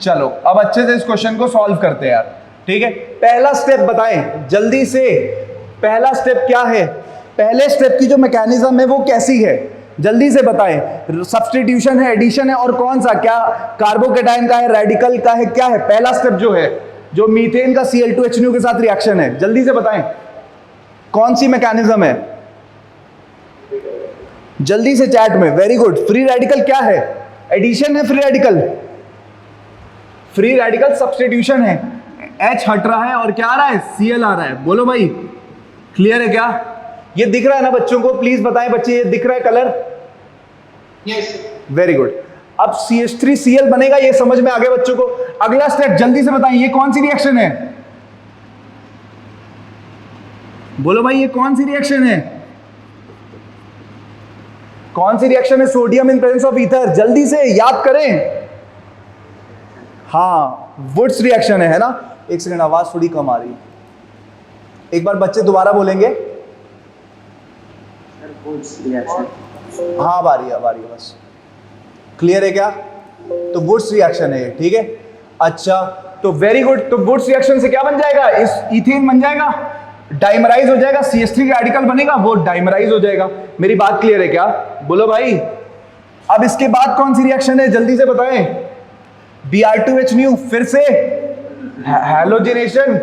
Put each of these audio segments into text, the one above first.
चलो अब अच्छे से इस क्वेश्चन को सॉल्व करते हैं यार, ठीक है। पहला स्टेप बताएं जल्दी से, पहला स्टेप क्या है, पहले स्टेप की जो मैकेनिज्म है वो कैसी है, जल्दी से बताएं। सब्स्टिट्यूशन है, एडिशन है, और कौन सा, क्या कार्बोकेटाइन का है, रेडिकल का है, क्या है पहला स्टेप जो है, जो मीथेन का Cl2H9 के साथ रिएक्शन है, जल्दी से बताएं कौन सी मैकेनिज्म है, जल्दी से चैट में। Very good. फ्री रेडिकल क्या है, एडिशन है, free radical, free radical substitution है, H हट रहा है और क्या आ रहा है, Cl आ रहा है। बोलो भाई, क्लियर है क्या? ये दिख रहा है ना बच्चों को, प्लीज बताएं बच्चे, ये दिख रहा है कलर? यस। Very good. अब CH3Cl बनेगा, ये समझ में आ गया बच्चों को। अगला स्टेप जल्दी से बताएं, ये कौन सी रिएक्शन है? बोलो भाई, ये कौन सी रिएक्शन है, कौन सी रिएक्शन है? Sodium in presence of ether, जल्दी से याद करें। हाँ, वुड्स रिएक्शन है ना। एक सेकंड, आवाज थोड़ी कम आ रही है, एक बार बच्चे दोबारा बोलेंगे। हाँ, आ रही है बस। क्लियर है क्या? तो वुड्स रिएक्शन है, ठीक है। अच्छा, तो वेरी गुड। तो वुड्स रिएक्शन से क्या बन जाएगा, इस इथेन बन जाएगा, डाइमराइज हो जाएगा, CH3 रेडिकल बनेगा, वो डाइमराइज हो जाएगा। मेरी बात क्लियर है क्या? बोलो भाई। अब इसके बाद कौन सी रिएक्शन है, जल्दी से बताएं। Br2H9, फिर से हैलोजिनेशन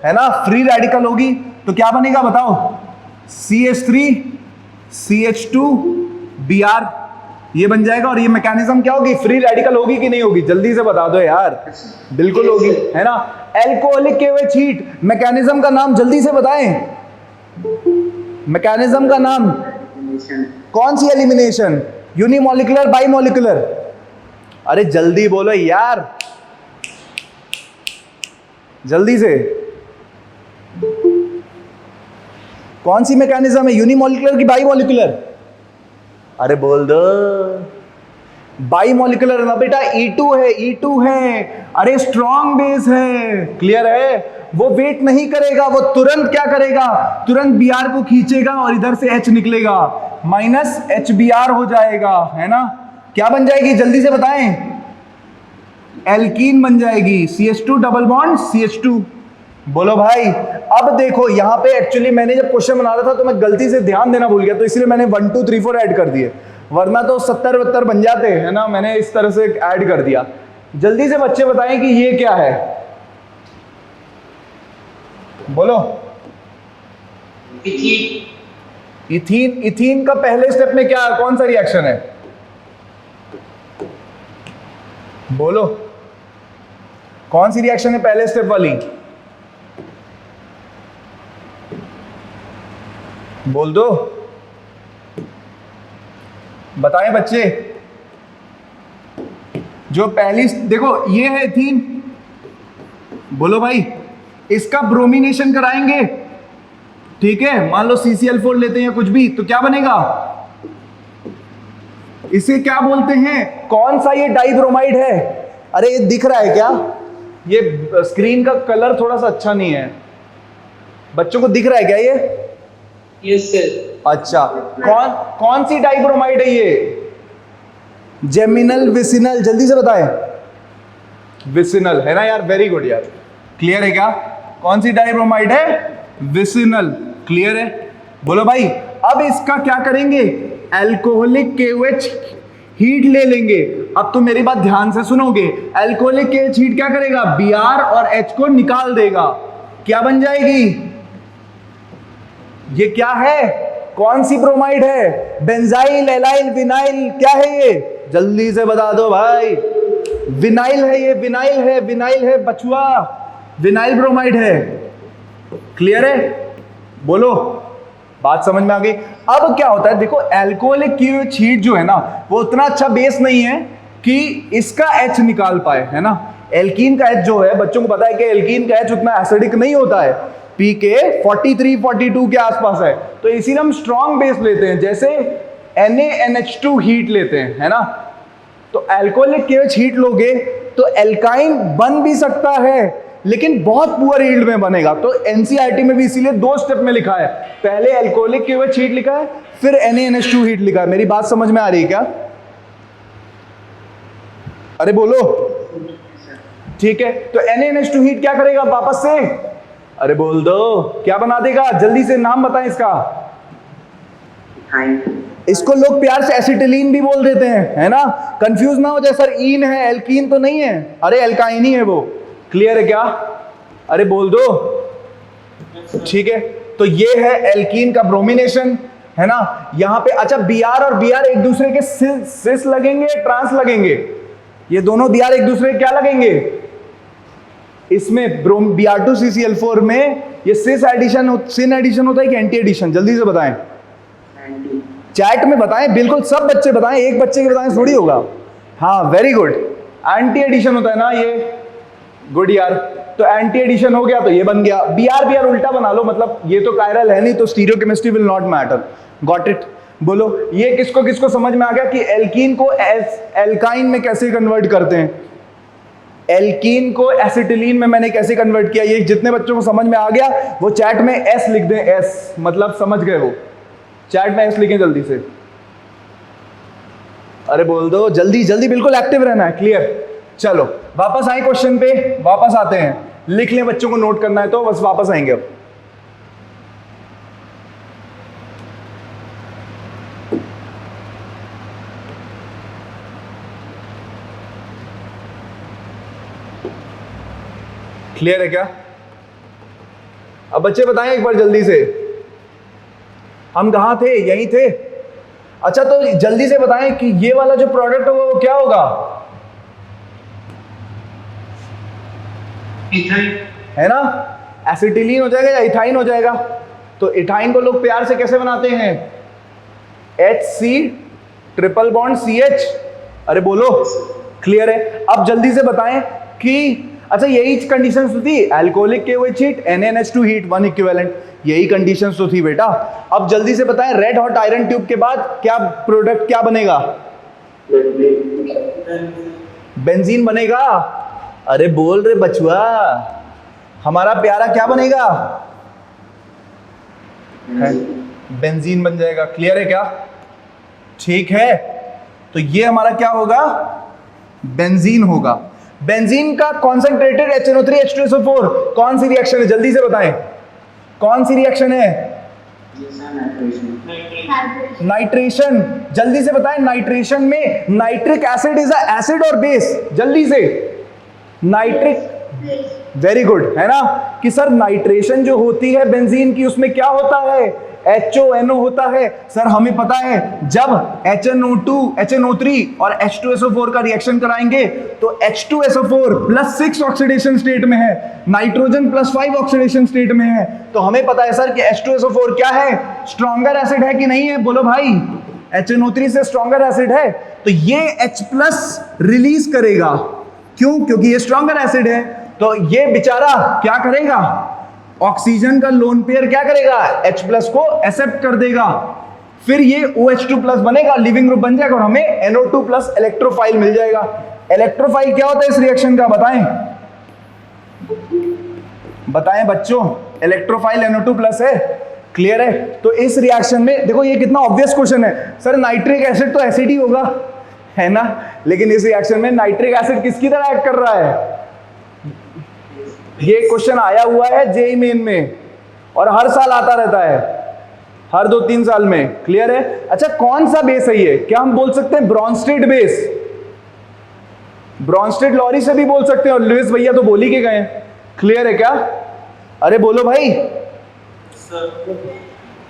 है ना, फ्री रेडिकल होगी, तो क्या बनेगा बताओ, CH3 CH2 Br, ये बन जाएगा। और ये मैकेनिज्म क्या होगी, फ्री रेडिकल होगी कि नहीं होगी, जल्दी से बता दो यार। बिल्कुल होगी, है ना। एल्कोहलिक KOH हीट, मैकेनिज्म का नाम जल्दी से बताएं, मैकेनिज्म का नाम। कौन सी एलिमिनेशन, यूनिमोलिकुलर, बाइमोलिकुलर? अरे जल्दी बोलो यार, जल्दी से। कौन सी मैकेनिज्म है, यूनिमोलिकुलर की बाइमोलिकुलर? अरे बोल दो। बाइमोलिकुलर ना बेटा, E2 है, E2 है। अरे स्ट्रॉन्ग बेस है, क्लियर है। वो वेट नहीं करेगा, वो तुरंत क्या करेगा, तुरंत Br को खींचेगा और इधर से H निकलेगा, माइनस HBr हो जाएगा, है ना। क्या बन जाएगी, जल्दी से बताएं। एल्कीन बन जाएगी, CH2 डबल बॉन्ड CH2। बोलो भाई। अब देखो यहाँ पे एक्चुअली मैंने जब क्वेश्चन बना रहा था तो मैं गलती से ध्यान देना भूल गया, तो इसलिए मैंने 1 2 3 4 ऐड कर दिए, वरना तो 70 72 बन जाते हैं ना। मैंने इस तरह से ऐड कर दिया। जल्दी से बच्चे बताएं कि ये क्या है, बोलो। इथीन। इथीन का पहले स्टेप में क्या, कौन सा रिएक्शन है, बोलो। कौन सी रिएक्शन है पहले स्टेप वाली, बोल दो, बताएं बच्चे। जो पहली, देखो ये है इथीन, बोलो भाई। इसका ब्रोमिनेशन कराएंगे, ठीक है। मान लो CCl4 लेते हैं कुछ भी, तो क्या बनेगा, इसे क्या बोलते हैं, कौन सा ये डाइब्रोमाइड है? अरे ये दिख रहा है क्या, ये स्क्रीन का कलर थोड़ा सा अच्छा नहीं है, बच्चों को दिख रहा है क्या ये? Yes sir. अच्छा, कौन सी डाइब्रोमाइड है ये, जेमिनल, विसिनल? जल्दी से बताएं। विसिनल है ना यार, वेरी गुड यार। क्लियर है क्या, कौन सी डाइब्रोमाइड है, विसिनल, क्लियर है। बोलो भाई। अब इसका क्या करेंगे, एल्कोहलिक KOH हीट ले लेंगे। अब तो मेरी बात ध्यान से सुनोगे। एल्कोहलिक KOH हीट क्या करेगा, Br और H को निकाल देगा, क्या बन जाएगी, ये क्या है, कौन सी ब्रोमाइड है, बेंजाइल, एलाइल, विनाइल, क्या है ये, जल्दी से बता दो भाई। विनाइल है ये, विनाइल है, विनाइल है बचुआ, विनाइल ब्रोमाइड है। क्लियर है, बोलो। बात समझ में आ गई। अब क्या होता है, देखो एल्कोहलिक KOH हीट जो है ना, वो उतना अच्छा बेस नहीं है कि इसका H निकाल पाए, है ना। एल्कीन का H जो है, बच्चों को पता है कि एल्कीन का H उतना एसिडिक नहीं होता है, pK 43 42 के आसपास है। तो इसीलिए हम स्ट्रॉन्ग बेस लेते हैं, जैसे NaNH2 हीट लेते हैं, है ना। तो एल्कोहलिक KOH हीट लोगे तो एल्काइन बन भी सकता है, लेकिन बहुत पुअर यील्ड में बनेगा। तो एनसीईआरटी में भी इसीलिए 2 स्टेप में लिखा है, पहले एल्कोहलिक KOH हीट लिखा है, फिर NaNH2 हीट लिखा है। मेरी बात समझ में आ रही है क्या? अरे बोलो। ठीक है, तो NaNH2 हीट क्या करेगा वापस से? अरे बोल दो, क्या बना देगा? जल्दी से नाम बताएं इसका। इसको लोग प्यार से एसिटिलीन भी बोल देते हैं, है ना? कंफ्यूज ना हो जाए, सर ईन है, एल्कीन तो नहीं है। अरे एल्काइन ही है वो। क्लियर है क्या? अरे बोल दो। ठीक है, तो ये है एल्कीन का ब्रोमिनेशन, है ना? यहां पे अच्छा Br और Br एक दूसरे के सिस लगेंगे, ट्रांस लगेंगे। ये दोनों Br एक दूसरे के क्या लगेंगे? इसमें Br2CCl4 में ये सिन एडिशन होता है कि एंटी एडिशन? जल्दी से बताएं, चैट में बताएं, बिल्कुल सब बच्चे बताएं, एक बच्चे के बताएं थोड़ी होगा। हाँ वेरी गुड, एंटी एडिशन होता है ना ये। गुड यार, तो एंटी एडिशन हो गया तो ये बन गया। Br उल्टा बना लो, मतलब ये तो कायरल है नहीं, तो stereochemistry will not matter. Got it? बोलो ये किसको किसको समझ में आ गया कि एल्कीन को एल्काइन में कैसे कन्वर्ट करते हैं, एल्कीन को एसिटिलीन में मैंने कैसे कन्वर्ट किया? ये जितने बच्चों को समझ में आ गया वो चैट में एस लिख दें, एस मतलब समझ गए वो। चैट में एस लिखें जल्दी से। अरे बोल दो जल्दी जल्दी, बिल्कुल एक्टिव रहना है। क्लियर? चलो वापस आए क्वेश्चन पे, वापस आते हैं। लिख लें, बच्चों को नोट करना है तो बस वापस आएंगे अब। क्लियर है क्या? अब बच्चे बताएं एक बार जल्दी से, हम कहां थे? यहीं थे। अच्छा तो जल्दी से बताएं कि ये वाला जो प्रोडक्ट होगा वो क्या होगा? है ना? एसिटिलीन हो जाएगा या इथाइन हो जाएगा? तो इथाइन को लोग प्यार से कैसे बनाते हैं? HC triple bond CH। अरे बोलो। क्लियर है? अब जल्दी से बताएं कि अच्छा यही कंडीशंस तो थी, alcoholic KOH heat, NaNH2 heat, 1 equivalent, यही कंडीशंस तो थी बेटा। अब जल्दी से बताएं रेड हॉट आयरन ट्यूब के बाद क्या प्रोडक्ट क्या बनेगा? बेंजीन बनेगा। अरे बोल रे बचुआ, हमारा प्यारा क्या बनेगा? बेंजीन बन जाएगा। क्लियर है क्या? ठीक है, तो ये हमारा क्या होगा? बेंजीन होगा। बेंजीन का कॉन्सेंट्रेटेड HNO3 H2SO4 कौन सी रिएक्शन है? जल्दी से बताएं, कौन सी रिएक्शन है? नाइट्रेशन। जल्दी से बताएं, नाइट्रेशन में nitric acid is a acid और बेस? जल्दी से। नाइट्रिक, वेरी गुड, है ना? कि सर नाइट्रेशन जो होती है बेंजीन की उसमें क्या होता है? HONO होता है। सर हमें पता है जब HNO2 HNO3 और H2SO4 का रिएक्शन कराएंगे तो H2SO4 +6 ऑक्सीडेशन स्टेट में है, नाइट्रोजन +5 ऑक्सीडेशन स्टेट में है। तो हमें पता है सर कि H2SO4 क्या है? स्ट्रॉन्गर एसिड है कि नहीं है? बोलो भाई। HNO3 से स्ट्रॉन्गर एसिड है, तो ये H+ रिलीज करेगा। क्यों? क्योंकि ये स्ट्रॉन्गर एसिड है। तो ये बेचारा क्या करेगा? ऑक्सीजन का लोन पेयर क्या करेगा? H+ को एक्सेप्ट कर देगा, फिर ये OH2+ बनेगा, लिविंग ग्रुप बन जाएगा और हमें NO2+ इलेक्ट्रोफाइल मिल जाएगा। इलेक्ट्रोफाइल क्या होता है इस रिएक्शन का? बताएं बताएं बच्चों, इलेक्ट्रोफाइल NO2+ है। क्लियर है? तो इस रिएक्शन में देखो, ये कितना ऑब्वियस क्वेश्चन है। सर नाइट्रिक एसिड तो एसिड ही होगा, है ना? लेकिन इस रिएक्शन में नाइट्रिक एसिड किसकी तरह एक्ट कर रहा है? ये क्वेश्चन आया हुआ है जेईई मेन में और हर साल आता रहता है, हर 2-3 साल में। क्लियर है? अच्छा कौन सा बेस है ये? क्या हम बोल सकते हैं ब्रॉन्स्टेड बेस? ब्रॉन्स्टेड लॉरी से भी बोल सकते हैं, और लुइस भैया तो बोल ही के गए। क्लियर है क्या? अरे बोलो भाई।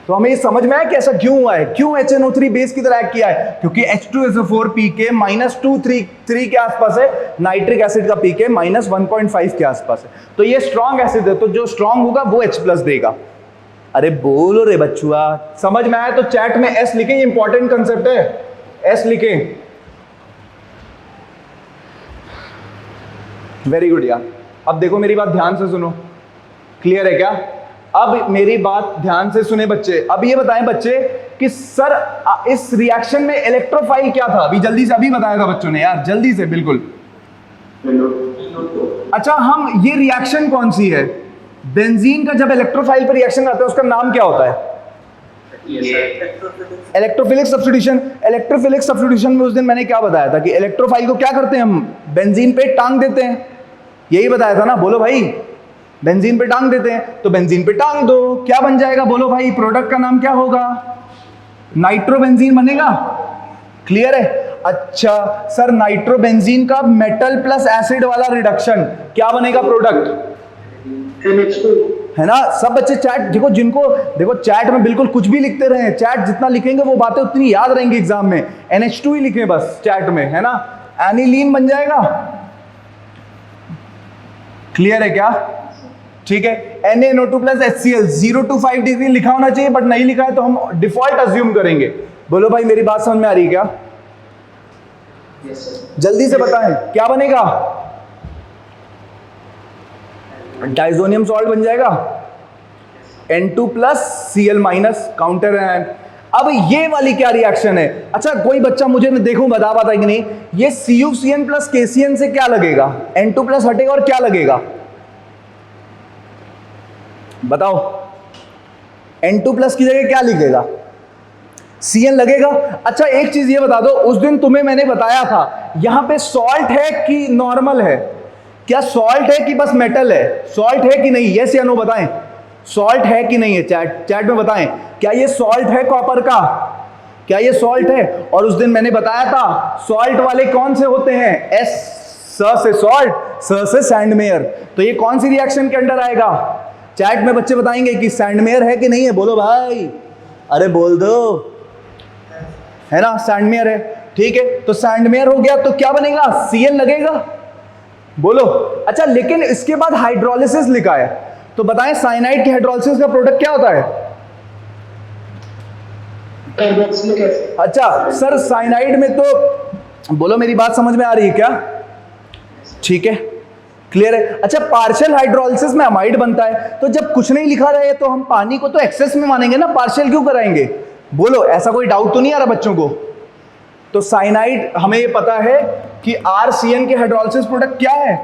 तो हमें ये समझ में आया कि ऐसा क्यों हुआ है, क्यों HNO3 बेस की तरह एक्ट किया है? क्योंकि H2SO4 pK -233 के आसपास है, नाइट्रिक एसिड का pK -1.5 के आसपास है। तो ये स्ट्रॉन्ग एसिड है, तो जो स्ट्रॉन्ग होगा वो H+ देगा। अरे बोलो रे बच्चुआ, समझ में आया तो चैट में S लिखें, इंपॉर्टेंट कंसेप्ट है, S लिखें। वेरी गुड यार। अब देखो मेरी बात ध्यान से सुनो। क्लियर है क्या? अब मेरी बात ध्यान से सुने बच्चे। अब ये बताएं बच्चे कि सर इस रिएक्शन में इलेक्ट्रोफाइल क्या था? अभी जल्दी से अभी बताया था बच्चों ने यार, जल्दी से बिल्कुल। अच्छा हम ये रिएक्शन कौन सी है? बेंजीन का जब इलेक्ट्रोफाइल पर रिएक्शन आता है उसका नाम क्या होता है? Electrophilic substitution. इलेक्ट्रोफिलिक सब्स्टिट्यूशन में उस दिन मैंने क्या बताया था कि इलेक्ट्रोफाइल को क्या करते हैं हम? बेंजीन पे टांग देते हैं, यही बताया था ना, बोलो भाई। बेंजीन पे टांग देते हैं, तो बेंजीन पे टांग दो, क्या बन जाएगा बोलो भाई? प्रोडक्ट का नाम क्या होगा? नाइट्रोबेंजीन बनेगा। क्लियर है? अच्छा सर, नाइट्रोबेंजीन का मेटल प्लस एसिड वाला रिडक्शन क्या बनेगा प्रोडक्ट? NH2. है ना? सब बच्चे चैट देखो, जिनको देखो चैट में बिल्कुल कुछ भी लिखते रहे, चैट जितना लिखेंगे वो बातें उतनी याद रहेंगी एग्जाम में। NH2 ही लिखें बस चैट में, है ना? एनिलीन बन जाएगा। क्लियर है क्या? ठीक है। NaNO2 plus HCl 0 to 5 degree लिखा होना चाहिए, बट नहीं लिखा है तो हम डिफॉल्ट अज्यूम करेंगे। बोलो भाई, मेरी बात समझ में आ रही है क्या? Yes, sir. जल्दी से बताएं क्या बनेगा? डाइजोनियम सॉल्ट बन जाएगा। N2 plus Cl minus, counter and. अब ये वाली क्या रिएक्शन है? अच्छा कोई बच्चा मुझे देखूं बता पाता है कि नहीं, ये CuCN प्लस KCN से क्या लगेगा? N2 प्लस हटेगा और क्या लगेगा बताओ? N2 प्लस की जगह क्या लिखेगा? Cn लगेगा। अच्छा एक चीज ये बता दो, उस दिन तुम्हें मैंने बताया था यहां पे सॉल्ट है कि नॉर्मल है? क्या सॉल्ट है कि बस मेटल है? सॉल्ट है कि नहीं? यस या नो बताएं। सॉल्ट है कि नहीं है? चैट में बताएं। क्या ये सॉल्ट है कॉपर का? क्या ये सॉल्ट है? और उस दिन मैंने बताया था सॉल्ट वाले कौन से होते हैं? S स से सॉल्ट, स से सैंडमेयर। तो ये कौन सी रिएक्शन के अंडर आएगा? चैट में बच्चे बताएंगे कि सैंडमेयर है कि नहीं है। बोलो भाई, अरे बोल दो, है ना? सैंडमेयर है। ठीक है, तो सैंडमेयर हो गया तो क्या बनेगा? Cl लगेगा। बोलो। अच्छा लेकिन इसके बाद हाइड्रोलिसिस लिखा है, तो बताएं साइनाइड के हाइड्रोलिसिस का प्रोडक्ट क्या होता है? Carboxylic acid. अच्छा सर, साइनाइड में तो बोलो, मेरी बात समझ में आ रही है क्या? ठीक है, क्लियर है। अच्छा पार्शियल हाइड्रोलिसिस में अमाइड बनता है, तो जब कुछ नहीं लिखा रहे तो हम पानी को तो एक्सेस में मानेंगे ना, पार्शियल क्यों कराएंगे? बोलो, ऐसा कोई डाउट तो नहीं आ रहा बच्चों को? तो साइनाइड हमें ये पता है कि RCN के हाइड्रोलिसिस प्रोडक्ट क्या है?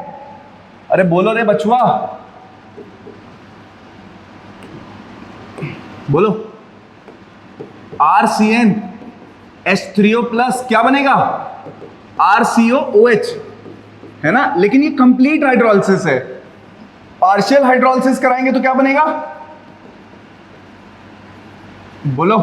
अरे बोलो रे बचुआ, बोलो। RCN H3O प्लस क्या बनेगा? RCOOH, है ना? लेकिन ये कंप्लीट हाइड्रोलिसिस है। पार्शियल हाइड्रोलिसिस कराएंगे तो क्या बनेगा? बोलो।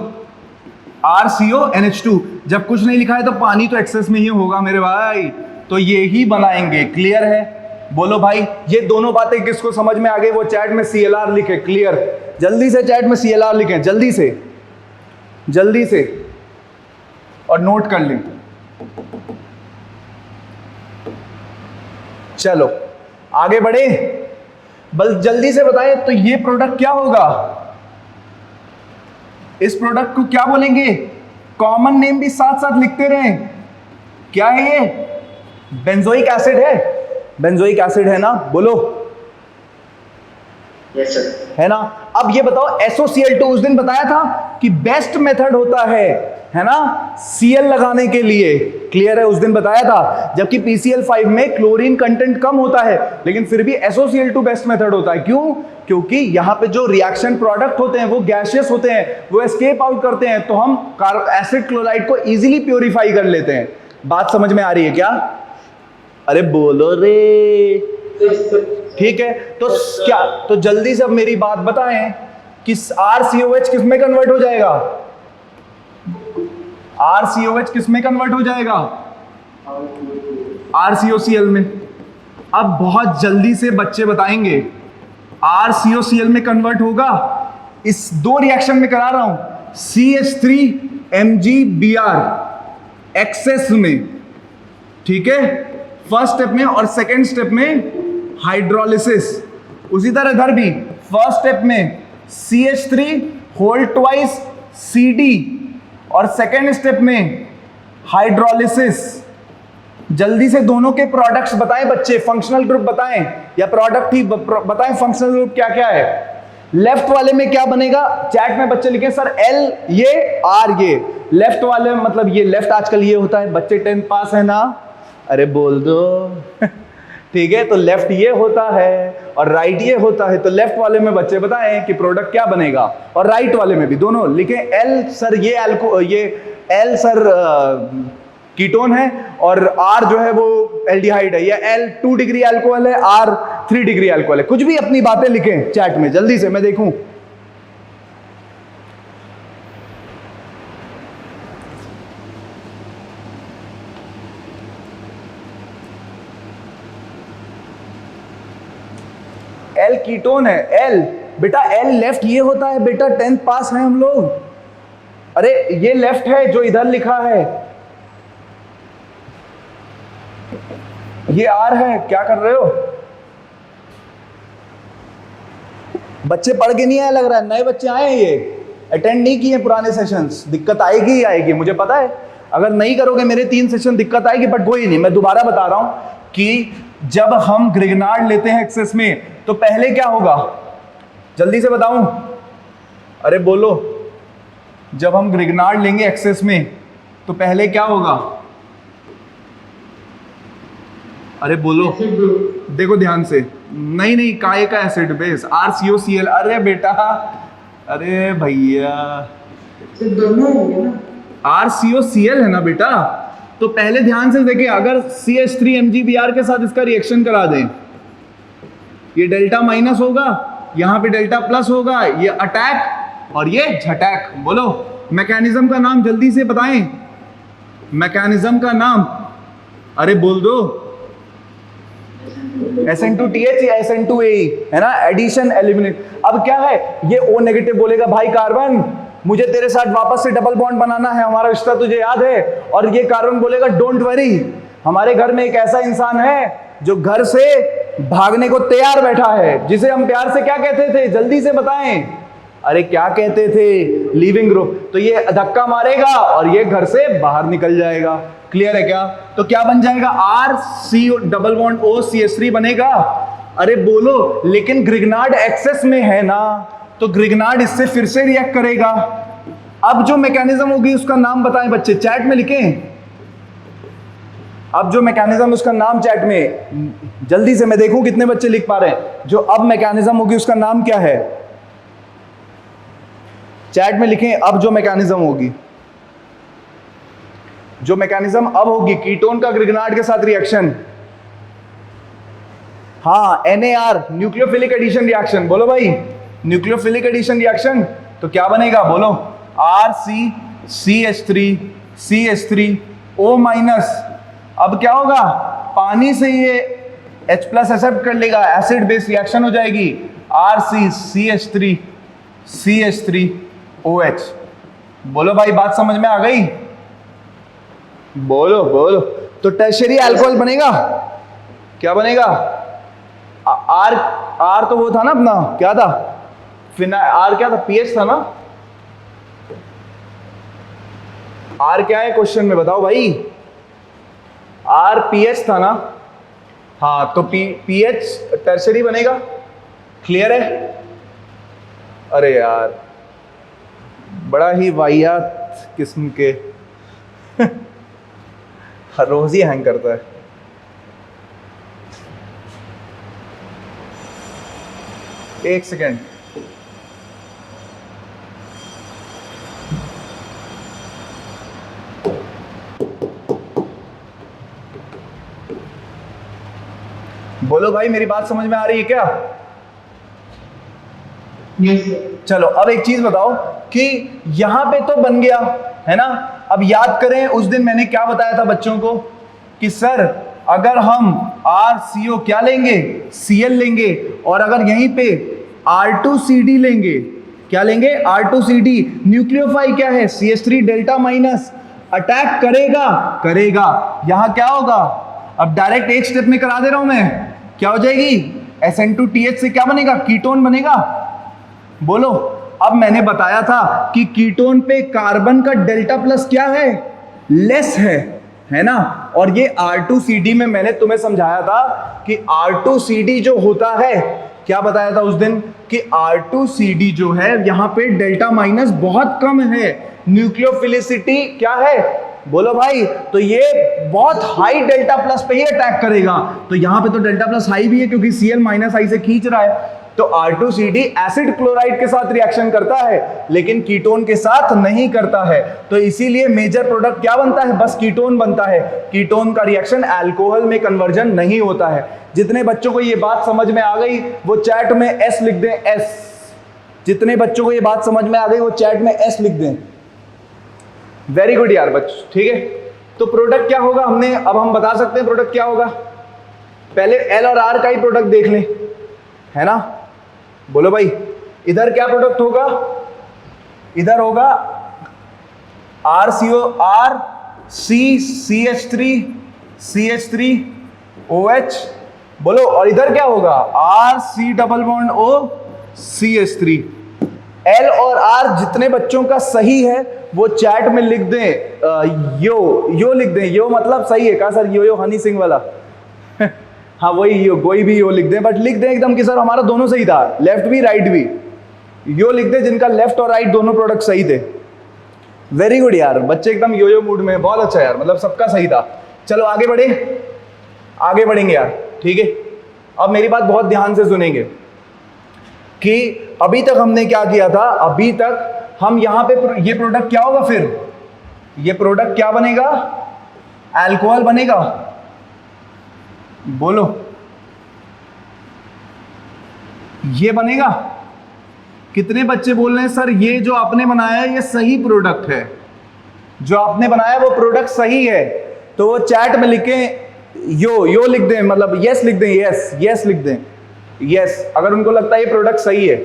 RCONH2। जब कुछ नहीं लिखा है तो पानी तो एक्सेस में ही होगा मेरे भाई, तो ये ही बनाएंगे। क्लियर है? बोलो भाई, ये दोनों बातें किसको समझ में आ गई वो चैट में CLR लिखे। क्लियर? जल्दी से चैट में CLR लिखें, जल्दी से, जल्दी से, और नोट कर लें। चलो आगे बढ़े, बस जल्दी से बताएं तो ये प्रोडक्ट क्या होगा? इस प्रोडक्ट को क्या बोलेंगे? कॉमन नेम भी साथ साथ लिखते रहें। क्या है ये? बेंजोइक एसिड है। बेंजोइक एसिड है ना? बोलो। Yes, sir. है ना? अब ये बताओ, SOCl2 उस दिन बताया था कि बेस्ट मेथड होता है ना, Cl लगाने के लिए। क्लियर है? उस दिन बताया था, जबकि PCl5 में क्लोरीन कंटेंट कम होता है, लेकिन फिर भी SOCl2 बेस्ट मेथड होता है। क्यों? क्योंकि यहां पे जो रिएक्शन प्रोडक्ट होते हैं वो गैसियस होते हैं, वो एस्केप आउट करते हैं, तो हम एसिड क्लोराइड को इजीली प्योरीफाई कर लेते हैं। बात समझ में आ रही है क्या? अरे बोलो रे। Yes, sir. ठीक है, तो क्या, तो जल्दी से अब मेरी बात बताएं कि RCOH किस में कन्वर्ट हो जाएगा? RCOH किस में कन्वर्ट हो जाएगा? RCOCl में। अब बहुत जल्दी से बच्चे बताएंगे RCOCl में कन्वर्ट होगा। इस दो रिएक्शन में करा रहा हूं, CH3MgBr एक्सेस में। ठीक है, फर्स्ट स्टेप में, और सेकेंड स्टेप में हाइड्रोलिसिस। उसी तरह इधर भी फर्स्ट स्टेप में CH3 होल ट्वाइस CD, और सेकेंड स्टेप में हाइड्रोलिसिस। जल्दी से दोनों के प्रोडक्ट्स बताएं बच्चे, फंक्शनल ग्रुप बताएं, या प्रोडक्ट ही बताएं फंक्शनल ग्रुप क्या क्या है। लेफ्ट वाले में क्या बनेगा? चैट में बच्चे लिखें सर L ये, R ये। लेफ्ट वाले में मतलब ये लेफ्ट आजकल ये होता है, बच्चे 10th पास है ना? अरे बोल दो। ठीक है, तो लेफ्ट ये होता है और राइट ये होता है, तो लेफ्ट वाले में बच्चे बताएं कि प्रोडक्ट क्या बनेगा, और राइट वाले में भी दोनों लिखें L सर ये L सर कीटोन है, और R जो है वो एल्डिहाइड है, ये L 2 डिग्री अल्कोहल है, R 3 डिग्री अल्कोहल है। कुछ भी अपनी बातें लिखें चैट में जल्दी से, मैं देखूं। L कीटोन है, L बेटा, L लेफ्ट ये होता है बेटा, 10th पास है हम लोग। अरे ये लेफ्ट है जो इधर लिखा है, ये R है। क्या कर रहे हो बच्चे? पढ़ के नहीं आए लग रहा है, नए बच्चे आए हैं, ये अटेंड नहीं किए पुराने सेशंस। दिक्कत आएगी ही आएगी, मुझे पता है। अगर नहीं करोगे मेरे 3 सेशन दिक्कत आएगी, बट कोई नहीं, मैं दोबारा बता रहा हूं कि जब हम ग्रिग्नार्ड लेते हैं एक्सेस में तो पहले क्या होगा, जल्दी से बताऊं? अरे बोलो, जब हम ग्रिग्नार्ड लेंगे एक्सेस में तो पहले क्या होगा? अरे बोलो, देखो ध्यान से। नहीं नहीं, काय का एसिड बेस, RCOCl। अरे बेटा, अरे भैया, दोनों होंगे ना, RCOCl है ना बेटा। तो पहले ध्यान से देखिए, अगर CH3 MgBr के साथ इसका रिएक्शन करा दें, ये डेल्टा माइनस होगा, यहां पे डेल्टा प्लस होगा, ये अटैक और ये झटैक। बोलो मैकेनिज्म का नाम जल्दी से बताएं, मैकेनिज्म का नाम। अरे बोल दो। SN2TH या SN2AE है ना, एडिशन एलिमिनेट। अब क्या है, ये O नेगेटिव बोलेगा भाई कार्बन मुझे तेरे साथ वापस से डबल बॉन्ड बनाना है, हमारा रिश्ता तुझे याद है। और ये कार्बन बोलेगा डोंट वरी, हमारे घर में एक ऐसा इंसान है जो घर से भागने को तैयार बैठा है, जिसे हम प्यार से क्या कहते थे, जल्दी से बताएं। अरे क्या कहते थे? Leaving group. तो ये धक्का मारेगा और ये घर से बाहर निकल जाएगा। क्लियर है क्या? तो क्या बन जाएगा? RC डबल बॉन्ड OCH3 बनेगा। अरे बोलो, लेकिन ग्रिग्नार्ड एक्सेस में है ना, तो ग्रिग्नार्ड इससे फिर से रिएक्ट करेगा। अब जो मैकेनिज्म होगी उसका नाम बताएं बच्चे, चैट में लिखें। अब जो मैकेनिज्म उसका नाम चैट में जल्दी से, मैं देखूं कितने बच्चे लिख पा रहे हैं। जो अब मैकेनिज्म होगी उसका नाम क्या है, चैट में लिखें। अब जो मैकेनिज्म होगी, जो मैकेनिज्म अब होगी, कीटोन का ग्रिग्नार्ड के साथ रिएक्शन, हाँ NAR, न्यूक्लियोफिलिक एडिशन रिएक्शन। बोलो भाई, न्यूक्लियोफिलिक एडिशन रिएक्शन। तो क्या बनेगा बोलो? RCCH3CH3O minus. अब क्या होगा, पानी से ये H प्लस एक्सेप्ट कर लेगा, एसिड बेस रिएक्शन हो जाएगी, RCCH3CH3OH। बोलो भाई, बात समझ में आ गई? बोलो बोलो। तो टर्शियरी अल्कोहल बनेगा, क्या बनेगा? R तो वो था ना अपना, क्या था? R क्या था? pH था ना? R क्या है क्वेश्चन में बताओ भाई? R pH था ना? हाँ, तो pH टर्शरी बनेगा। क्लियर है? अरे यार, बड़ा ही वाहियात किस्म के हर रोज ही हैंग करता है। एक सेकेंड, बोलो भाई, मेरी बात समझ में आ रही है क्या? yes sir, चलो अब एक चीज बताओ कि यहां पे तो बन गया है ना। अब याद करें उस दिन मैंने क्या बताया था बच्चों को कि सर अगर हम RCO क्या लेंगे, Cl लेंगे, और अगर यहीं पे R2CD लेंगे, क्या लेंगे? R2CD। न्यूक्लियोफाइल क्या है? CH3 delta minus. अटैक करेगा, करेगा। यहां क्या होगा? अब डायरेक्ट एक स्टेप में करा दे रहा हूं मैं, क्या हो जाएगी? SN2TH से क्या बनेगा? कीटोन बनेगा। बोलो, अब मैंने बताया था कि कीटोन पे कार्बन का डेल्टा प्लस क्या है? लेस है ना। और ये R2CD में मैंने तुम्हें समझाया था कि R2CD जो होता है, क्या बताया था उस दिन कि R2CD जो है यहां पे डेल्टा माइनस बहुत कम है, न्यूक्लियोफिलिसिटी क्या है? बोलो भाई, तो ये बहुत हाई डेल्टा प्लस पे ही अटैक करेगा। तो यहां पे तो डेल्टा प्लस हाई भी है क्योंकि Cl माइनस आई से खींच रहा है। तो R2CD एसिड क्लोराइड के साथ रिएक्शन करता है लेकिन कीटोन के साथ नहीं करता है, तो इसीलिए मेजर प्रोडक्ट क्या बनता है, बस कीटोन बनता है। कीटोन का रिएक्शन अल्कोहल में कन्वर्जन नहीं होता है। जितने बच्चों को ये बात समझ में आ गई वो चैट में एस लिख दें, एस। जितने बच्चों को ये बात समझ में आ गई वो चैट में एस लिख दें। वेरी गुड यार बच्चों, ठीक है। तो प्रोडक्ट क्या होगा हमने, अब हम बता सकते हैं प्रोडक्ट क्या होगा। पहले एल और आर का ही प्रोडक्ट देख लें, है ना। बोलो भाई, इधर क्या प्रोडक्ट होगा, इधर होगा RCO, R C CH3OH, बोलो। और इधर क्या होगा, RC double bond O CH3। L और आर जितने बच्चों का सही है वो चैट में लिख दें, यो लिख दें। यो मतलब सही है कहा सर, यो हनी सिंह वाला हाँ वही यो, कोई भी यो लिख दें, बट लिख दें एकदम कि सर हमारा दोनों सही था, लेफ्ट भी राइट भी। यो लिख दें जिनका लेफ्ट और राइट दोनों प्रोडक्ट सही थे। वेरी गुड यार, बच्चे एकदम यो मूड में, बहुत अच्छा यार, मतलब सबका सही था। चलो आगे बढ़ेंगे यार, ठीक है। अब मेरी बात बहुत ध्यान से सुनेंगे कि अभी तक हमने क्या किया था, अभी तक हम यहां पे ये प्रोडक्ट क्या होगा, फिर ये प्रोडक्ट क्या बनेगा, अल्कोहल बनेगा। बोलो, ये बनेगा। कितने बच्चे बोल रहे हैं सर ये जो आपने बनाया है ये सही प्रोडक्ट है, जो आपने बनाया वो प्रोडक्ट सही है। तो वो चैट में लिखें यो लिख दें, मतलब यस लिख दें, यस लिख दें, यस, अगर उनको लगता है ये प्रोडक्ट सही है।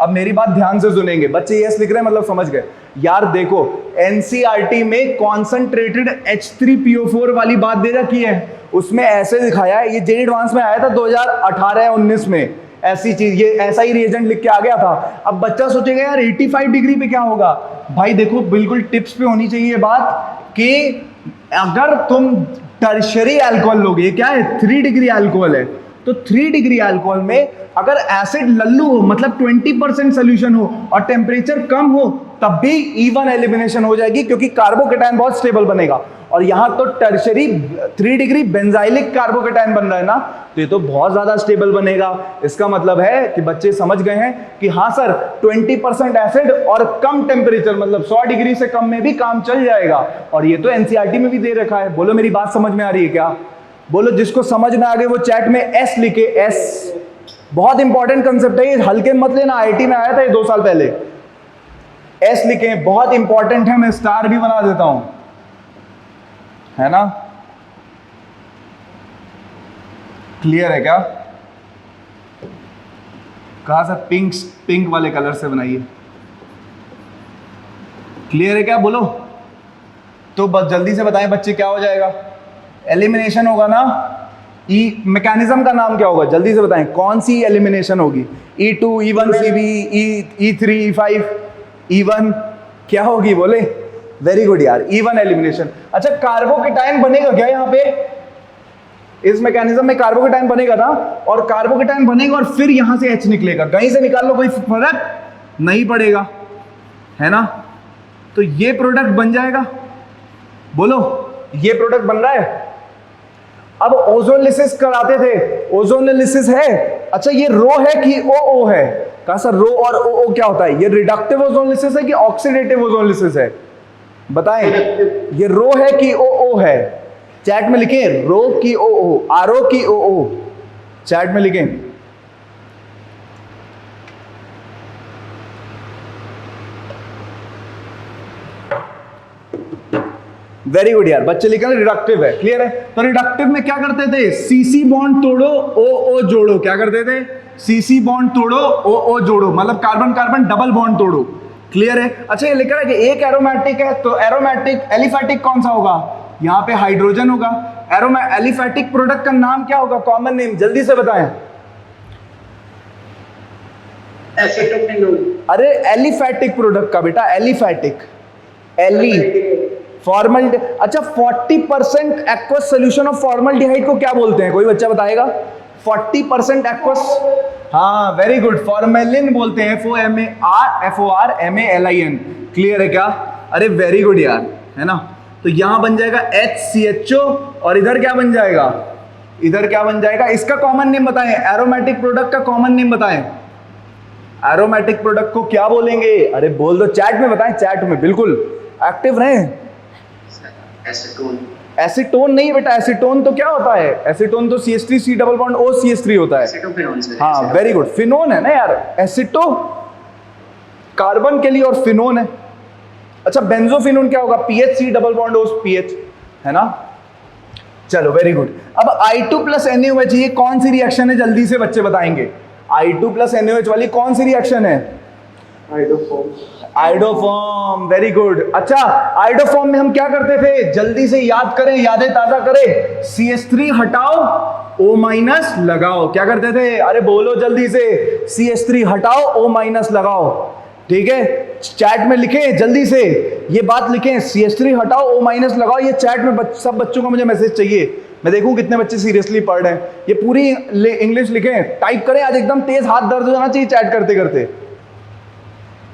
अब मेरी बात ध्यान से सुनेंगे, बच्चे यस लिख रहे हैं मतलब समझ गए यार। देखो एनसीईआरटी में कॉन्सेंट्रेटेड H3PO4 वाली बात दे रखी है, उसमें ऐसे दिखाया है, ये जेडी एडवांस में आया था 2018-19 में, ऐसी चीज, ये ऐसा ही रिएजेंट लिख के आ गया था। अब बच्चा सोचेगा यार 85 डिग्री पे क्या होगा। भाई देखो बिल्कुल टिप्स पे होनी चाहिए बात कि अगर तुम टर्शरी अल्कोहल लोगे, ये क्या है 3 डिग्री अल्कोहल है, तो 3 डिग्री अल्कोहल में अगर एसिड लल्लू हो, मतलब 20% सोल्यूशन हो और टेम्परेचर कम हो, तब भी इवन एलिमिनेशन हो जाएगी क्योंकि कार्बोकेटायन बहुत स्टेबल बनेगा। और यहां तो टर्शरी 3 डिग्री बेंजाइलिक कार्बोकेटायन बन रहा है ना, तो ये तो बहुत ज्यादा स्टेबल बनेगा। इसका मतलब है कि बच्चे समझ गए हैं कि हाँ सर 20% एसिड और कम टेम्परेचर, मतलब 100 डिग्री से कम में भी काम चल जाएगा। और ये तो एनसीईआरटी में भी दे रखा है। बोलो मेरी बात समझ में आ रही है क्या, बोलो। जिसको समझ में आ गए वो चैट में एस लिखे, एस। बहुत इंपॉर्टेंट कंसेप्ट है ये, हल्के मत लेना, आईआईटी में आया था ये 2 साल पहले। एस लिखें, बहुत इंपॉर्टेंट है, मैं स्टार भी बना देता हूं, है ना। क्लियर है क्या, कहा सर पिंक वाले कलर से बनाइए। क्लियर है क्या, बोलो। तो बस जल्दी से बताएं बच्चे क्या हो जाएगा, एलिमिनेशन होगा ना। मैकेनिज्म का नाम क्या होगा, जल्दी से बताएं, कौन सी एलिमिनेशन होगी। E2, E1, CB, E3, E5, E1 क्या होगी, बोले। वेरी गुड यार, E1 एलिमिनेशन। अच्छा कार्बोकेटायन बनेगा क्या यहाँ पे, इस मैकेनिज्म में कार्बोकेटायन बनेगा ना, और कार्बोकेटायन बनेगा और फिर यहां से H निकलेगा, कहीं से निकाल लो कोई फर्क नहीं पड़ेगा, है ना। तो ये प्रोडक्ट बन जाएगा, बोलो ये प्रोडक्ट बन रहा है। अब ओजोनलिसिस कराते थे, ओजोनलिसिस है। अच्छा ये रो है कि ओ है, कहा सर रो और ओ क्या होता है, ये रिडक्टिव ओजोनलिसिस है कि ऑक्सीडेटिव ओजोनलिसिस है, बताएं। ये रो है कि ओ है, चैट में लिखें, रो की ओ, आरओ की ओ, चैट में लिखें। वेरी गुड यार, बच्चे लिख रहे हैं रिडक्टिव है, क्लियर है। तो रिडक्टिव में क्या करते थे, सीसी बॉन्ड तोड़ो ओ जोड़ो, क्या करते थे, सीसी बॉन्ड तोड़ो ओ जोड़ो, मतलब कार्बन कार्बन डबल बॉन्ड तोड़ो, क्लियर है। अच्छा ये लिख रहा है कि एक एरोमेटिक है, तो एरोमेटिक एलिफेटिक कौन सा होगा, यहां पे हाइड्रोजन होगा। एलिफेटिक प्रोडक्ट का नाम क्या होगा, कॉमन नेम, जल्दी से बताएं। एसीटोफिनोल। अरे एलिफेटिक प्रोडक्ट का बेटा, एलिफेटिक, एली फॉर्मल। अच्छा 40% एक्वस सोल्यूशन ऑफ फॉर्मल्डिहाइड को क्या बोलते हैं, कोई बच्चा बताएगा। 40% एक्वस, हाँ वेरी गुड, फॉर्मेलिन बोलते हैं, FORMALIN, क्लियर है क्या। अरे वेरी गुड यार, है ना। तो यहां बन जाएगा HCHO और इधर क्या बन जाएगा इधर क्या बन जाएगा, इसका कॉमन नेम बताएं, एरोमेटिक प्रोडक्ट का कॉमन नेम बताएं। एरोमेटिक प्रोडक्ट को क्या बोलेंगे? अरे बोल दो, चैट में बताएं, चैट में बिल्कुल एक्टिव रहें। एसीटोन। एसीटोन नहीं बेटा, एसीटोन तो क्या होता है? एसीटोन तो CH3 C double bond O CH3 होता है। एसीटोफिनोन से। हाँ वेरी गुड, फिनोन है ना यार, एसीटो कार्बन के लिए और फिनोन है। अच्छा बेंजोफिनोन क्या होगा? PHC double bond O PH है ना। चलो वेरी गुड। अब I2 प्लस NaOH ये कौन सी रिएक्शन है, जल्दी से बच्चे बताएंगे। I2 प्लस NaOH वाली कौन सी रिएक्शन है? Iodoform, very good. अच्छा आइडोफॉर्म में हम क्या करते थे, जल्दी से याद करें, यादें ताजा करें। CH3 हटाओ O माइनस लगाओ, क्या करते थे? अरे बोलो जल्दी से, CH3 हटाओ O माइनस लगाओ। ठीक है, चैट में लिखें जल्दी से, ये बात लिखें, CH3 हटाओ O माइनस लगाओ। ये चैट में सब बच्चों को मुझे मैसेज चाहिए, मैं देखूं कितने बच्चे सीरियसली पढ़ रहे हैं। ये पूरी इंग्लिश लिखें, टाइप करें, आज एकदम तेज हाथ दर्द हो जाना चाहिए चैट करते करते।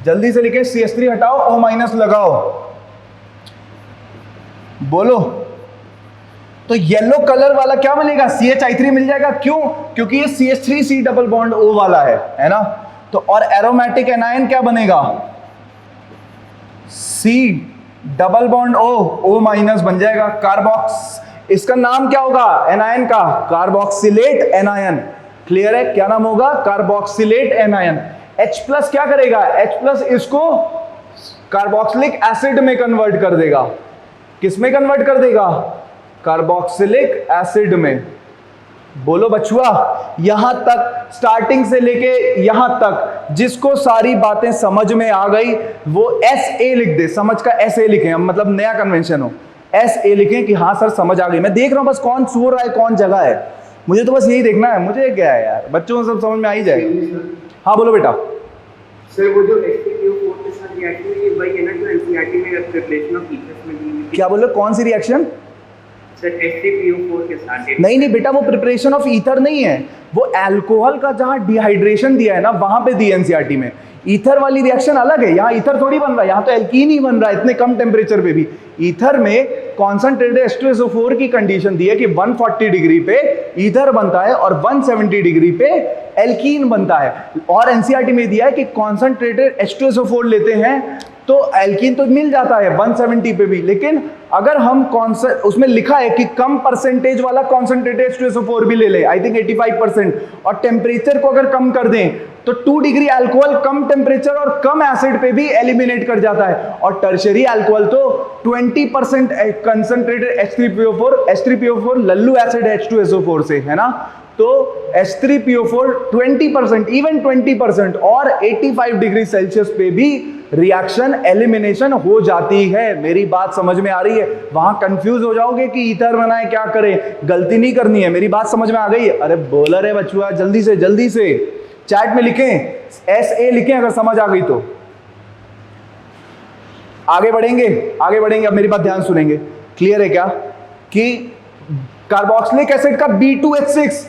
जल्दी से लिखें, CH3 हटाओ O माइनस लगाओ, बोलो। तो येलो कलर वाला क्या बनेगा? CHI3 मिल जाएगा। क्यों? क्योंकि ये CH3 C double bond O वाला है ना। तो और एरोमेटिक एनायन क्या बनेगा? C double bond O minus बन जाएगा। कार्बोक्स, इसका नाम क्या होगा एनायन का? Carboxylate anion. क्लियर है? क्या नाम होगा? Carboxylate anion. H प्लस क्या करेगा? H प्लस इसको कार्बोक्सिलिक एसिड में कन्वर्ट कर देगा। किस में कन्वर्ट कर देगा? कार्बोक्सिलिक एसिड में। बोलो बछुआ, यहां तक स्टार्टिंग से लेके यहां तक जिसको सारी बातें समझ में आ गई वो SA लिख दे। समझ का SA लिखें, हम मतलब नया कन्वेंशन हो, SA लिखें कि हाँ सर समझ आ गई। मैं देख रहा हूं बस कौन सो रहा है कौन जगह है, मुझे तो बस यही देखना है। मुझे क्या है यार, बच्चों को सब समझ में आ ही जाएगा। हाँ बोलो बेटा। सर वो जो HCl4 के साथ रिएक्शन है, ये वही है ना जो NCERT में प्रिपरेशन ऑफ ईथर्स में दी हुई थी? क्या बोलो, कौन सी रिएक्शन? सर HCl4 के साथ। नहीं बेटा, वो प्रिपरेशन ऑफ ईथर नहीं है, वो अल्कोहल का जहां डिहाइड्रेशन दिया है ना वहां पे दी NCERT में। ईथर वाली रिएक्शन अलग है, यहाँ ईथर थोड़ी बन रहा है, यहाँ तो एल्कीन ही बन रहा है इतने कम टेम्परेचर पे भी। ईथर में कॉन्सेंट्रेटेड H2SO4 की कंडीशन दी है कि 140 डिग्री पे ईथर बनता है और 170 डिग्री पे एल्कीन बनता है। और NCERT में दिया है कि कॉन्सेंट्रेटेड H2SO4 लेते हैं तो एल्कीन तो मिल जाता है 170 पे भी, लेकिन अगर हम उसमें लिखा है कि कम परसेंटेज वाला कॉन्सेंट्रेटेड H2SO4 भी ले लें, आई थिंक 85%, और टेम्परेचर को अगर कम कर दें तो 2 डिग्री अल्कोहल कम टेम्परेचर और कम एसिड पे भी एलिमिनेट कर जाता है। और टर्शरी अल्कोहल तो 20% concentrated H3PO4 Lallu acid H2SO4 से है ना। तो H3PO4 20%, इवन 20% और 85 डिग्री सेल्सियस पे भी रिएक्शन एलिमिनेशन हो जाती है। मेरी बात समझ में आ रही है? वहां कंफ्यूज हो जाओगे कि ईथर बनाए क्या करें, गलती नहीं करनी है। मेरी बात समझ में आ गई है? अरे बोलर है बचुआ, जल्दी से चैट में लिखें, SA लिखें अगर समझ आ गई तो। आगे बढ़ेंगे। अब मेरी बात ध्यान सुनेंगे। क्लियर है क्या कि कार्बोक्सिलिक एसिड का B2H6,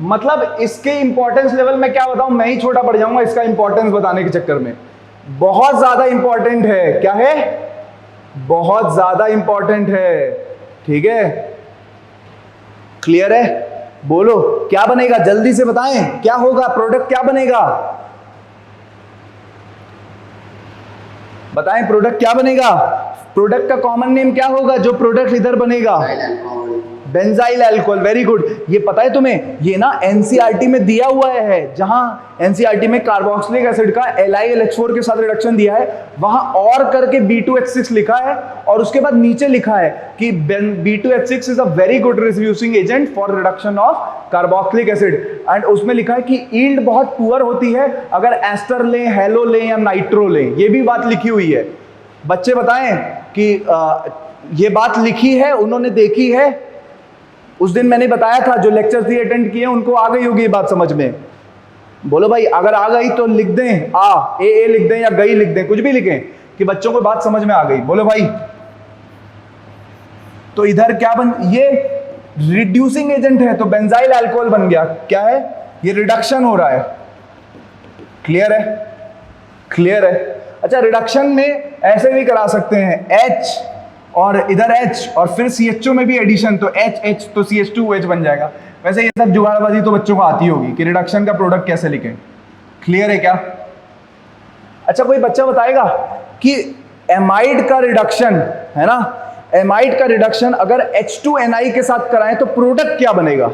मतलब इसके इंपॉर्टेंस लेवल में क्या बताऊं, मैं ही छोटा पड़ जाऊंगा इसका इंपॉर्टेंस बताने के चक्कर में। बहुत ज्यादा इंपॉर्टेंट है। क्या है? बहुत ज्यादा इंपॉर्टेंट है। ठीक है, क्लियर है? बोलो क्या बनेगा, जल्दी से बताएं, क्या होगा, प्रोडक्ट क्या बनेगा? बताएं प्रोडक्ट क्या बनेगा? प्रोडक्ट का कॉमन नेम क्या होगा जो प्रोडक्ट इधर बनेगा? Benzyl alcohol. Very good. ये पता है तुम्हें, ये ना NCERT में दिया हुआ है, जहां NCERT में कार्बोक्सिलिक एसिड का LiLH4 के साथ रिडक्शन दिया है, वहां और करके B2H6 लिखा है और उसके बाद नीचे लिखा है कि B2H6 is a very good reducing agent for reduction of carboxylic acid. And उसमें लिखा है कि ईल्ड बहुत पुअर होती है अगर एस्टर लें, हेलो लें या नाइट्रो लें। ये भी बात लिखी हुई है। बच्चे बताएं कि ये बात लिखी है, उन्होंने देखी है। उस दिन मैंने बताया था, जो लेक्चर थी अटेंड किए उनको आ गई होगी ये बात समझ में। बोलो भाई, अगर आ गई तो लिख दें, ए लिख दें या गई लिख दें, कुछ भी लिखें कि बच्चों को बात समझ में आ गई। बोलो भाई। तो इधर क्या ये रिड्यूसिंग एजेंट है तो बेंजाइल अल्कोहल बन गया। क्या है? ये रिडक्शन हो रहा है। क्लियर है? अच्छा, रिडक्शन में ऐसे भी करा सकते हैं, H और इधर H और फिर CHO में भी एडिशन, तो H तो CH2OH बन जाएगा। वैसे ये सब जुगाड़बाजी तो बच्चों को आती होगी कि रिडक्शन का प्रोडक्ट कैसे लिखें। क्लियर है क्या? अच्छा, कोई बच्चा बताएगा कि एमाइड का रिडक्शन है ना, एमाइड का रिडक्शन अगर H2NI के साथ कराएं तो प्रोडक्ट क्या बनेगा?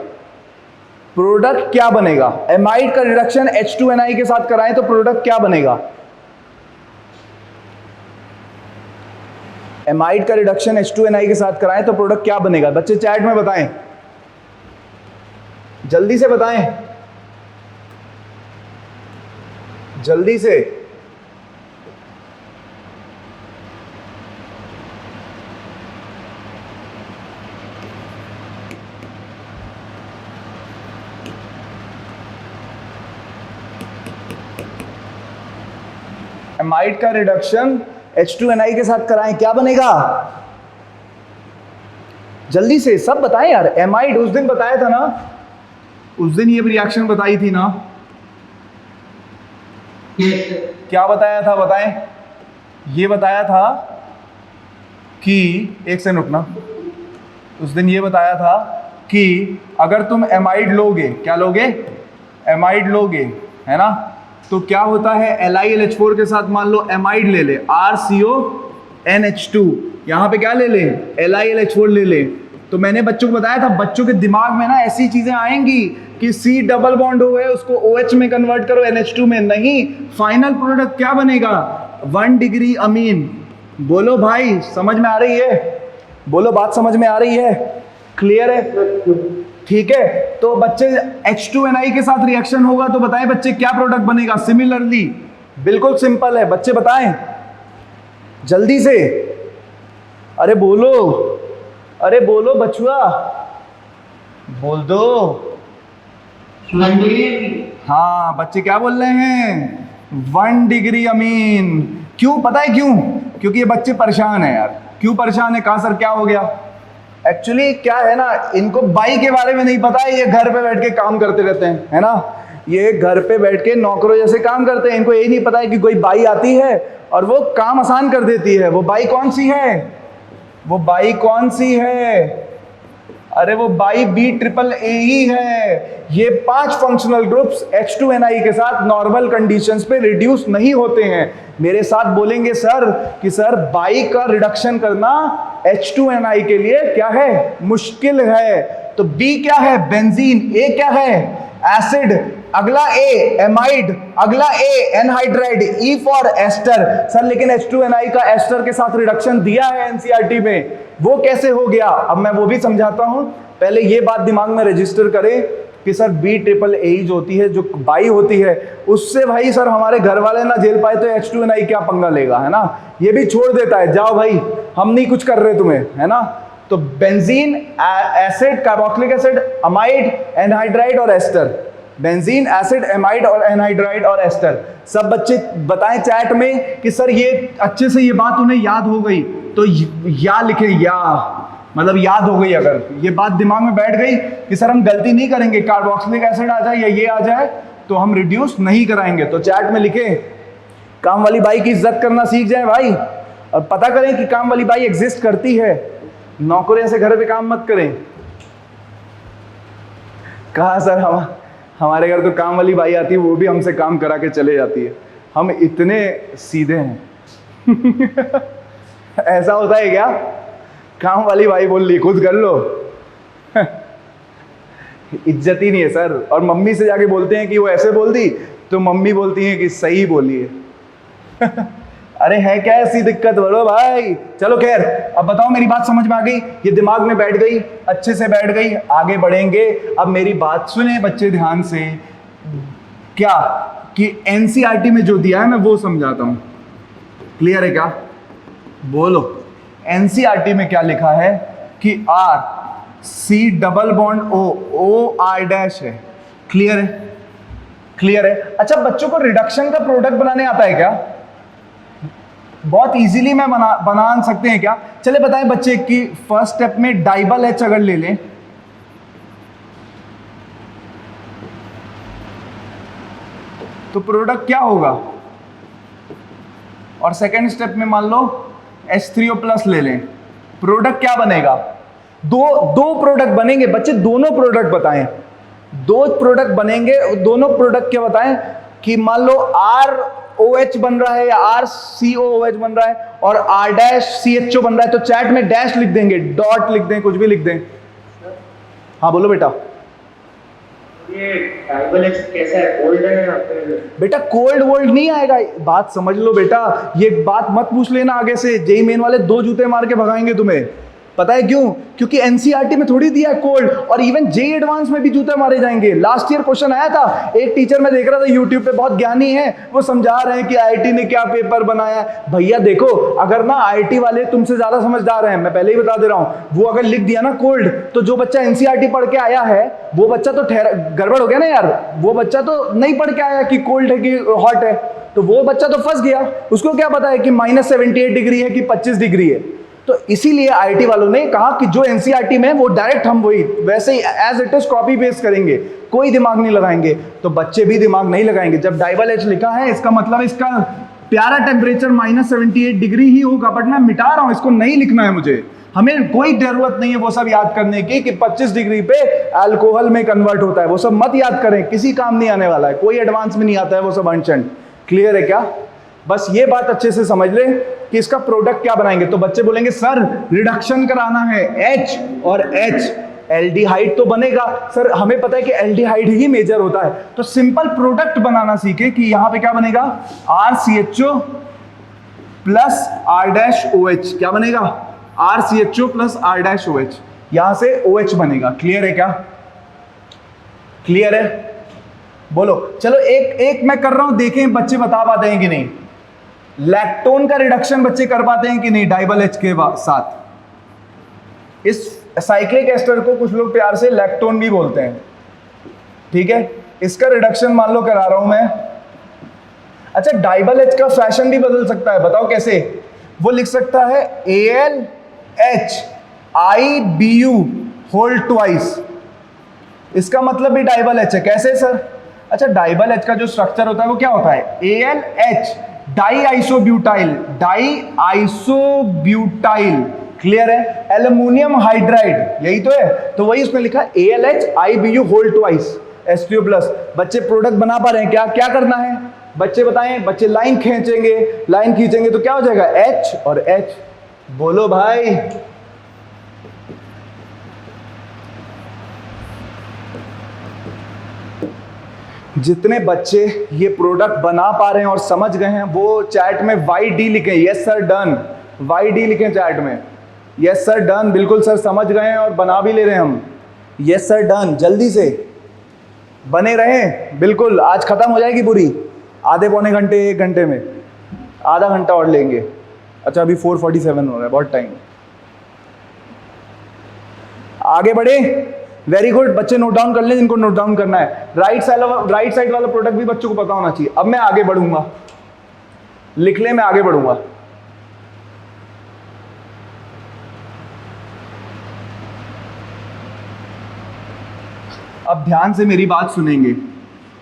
प्रोडक्ट क्या बनेगा? एमाइड का रिडक्शन H2NI के साथ कराएं तो प्रोडक्ट क्या बनेगा? एमाइड का रिडक्शन H2NI के साथ कराएं तो प्रोडक्ट क्या बनेगा? बच्चे चैट में बताएं, जल्दी से बताएं, जल्दी से। एमाइड का रिडक्शन H2NI के साथ कराएं, क्या बनेगा? जल्दी से सब बताएं यार। एमाइड उस दिन बताया था ना, उस दिन ये रिएक्शन बताई थी ना, क्या बताया था बताएं? ये बताया था कि, एक सेकंड रुकना, उस दिन ये बताया था कि अगर तुम एमाइड लोगे, क्या लोगे? एमाइड लोगे, है ना, तो क्या होता है, LiLH4 के साथ मान लो एमाइड ले ले, RCONH2, यहाँ पे क्या ले ले? LiLH4 ले ले। तो मैंने बच्चों को बताया था, बच्चों के दिमाग में ना ऐसी चीजें आएंगी कि C डबल बॉन्ड हो गए, उसको OH में कन्वर्ट करो, NH2 में। नहीं, फाइनल प्रोडक्ट क्या बनेगा? 1 डिग्री अमीन। बोलो भाई, समझ में आ रही है? बोलो, बात समझ में आ रही है? क्लियर है? ठीक है, तो बच्चे H2NI के साथ रिएक्शन होगा तो बताएं बच्चे क्या प्रोडक्ट बनेगा? सिमिलरली, बिल्कुल सिंपल है, बच्चे बताएं जल्दी से। अरे बोलो, अरे बोलो बचुआ, बोल दो। हाँ, बच्चे क्या बोल रहे हैं? 1 डिग्री अमीन। क्यों? पता है क्यों? क्योंकि ये बच्चे परेशान है यार। क्यों परेशान है? कहा सर क्या हो गया? एक्चुअली क्या है ना, इनको बाई के बारे में नहीं पता है, ये घर पे बैठ के काम करते रहते हैं, है ना, ये घर पे बैठ के नौकरों जैसे काम करते हैं। इनको यही नहीं पता है कि कोई बाई आती है और वो काम आसान कर देती है। वो बाई कौन सी है? वो बाई कौन सी है? अरे वो बाई BAAA ही है। ये 5 फंक्शनल ग्रुप्स H2NI के साथ नॉर्मल कंडीशंस पे रिड्यूस नहीं होते हैं। मेरे साथ बोलेंगे सर कि सर बाई का रिडक्शन करना H2NI के लिए क्या है? मुश्किल है। तो B क्या है? बेंजीन। A क्या है? एसिड। अगला A एमाइड, अगला A anhydride, E for ester. Sir लेकिन H2NI का एस्टर के साथ रिडक्शन दिया है NCERT में, वो कैसे हो गया? अब मैं वो भी समझाता हूं। पहले ये बात दिमाग में रजिस्टर करें कि सर BAAA जो होती है, जो बाई होती है, उससे भाई सर हमारे घर वाले ना झेल पाए तो H2NI क्या पंगा लेगा, है ना? ये भी छोड़ देता है, जाओ भाई हम नहीं कुछ कर रहे तुम्हें, है ना? तो benzene, acid, carboxylic acid, amide, anhydride और एस्टर। बेंजीन, एसिड, एमाइड और एनहाइड्राइड और एस्टर। सब बच्चे बताएं चैट में कि सर ये अच्छे से ये बात उन्हें याद हो गई, तो या लिखे, या मतलब याद हो गई। अगर ये बात दिमाग में बैठ गई कि सर हम गलती नहीं करेंगे, कार्बोक्सिलिक एसिड आ जाए या ये आ जाए तो हम रिड्यूस नहीं कराएंगे, तो चैट में लिखे काम वाली बाई की इज्जत करना सीख जाए भाई, और पता करें कि काम वाली बाई एग्जिस्ट करती है। नौकरी ऐसे घर पे काम मत करें। कहा सर हमारे घर तो काम वाली बाई आती है, वो भी हमसे काम करा के चले जाती है, हम इतने सीधे हैं। ऐसा होता है क्या? काम वाली बाई बोल ली, खुद कर लो। इज्जत ही नहीं है सर। और मम्मी से जाके बोलते हैं कि वो ऐसे बोल दी, तो मम्मी बोलती है कि सही बोली है। अरे है क्या ऐसी दिक्कत? बोलो भाई। चलो खैर, अब बताओ मेरी बात समझ में आ गई? ये दिमाग में बैठ गई, अच्छे से बैठ गई। आगे बढ़ेंगे। अब मेरी बात सुने बच्चे ध्यान से। क्या कि NCERT में जो दिया है मैं वो समझाता हूं। क्लियर है क्या? बोलो। NCERT में क्या लिखा है कि R C double bond O R dash है। क्लियर है? क्लियर है? अच्छा, बच्चों को रिडक्शन का प्रोडक्ट बनाने आता है क्या? बहुत इजीली मैं बना सकते हैं क्या? चले बताएं बच्चे कि फर्स्ट स्टेप में डाइबल H अगर ले लें तो प्रोडक्ट क्या होगा? और सेकेंड स्टेप में मान लो H3O+ ले लें प्रोडक्ट क्या बनेगा? दो प्रोडक्ट बनेंगे बच्चे, दोनों प्रोडक्ट बताएं। दो प्रोडक्ट बनेंगे, दोनों प्रोडक्ट क्या बताएं? कि मान लो ROH बन रहा है या RCOOH बन रहा है और R-CHO बन रहा है, तो चैट में डैश लिख देंगे, डॉट लिख दें, कुछ भी लिख दें। हाँ बोलो बेटा। ये डाइबल एच कैसा है, कोल्ड है या फिर? बेटा कोल्ड वोल्ड नहीं आएगा, बात समझ लो बेटा, ये बात मत पूछ लेना आगे से, जेई मेन वाले 2 जूते मार के भगाएंगे तुम्हें। पता है क्यों? क्योंकि एनसीईआरटी में थोड़ी दिया है कोल्ड, और इवन जेई एडवांस में भी जूते मारे जाएंगे। लास्ट ईयर क्वेश्चन आया था, एक टीचर मैं देख रहा था यूट्यूब पे, बहुत ज्ञानी है, वो समझा रहे हैं कि आईआईटी ने क्या पेपर बनाया है। भैया देखो, अगर ना आईआईटी वाले तुमसे ज्यादा समझदार हैं, मैं पहले ही बता दे रहा हूं, वो अगर लिख दिया ना कोल्ड, तो जो बच्चा एनसीईआरटी पढ़ के आया है वो बच्चा तो गड़बड़ हो गया ना यार, वो बच्चा तो नहीं पढ़ के आया कि कोल्ड है कि हॉट है, तो वो बच्चा तो फंस गया। उसको क्या पता है कि -78 डिग्री है कि 25 डिग्री है। तो इसीलिए आईआईटी वालों ने कहा कि जो एनसीईआरटी में वो डायरेक्ट हम वही वैसे ही as it is copy paste करेंगे, कोई दिमाग नहीं लगाएंगे। तो बच्चे भी दिमाग नहीं लगाएंगे। जब डाइबल एच लिखा है, इसका मतलब इसका प्यारा टेम्परेचर -78 डिग्री ही होगा, बट मैं मिटा रहा हूं, इसको नहीं लिखना है मुझे। हमें कोई जरूरत नहीं है वो सब याद करने की कि 25 डिग्री पे अल्कोहल में कन्वर्ट होता है, वो सब मत याद करें, किसी काम नहीं आने वाला है, कोई एडवांस में नहीं आता है वो सब अनचंड। क्लियर है क्या? बस ये बात अच्छे से समझ ले कि इसका प्रोडक्ट क्या बनाएंगे। तो बच्चे बोलेंगे सर रिडक्शन कराना है H और H, एल्डिहाइड तो बनेगा। सर हमें पता है कि एल्डिहाइड ही मेजर होता है, तो सिंपल प्रोडक्ट बनाना सीखे कि यहां पे क्या बनेगा, RCHO प्लस R-OH। क्या बनेगा? RCHO प्लस R-OH, यहां से OH बनेगा। क्लियर है क्या? क्लियर है? बोलो। चलो एक मैं कर रहा हूं, देखें बच्चे बता पाते हैं कि नहीं। लैक्टोन का रिडक्शन बच्चे कर पाते हैं कि नहीं डाइबल एच के साथ? इस साइक्लिक एस्टर को कुछ लोग प्यार से लैक्टोन भी बोलते हैं, ठीक है। इसका रिडक्शन मान लो करा रहा हूं मैं। अच्छा, डाइबल एच का फैशन भी बदल सकता है, बताओ कैसे? वो लिख सकता है ALHIBU होल ट्वाइस, इसका मतलब भी डाइबल एच है। कैसे सर? अच्छा, डाइबल एच का जो स्ट्रक्चर होता है वो क्या होता है? ALH di isobutyl. क्लियर है? एल्युमिनियम हाइड्राइड, यही तो है, तो वही उसने लिखा ALHIBU whole twice H2O plus. बच्चे प्रोडक्ट बना पा रहे हैं क्या? क्या करना है बच्चे बताएं? बच्चे लाइन खींचेंगे, लाइन खींचेंगे तो क्या हो जाएगा? H और H। बोलो भाई। जितने बच्चे ये प्रोडक्ट बना पा रहे हैं और समझ गए हैं, वो चैट में YD लिखें, यस सर डन। YD लिखें चैट में, यस सर डन, बिल्कुल सर समझ गए हैं और बना भी ले रहे हैं हम, यस सर डन। जल्दी से बने रहें, बिल्कुल। आज खत्म हो जाएगी पूरी, आधे पौने घंटे 1 घंटे में, आधा घंटा और लेंगे। अच्छा अभी 4:47 हो रहा है, बहुत टाइम। आगे बढ़े। वेरी गुड, बच्चे नोट डाउन कर लें जिनको नोट डाउन करना है। राइट साइड वाला प्रोडक्ट भी बच्चों को पता होना चाहिए। अब मैं आगे बढ़ूंगा, लिख ले, मैं आगे बढ़ूंगा। अब ध्यान से मेरी बात सुनेंगे।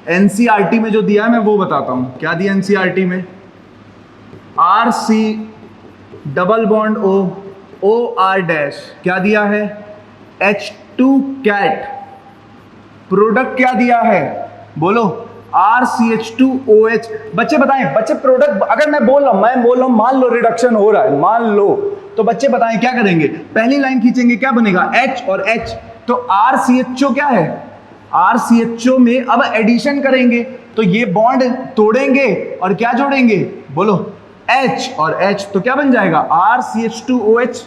एनसीईआरटी में जो दिया है मैं वो बताता हूं। क्या दिया एनसीईआरटी में? RC डबल बॉन्ड OR-, क्या दिया है? H2 cat. प्रोडक्ट क्या दिया है? बोलो। RCH2OH। बच्चे बताएं, बच्चे प्रोडक्ट अगर मैं बोल रहा हूं, मान लो रिडक्शन हो रहा है, मान लो, तो बच्चे बताएं क्या करेंगे? पहली लाइन खींचेंगे, क्या बनेगा? H और H। तो RCHO क्या है? RCHO में अब एडिशन करेंगे, तो ये बॉन्ड तोड़ेंगे और क्या जोड़ेंगे? बोलो। H और H, तो क्या बन जाएगा? RCH2OH।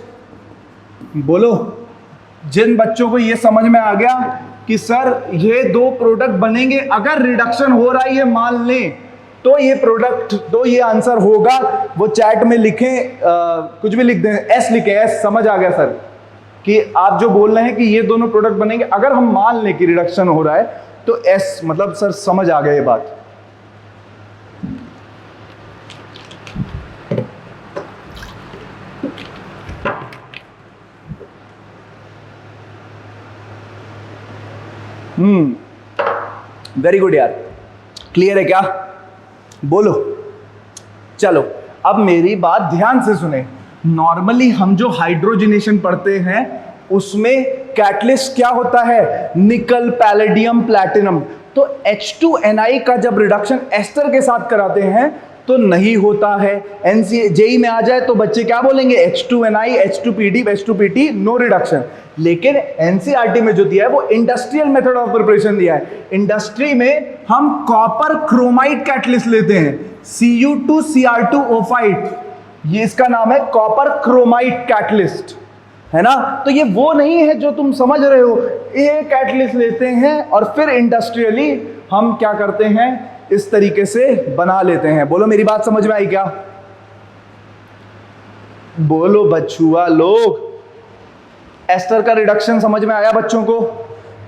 बोलो। जिन बच्चों को ये समझ में आ गया कि सर ये 2 प्रोडक्ट बनेंगे अगर रिडक्शन हो रहा है ये मान लें, तो ये प्रोडक्ट, तो ये आंसर होगा, वो चैट में लिखें, कुछ भी लिख दें, S लिखें, S। समझ आ गया सर कि आप जो बोल रहे हैं कि ये दोनों प्रोडक्ट बनेंगे अगर हम मान लें कि रिडक्शन हो रहा है, तो S मतलब सर समझ आ गया ये बात। वेरी गुड यार, क्लियर है क्या? बोलो। चलो अब मेरी बात ध्यान से सुने। नॉर्मली हम जो हाइड्रोजनेशन पढ़ते हैं उसमें कैटलिस्ट क्या होता है, निकल, पैलेडियम, प्लैटिनम। तो H2Ni का जब रिडक्शन एस्टर के साथ कराते हैं तो नहीं होता है। जेई में आ जाए तो बच्चे क्या बोलेंगे, H2Ni, H2PD, H2PT, no reduction. लेकिन एनसीईआरटी में जो दिया है वो इंडस्ट्रियल मेथड ऑफ प्रिपरेशन दिया है। इंडस्ट्री में हम कॉपर क्रोमाइड कैटलिस्ट लेते हैं, Cu2Cr2O5, ये इसका नाम है कॉपर क्रोमाइड कैटलिस्ट, है ना। तो ये वो नहीं है जो तुम समझ रहे हो, ये कैटलिस्ट लेते हैं और फिर इंडस्ट्रियली हम क्या करते हैं, इस तरीके से बना लेते हैं। बोलो मेरी बात समझ में आई क्या? बोलो बच्चुआ लोग, एस्टर का रिडक्शन समझ में आया बच्चों को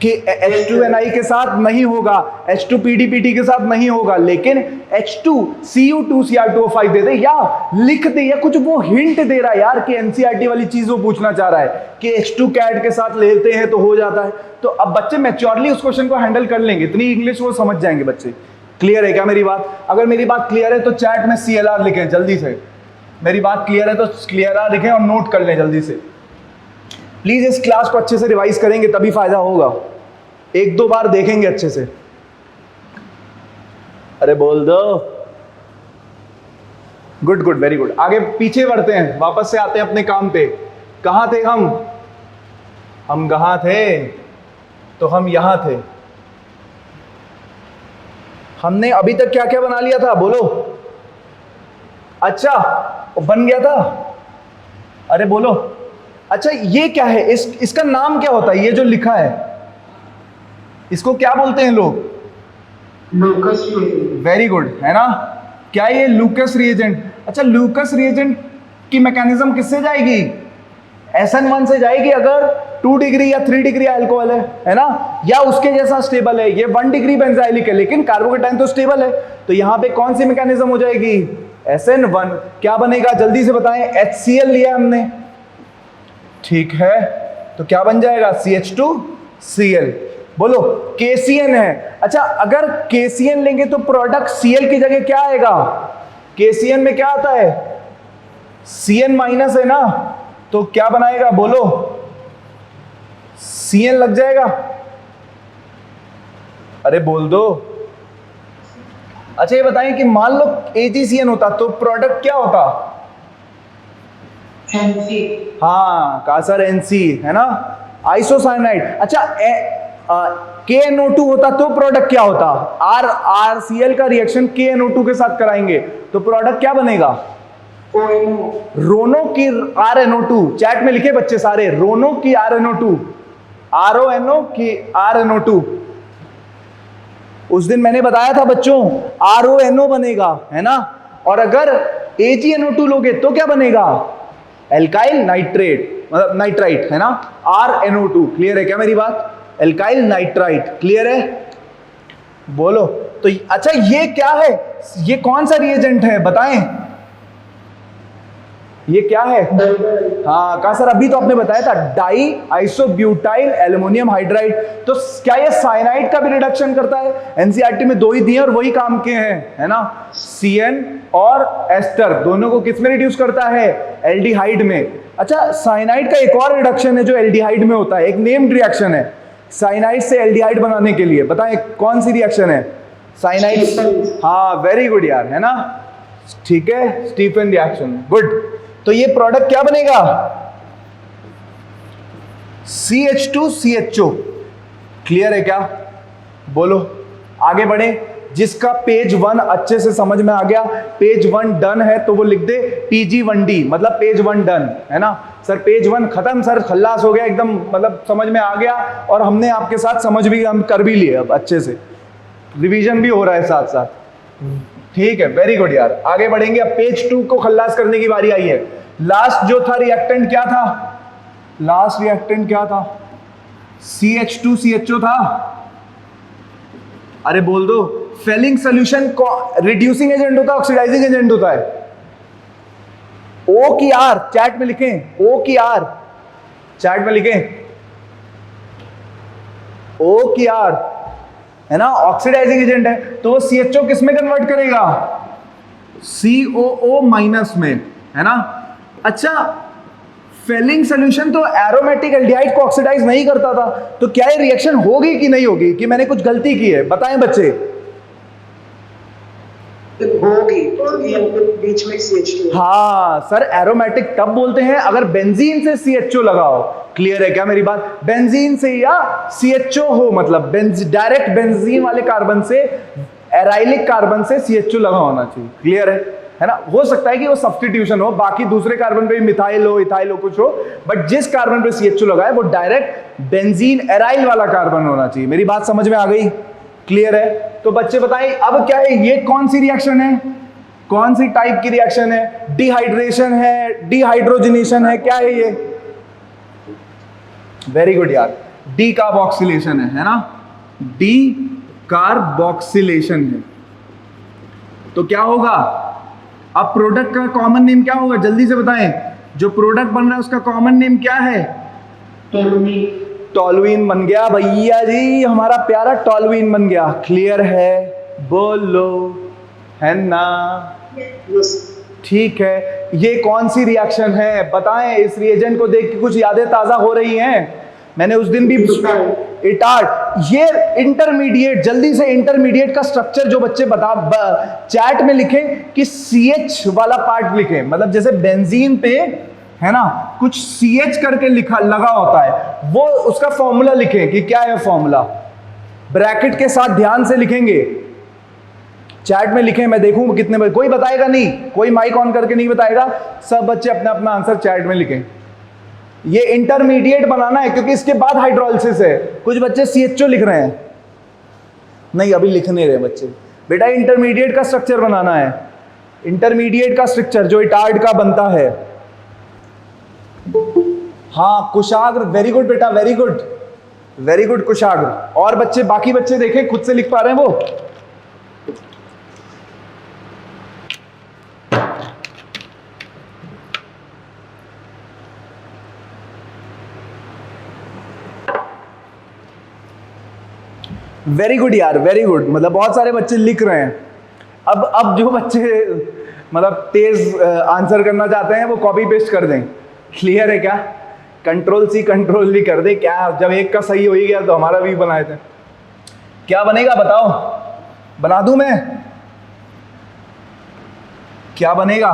कि H2Ni के साथ नहीं होगा, H2PDPT के साथ नहीं होगा, लेकिन H2Cu2Cr2O5 दे दे या लिख दे या कुछ वो हिंट दे रहा है यार कि एनसीईआरटी वाली चीज वो पूछना चाह रहा है कि H2 कैट के साथ लेते हैं तो हो जाता है। तो अब बच्चे मैच्योरली उस क्वेश्चन को हैंडल कर लेंगे, इतनी इंग्लिश वो समझ जाएंगे बच्चे। क्लियर है क्या मेरी बात? अगर मेरी बात क्लियर है तो चैट में CLR लिखें जल्दी से। मेरी बात क्लियर है तो CLR लिखें और नोट कर लें जल्दी से। प्लीज इस क्लास को अच्छे से रिवाइज करेंगे तभी फायदा होगा, एक दो बार देखेंगे अच्छे से। अरे बोल दो, गुड गुड, वेरी गुड। आगे पीछे बढ़ते हैं, वापस से आते हैं अपने काम पे। कहां थे हम कहां थे? तो हम यहां थे। हमने अभी तक क्या क्या बना लिया था, बोलो। अच्छा, बन गया था। अरे बोलो। अच्छा ये क्या है, इसका नाम क्या होता है, ये जो लिखा है इसको क्या बोलते हैं लोग? लूकस। वेरी गुड, है ना। क्या ये लूकस रिएजेंट? अच्छा, लूकस रिएजेंट की मैकेनिज्म किससे जाएगी? SN1 से जाएगी अगर 2 डिग्री या 3 डिग्री अल्कोहल है ना, या उसके जैसा स्टेबल है। ये 1 डिग्री बेंजाइलिक है लेकिन कार्बोकेटाइन तो स्टेबल है, तो यहां पे कौन सी मैकेनिज्म हो जाएगी? SN1। क्या बनेगा जल्दी से बताएं? HCl लिया हमने, ठीक है, तो क्या बन जाएगा? CH2Cl। बोलो KCN है। अच्छा, अगर KCN लेंगे तो प्रोडक्ट Cl की जगह क्या आएगा? KCN में क्या आता है? Cn माइनस है ना, तो क्या बनाएगा? बोलो, Cn लग जाएगा। अरे बोल दो। अच्छा ये बताएं कि मान लो AgCN होता तो प्रोडक्ट क्या होता? NC। हाँ कहा सर, NC, है ना, आइसोसाइनाइड। अच्छा KNO2 होता तो प्रोडक्ट क्या होता? RCl का रिएक्शन KNO2 के साथ कराएंगे तो प्रोडक्ट क्या बनेगा? रोनो की RNO2। चैट में लिखे बच्चे सारे, रोनो की RNO2, RONO की RNO2। उस दिन मैंने बताया था बच्चों, RONO बनेगा, है ना। और अगर AgNO2 लोगे तो क्या बनेगा? एल्काइल नाइट्रेट, मतलब नाइट्राइट, है ना, RNO2। क्लियर है क्या मेरी बात? एल्काइल नाइट्राइट, क्लियर है? बोलो। तो अच्छा ये क्या है, ये कौन सा रिएजेंट है बताएं? ये क्या है? हाँ कहा सर, अभी तो आपने बताया था, डाई आइसोब्यूटाइल एल्युमिनियम हाइड्राइड। तो क्या ये साइनाइड का भी रिडक्शन करता है? एनसीईआरटी में 2 ही दिए और वही काम के हैं, है ना। CN और एस्टर दोनों को किस में रिड्यूस करता है? एल्डिहाइड में। अच्छा, साइनाइड का एक और रिडक्शन है जो एल्डिहाइड में होता है, एक नेम्ड रिएक्शन है साइनाइड से एल्डिहाइड बनाने के लिए। बताएं कौन सी रिएक्शन है? साइनाइड। हाँ वेरी गुड यार, है ना, ठीक है, स्टीफन रिएक्शन, गुड। तो ये प्रोडक्ट क्या बनेगा? CH2CHO। क्लियर है क्या? बोलो आगे बढ़े। जिसका पेज 1 अच्छे से समझ में आ गया, पेज 1 डन है तो वो लिख दे PG1D, मतलब पेज 1 डन, है ना। सर पेज 1 खत्म सर, खल्लास हो गया एकदम, मतलब समझ में आ गया और हमने आपके साथ समझ भी हम कर भी लिए, अब अच्छे से रिवीजन भी हो रहा है साथ साथ, ठीक है, वेरी गुड यार। आगे बढ़ेंगे, अब पेज 2 को खल्लास करने की बारी आई है। लास्ट जो था रिएक्टेंट क्या था? लास्ट रिएक्टेंट क्या था? CH2CHO था। अरे बोल दो। फेलिंग सॉल्यूशन को रिड्यूसिंग एजेंट होता है, ऑक्सीडाइजिंग एजेंट होता है? O की R चैट में लिखें, O की R चैट में लिखें, O की R, है ना, ऑक्सीडाइजिंग एजेंट है। तो वो CHO किस में कन्वर्ट करेगा? COO माइनस में, है ना। अच्छा, फेलिंग सोल्यूशन तो एरोमेटिक एल्डिहाइड को ऑक्सीडाइज नहीं करता था, तो क्या ये रिएक्शन होगी कि नहीं होगी, कि मैंने कुछ गलती की है? बताएं बच्चे। होगी, तो बीच में CH2। हाँ सर, एरोमेटिक तब बोलते हैं अगर बेंजीन से CHO लगाओ। क्लियर है क्या मेरी बात? बेंजीन से या CHO हो, मतलब डायरेक्ट बेंजीन वाले कार्बन से, एराइलिक कार्बन से CHO लगा होना चाहिए। क्लियर है ना? हो सकता है कि वो सब्स्टिट्यूशन हो, बाकी दूसरे कार्बन पे मिथाइल हो, इथाइल हो, कुछ हो, बट जिस कार्बन पे CHO लगा है वो डायरेक्ट बेंजीन एराइल वाला कार्बन होना चाहिए। मेरी बात समझ में आ गई? क्लियर है? तो बच्चे बताइए अब क्या है, ये कौन सी रिएक्शन है, कौन सी टाइप की रिएक्शन है? डिहाइड्रेशन है, डिहाइड्रोजनेशन है, क्या है ये? वेरी गुड यार, डी कार्बोक्सिलेशन है ना? डी कार्बोक्सिलेशन है। तो क्या होगा अब? प्रोडक्ट का कॉमन नेम क्या होगा, जल्दी से बताएं। जो प्रोडक्ट बन रहा है उसका कॉमन नेम क्या है? टॉलुइन बन गया भैया जी, हमारा प्यारा टॉलुइन बन गया। क्लियर है? बोलो, है ना? ठीक है। ये कौन सी रिएक्शन है बताएं? इस रिएजेंट को देख के कुछ यादें ताजा हो रही हैं? मैंने उस दिन भी इटार्ट, ये इंटरमीडिएट, जल्दी से इंटरमीडिएट का स्ट्रक्चर जो बच्चे चैट में लिखें कि CH वाला पार्ट लिखें, मतलब जैसे बेंजीन पे है ना कुछ CH करके लिखा लगा होता है, वो उसका फॉर्मूला लिखें कि क्या है फॉर्मूला, ब्रैकेट के साथ ध्यान से लिखेंगे। चैट में लिखें, मैं देखूं कितने बजे, कोई बताएगा नहीं, कोई माइक ऑन करके नहीं बताएगा, सब बच्चे अपना अपना आंसर चैट में लिखें। ये इंटरमीडिएट बनाना है क्योंकि इसके बाद हाइड्रोलिसिस है। कुछ बच्चे CHO लिख रहे हैं, नहीं अभी लिख नहीं रहे बच्चे। बेटा इंटरमीडिएट का स्ट्रक्चर बनाना है, इंटरमीडिएट का स्ट्रक्चर जो इटार्ड का बनता है। हाँ कुशाग्र, वेरी गुड बेटा, वेरी गुड, वेरी गुड कुशाग्र। और बच्चे, बाकी बच्चे देखें खुद से लिख पा रहे हैं वो? वेरी गुड यार, वेरी गुड, मतलब बहुत सारे बच्चे लिख रहे हैं। अब जो बच्चे मतलब तेज आंसर करना चाहते हैं वो कॉपी पेस्ट कर दें। क्लियर है क्या? कंट्रोल-C कंट्रोल-V कर दें। क्या जब एक का सही हो ही गया तो हमारा भी बनाए थे। क्या बनेगा बताओ? बना दूं मैं? क्या बनेगा?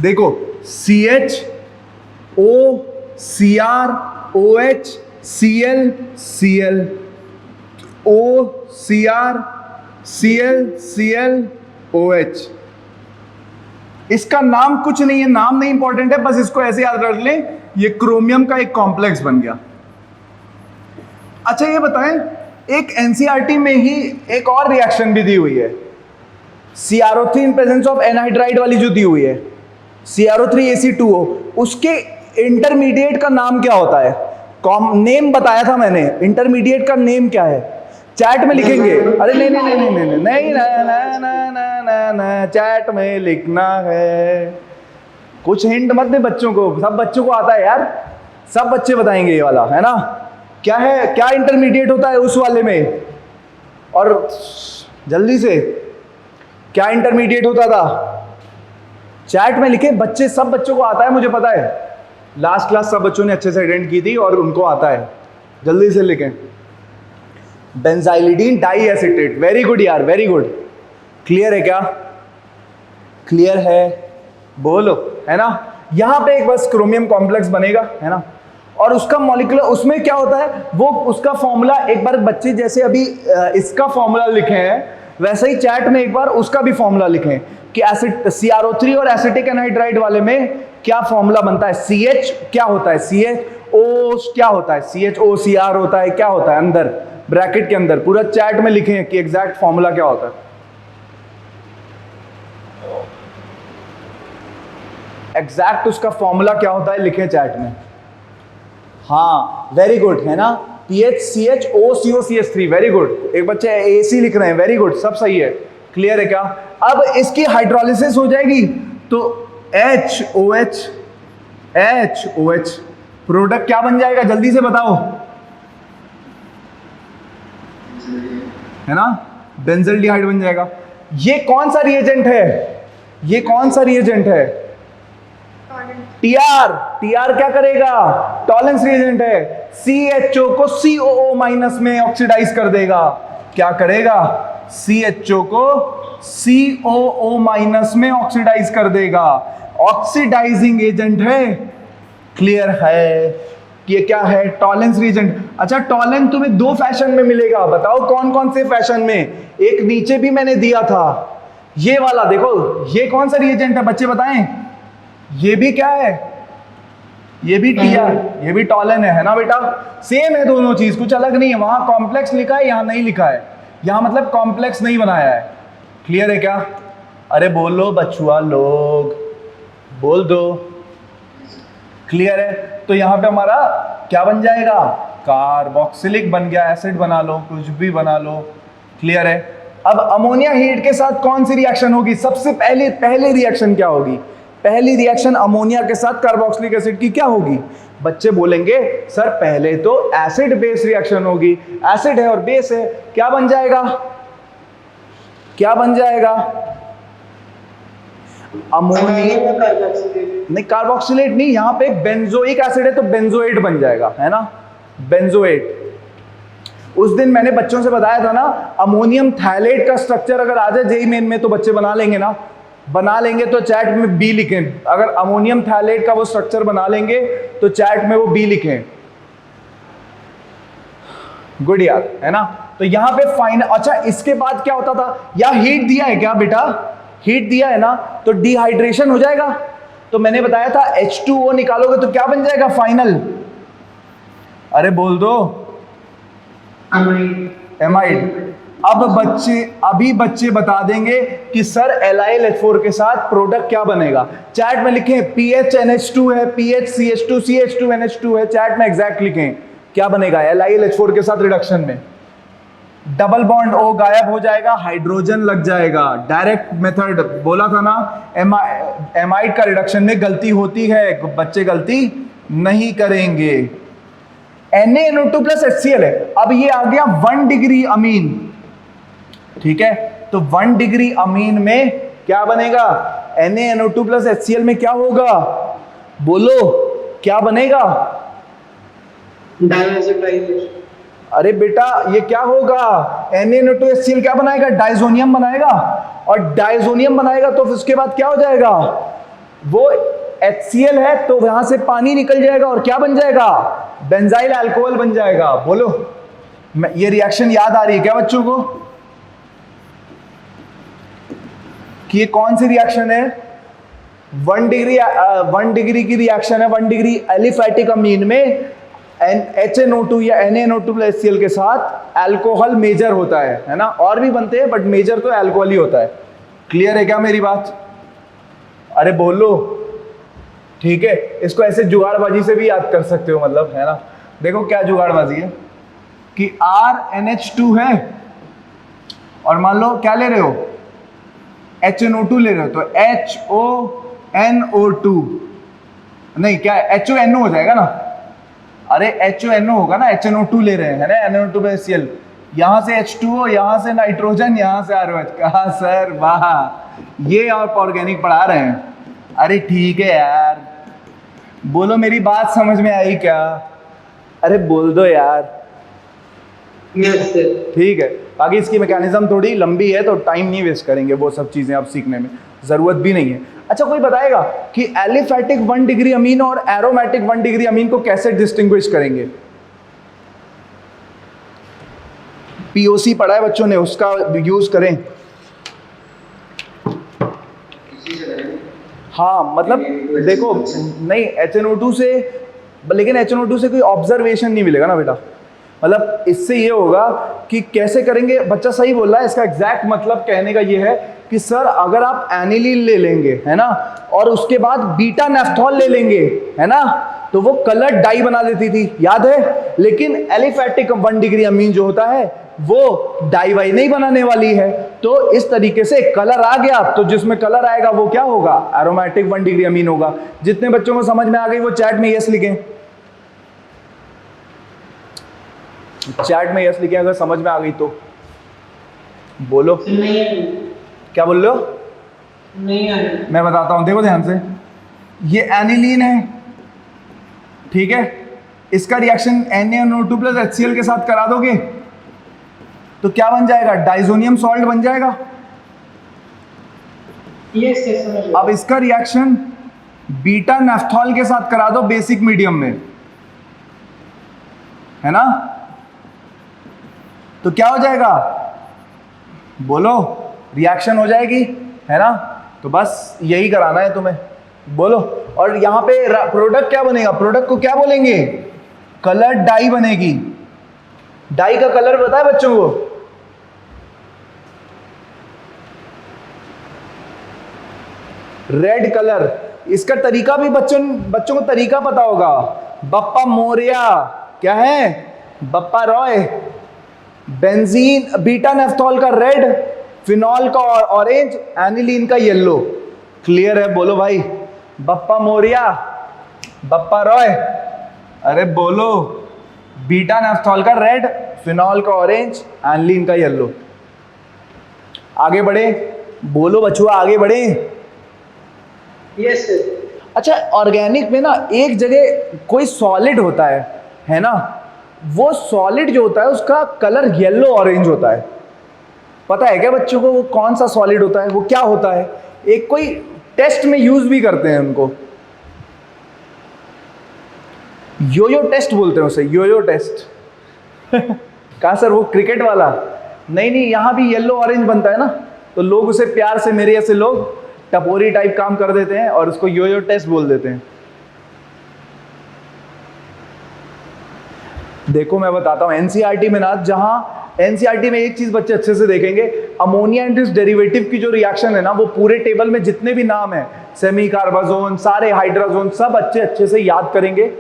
देखो CH O Cr OH Cl Cl O Cr Cl Cl OH। इसका नाम कुछ नहीं है, नाम नहीं इंपॉर्टेंट है, बस इसको ऐसे याद रख लें, ये क्रोमियम का एक कॉम्प्लेक्स बन गया। अच्छा ये बताएं, एक एनसीईआरटी में ही एक और रिएक्शन भी दी हुई है, CrO3 in presence of anhydride वाली जो दी हुई है, CrO3 Ac2O, उसके इंटरमीडिएट का नाम क्या होता है? नेम बताया था मैंने, इंटरमीडिएट का नेम क्या है? चैट में लिखेंगे। अरे नहीं नहीं नहीं नहीं नहीं नहीं ना ना ना ना ना, चैट में लिखना है। कुछ हिंट मत दे बच्चों को, सब बच्चों को आता है यार, सब बच्चे बताएंगे ये वाला, है ना? क्या है, क्या इंटरमीडिएट होता है उस वाले में? और जल्दी से क्या इंटरमीडिएट होता था? चैट में लिखे बच्चे, सब बच्चों को आता है, मुझे पता है, लास्ट क्लास सब बच्चों ने अच्छे से अटेंड की थी और उनको आता है। जल्दी से लिखें, बेंजाइलिडीन डाई एसीटेट। वेरी गुड यार, वेरी गुड। क्लियर है क्या? क्लियर है? बोलो, है ना? यहां पे एक बस क्रोमियम कॉम्प्लेक्स बनेगा, है ना? और उसका मॉलिक्यूलर, उसमें क्या होता है वो, उसका फॉर्मूला एक बार बच्चे जैसे अभी इसका फॉर्मूला लिखे हैं वैसे ही चैट में एक बार उसका भी फॉर्मूला लिखें कि एसिड CrO3 और एसिटिक एनहाइड्राइड वाले में क्या फॉर्मूला बनता है। CH क्या होता है, CHO क्या होता है, CHOCr होता है, क्या होता है अंदर ब्रैकेट के अंदर, पूरा चैट में लिखें कि एग्जैक्ट फॉर्मूला क्या होता है। एग्जैक्ट उसका फॉर्मूला क्या होता है लिखें चैट में। हाँ वेरी गुड, है ना? PHCHOCOCH3, very good. एक बच्चे AC लिख रहे हैं, वेरी गुड, सब सही है। क्लियर है क्या? अब इसकी हाइड्रोलिसिस हो जाएगी तो HOH प्रोडक्ट क्या बन जाएगा, जल्दी से बताओ, है ना? बेंजल्डिहाइड बन जाएगा। ये कौन सा रिएजेंट है? ये कौन सा रिएजेंट है? टीआर। टीआर क्या करेगा? टॉलेंस रिएजेंट है। CHO को COO माइनस में ऑक्सीडाइज कर देगा। क्या करेगा? CHO को COO माइनस में ऑक्सीडाइज कर देगा। ऑक्सीडाइजिंग एजेंट है। क्लियर है कि ये क्या है? Tollens reagent. अच्छा, टॉलेंस तुम्हें दो फैशन में मिलेगा, बताओ कौन कौन से फैशन में? एक नीचे भी मैंने दिया था, ये वाला देखो, ये कौन सा रिएजेंट है बच्चे बताएं? ये भी क्या है? ये भी टीआर, ये भी टॉलन है ना बेटा? सेम है दोनों चीज, कुछ अलग नहीं है। वहां कॉम्प्लेक्स लिखा है, यहां नहीं लिखा है। यहां मतलब कॉम्प्लेक्स नहीं बनाया है। क्लियर है क्या? अरे बोलो बचुआ लोग, बोल दो। क्लियर है? तो यहां पे हमारा क्या बन जाएगा? कार्बोक्सिलिक बन गया, एसिड बना लो, कुछ भी बना लो। क्लियर है? अब अमोनिया हीट के साथ कौन सी रिएक्शन होगी? सबसे पहली रिएक्शन क्या होगी? पहली रिएक्शन अमोनिया के साथ कार्बोक्सिलिक एसिड की क्या होगी? बच्चे बोलेंगे सर पहले तो एसिड बेस रिएक्शन होगी। एसिड है और बेस है, क्या बन जाएगा? क्या बन जाएगा? अमोनिया नहीं, कार्बोक्सिलेट नहीं, यहां पे बेंजोइक एसिड है तो बेंजोएट बन जाएगा, है ना? बेंजोएट। उस दिन मैंने बच्चों से बताया था ना, अमोनियम थायलेट का स्ट्रक्चर अगर आ जाए जेईई मेन में तो बच्चे बना लेंगे ना? बना लेंगे तो चैट में बी लिखें। अगर अमोनियम थायलेट का वो स्ट्रक्चर बना लेंगे तो चैट में वो बी लिखें। गुड यार, है ना? तो यहां पे फाइनल। अच्छा, इसके बाद क्या होता था? या हीट दिया है क्या बेटा? हीट दिया है ना, तो डिहाइड्रेशन हो जाएगा। तो मैंने बताया था H2O निकालोगे तो क्या बन जाएगा फाइनल? अरे बोल दो, एमाइड। अभी बच्चे बता देंगे कि सर LiLH4 के साथ प्रोडक्ट क्या बनेगा। चैट में लिखें PHNH2 है, PHCH2 CH2NH2 है, चैट में एग्जैक्ट लिखें क्या बनेगा LiLH4 के साथ रिडक्शन में। डबल बॉन्ड O गायब हो जाएगा, हाइड्रोजन लग जाएगा। डायरेक्ट मेथड बोला था ना, एमाइड का रिडक्शन में गलती होती है, बच्चे गलती नहीं करेंगे। NaNO2 प्लस HCl है। अब ये आ गया 1 डिग्री अमीन, ठीक है? तो 1 डिग्री अमीन में क्या बनेगा? NaNO2 प्लस HCl में क्या होगा? बोलो क्या बनेगा? डायज़ोटाइजेशन। अरे बेटा ये क्या होगा? NaNO2 HCl क्या बनाएगा? डाइजोनियम बनाएगा। और डाइजोनियम बनाएगा तो उसके बाद क्या हो जाएगा? वो HCl है तो वहां से पानी निकल जाएगा और क्या बन जाएगा? बेंजाइल अल्कोहल बन जाएगा। बोलो, ये रिएक्शन याद आ रही है क्या बच्चों को कि ये कौन सी रिएक्शन है? 1 डिग्री की रिएक्शन है। 1 डिग्री एलिफैटिक अमीन में HNO2 या NaNO2 प्लस HCl के साथ अल्कोहल मेजर होता है ना? और भी बनते हैं बट मेजर तो अल्कोहल ही होता है। क्लियर है क्या मेरी बात? अरे बोलो, ठीक है? इसको ऐसे जुगाड़बाजी से भी याद कर सकते हो, मतलब, है ना? देखो क्या जुगाड़बाजी है कि RNH2 है और मान लो क्या ले रहे हो? HNO2 ले रहे हो तो HONO2 नहीं, क्या HONO हो जाएगा ना? अरे HONO होगा ना, HNO2 ले रहे हैं ना, NaNO2 प्लस HCl। यहां से H2O, यहां से नाइट्रोजन, यहां से ROH। कहा सर वाह, ये आप ऑर्गेनिक पढ़ा रहे हैं। अरे ठीक है यार, बोलो मेरी बात समझ में आई क्या? अरे बोल दो यार। Yes sir. ठीक है, बाकी इसकी मैकेनिज्म थोड़ी लंबी है तो टाइम नहीं वेस्ट करेंगे, वो सब चीजें अब सीखने में जरूरत भी नहीं है। अच्छा, कोई बताएगा कि एलिफैटिक 1 डिग्री अमीन और एरोमेटिक 1 डिग्री अमीन को कैसे डिस्टिंग्विश करेंगे? POC पढ़ा है बच्चों ने, उसका यूज करें। हाँ मतलब देखो, नहीं HNO2 से, लेकिन HNO2 से कोई ऑब्जर्वेशन नहीं मिलेगा ना बेटा। मतलब इससे ये होगा कि कैसे करेंगे। बच्चा सही बोल रहा है, इसका एग्जैक्ट मतलब कहने का ये है कि सर अगर आप एनिलीन ले लेंगे, है ना, और उसके बाद बीटा नेफ्थॉल ले लेंगे, है ना, तो वो कलर डाई बना देती थी, याद है? लेकिन एलिफैटिक 1 डिग्री अमीन जो होता है वो डाई वाई नहीं बनाने वाली है। तो इस तरीके से कलर आ गया, तो जिसमें कलर आएगा वो क्या होगा? एरोमेटिक 1 डिग्री अमीन होगा। जितने बच्चों को समझ में आ गई वो चैट में यस लिखें। चैट में यस लिखें अगर समझ में आ गई तो। बोलो क्या बोल रहे हो? नहीं आ रही। मैं बताता हूं, देखो ध्यान से, ये एनिलीन है, ठीक है, इसका रिएक्शन NaNO2 प्लस HCl के साथ करा दोगे तो क्या बन जाएगा, डाइजोनियम सॉल्ट बन जाएगा। यस यस समझ गया। अब इसका रिएक्शन बीटा नेफ्थॉल के साथ करा दो बेसिक मीडियम में, है ना, तो क्या हो जाएगा, बोलो, रिएक्शन हो जाएगी, है ना। तो बस यही कराना है तुम्हें, बोलो। और यहां पे प्रोडक्ट क्या बनेगा, प्रोडक्ट को क्या बोलेंगे, कलर डाई बनेगी। डाई का कलर पता है बच्चों को, रेड कलर। इसका तरीका भी बच्चों को तरीका पता होगा। बप्पा मोरिया क्या है, Bappa Roy, benzene beta naphthol का रेड, फिनॉल का ऑरेंज, एनिलीन का येलो। क्लियर है, बोलो भाई, बप्पा मोरिया, बप्पा रॉय, अरे बोलो, बीटा नेफ्थॉल का रेड, फिनॉल का ऑरेंज, एनिलीन का येलो। आगे बढ़े, बोलो बचुआ, आगे बढ़े। Yes sir. अच्छा, ऑर्गेनिक में ना एक जगह कोई सॉलिड होता है ना, वो सॉलिड जो होता है उसका कलर येलो ऑरेंज होता है। पता है क्या बच्चों को वो कौन सा सॉलिड होता है, वो क्या होता है, एक कोई टेस्ट में यूज भी करते हैं उनको, योयो टेस्ट बोलते हैं उसे, योयो टेस्ट। कहा सर वो क्रिकेट वाला, नहीं नहीं, यहां भी येलो ऑरेंज बनता है ना, तो लोग उसे प्यार से, मेरे ऐसे लोग टपोरी टाइप काम कर देते हैं और उसको योयो टेस्ट बोल देते हैं। देखो मैं बताता हूं, एनसीईआरटी में ना, जहां एनसीईआरटी में एक चीज बच्चे अच्छे से देखेंगे, अमोनिया एंड इस डेरिवेटिव की जो रिएक्शन है ना, वो पूरे टेबल में जितने भी नाम है, सेमी कार्बाजोन, सारे हाइड्राजोन, सब अच्छे से याद करेंगे।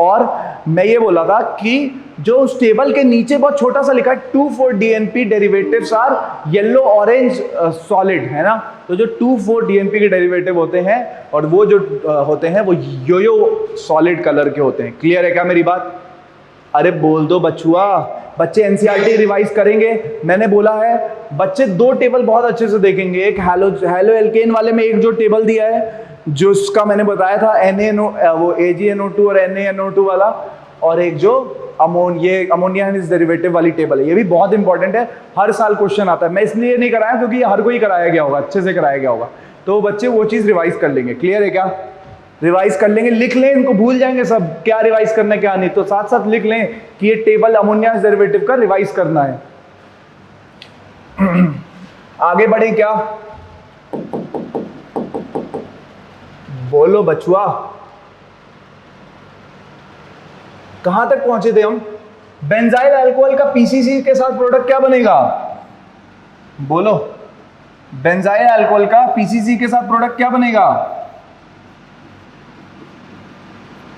और मैं ये बोला था कि जो उस टेबल के नीचे बहुत छोटा सा लिखा है 2,4-DNP derivatives are yellow orange solid, है ना, तो जो 2,4-DNP के डेरिवेटिव होते हैं और वो जो होते हैं वो योयो सॉलिड कलर के होते हैं। क्लियर है क्या मेरी बात, अरे बोल दो बचुआ। बच्चे एनसीईआरटी रिवाइज करेंगे, मैंने बोला है बच्चे दो टेबल बहुत अच्छे से देखेंगे, एक हैलो एल्केन वाले में एक जो टेबल दिया है जो उसका मैंने बताया था वो AgNO2 और NaNO2 वाला, और एक जो अमोनिया एंड इस डेरिवेटिव वाली टेबल है, ये भी बहुत इंपॉर्टेंट है, हर साल क्वेश्चन आता है। मैं इसलिए नहीं कराया क्योंकि हर कोई कराया गया होगा, अच्छे से कराया गया होगा, तो बच्चे वो चीज रिवाइज कर लेंगे। क्लियर है क्या, रिवाइज कर लेंगे, लिख लें, इनको भूल जाएंगे सब क्या रिवाइज करना क्या नहीं, तो साथ साथ लिख लें कि ये टेबल अमोनिया डेरिवेटिव का रिवाइज करना है। आगे बढ़े क्या, बोलो बचुआ, कहां तक पहुंचे थे हम। बेंजाइल अल्कोहल का पीसीसी के साथ प्रोडक्ट क्या बनेगा, बोलो, बेंजाइल अल्कोहल का पीसीसी के साथ प्रोडक्ट क्या बनेगा,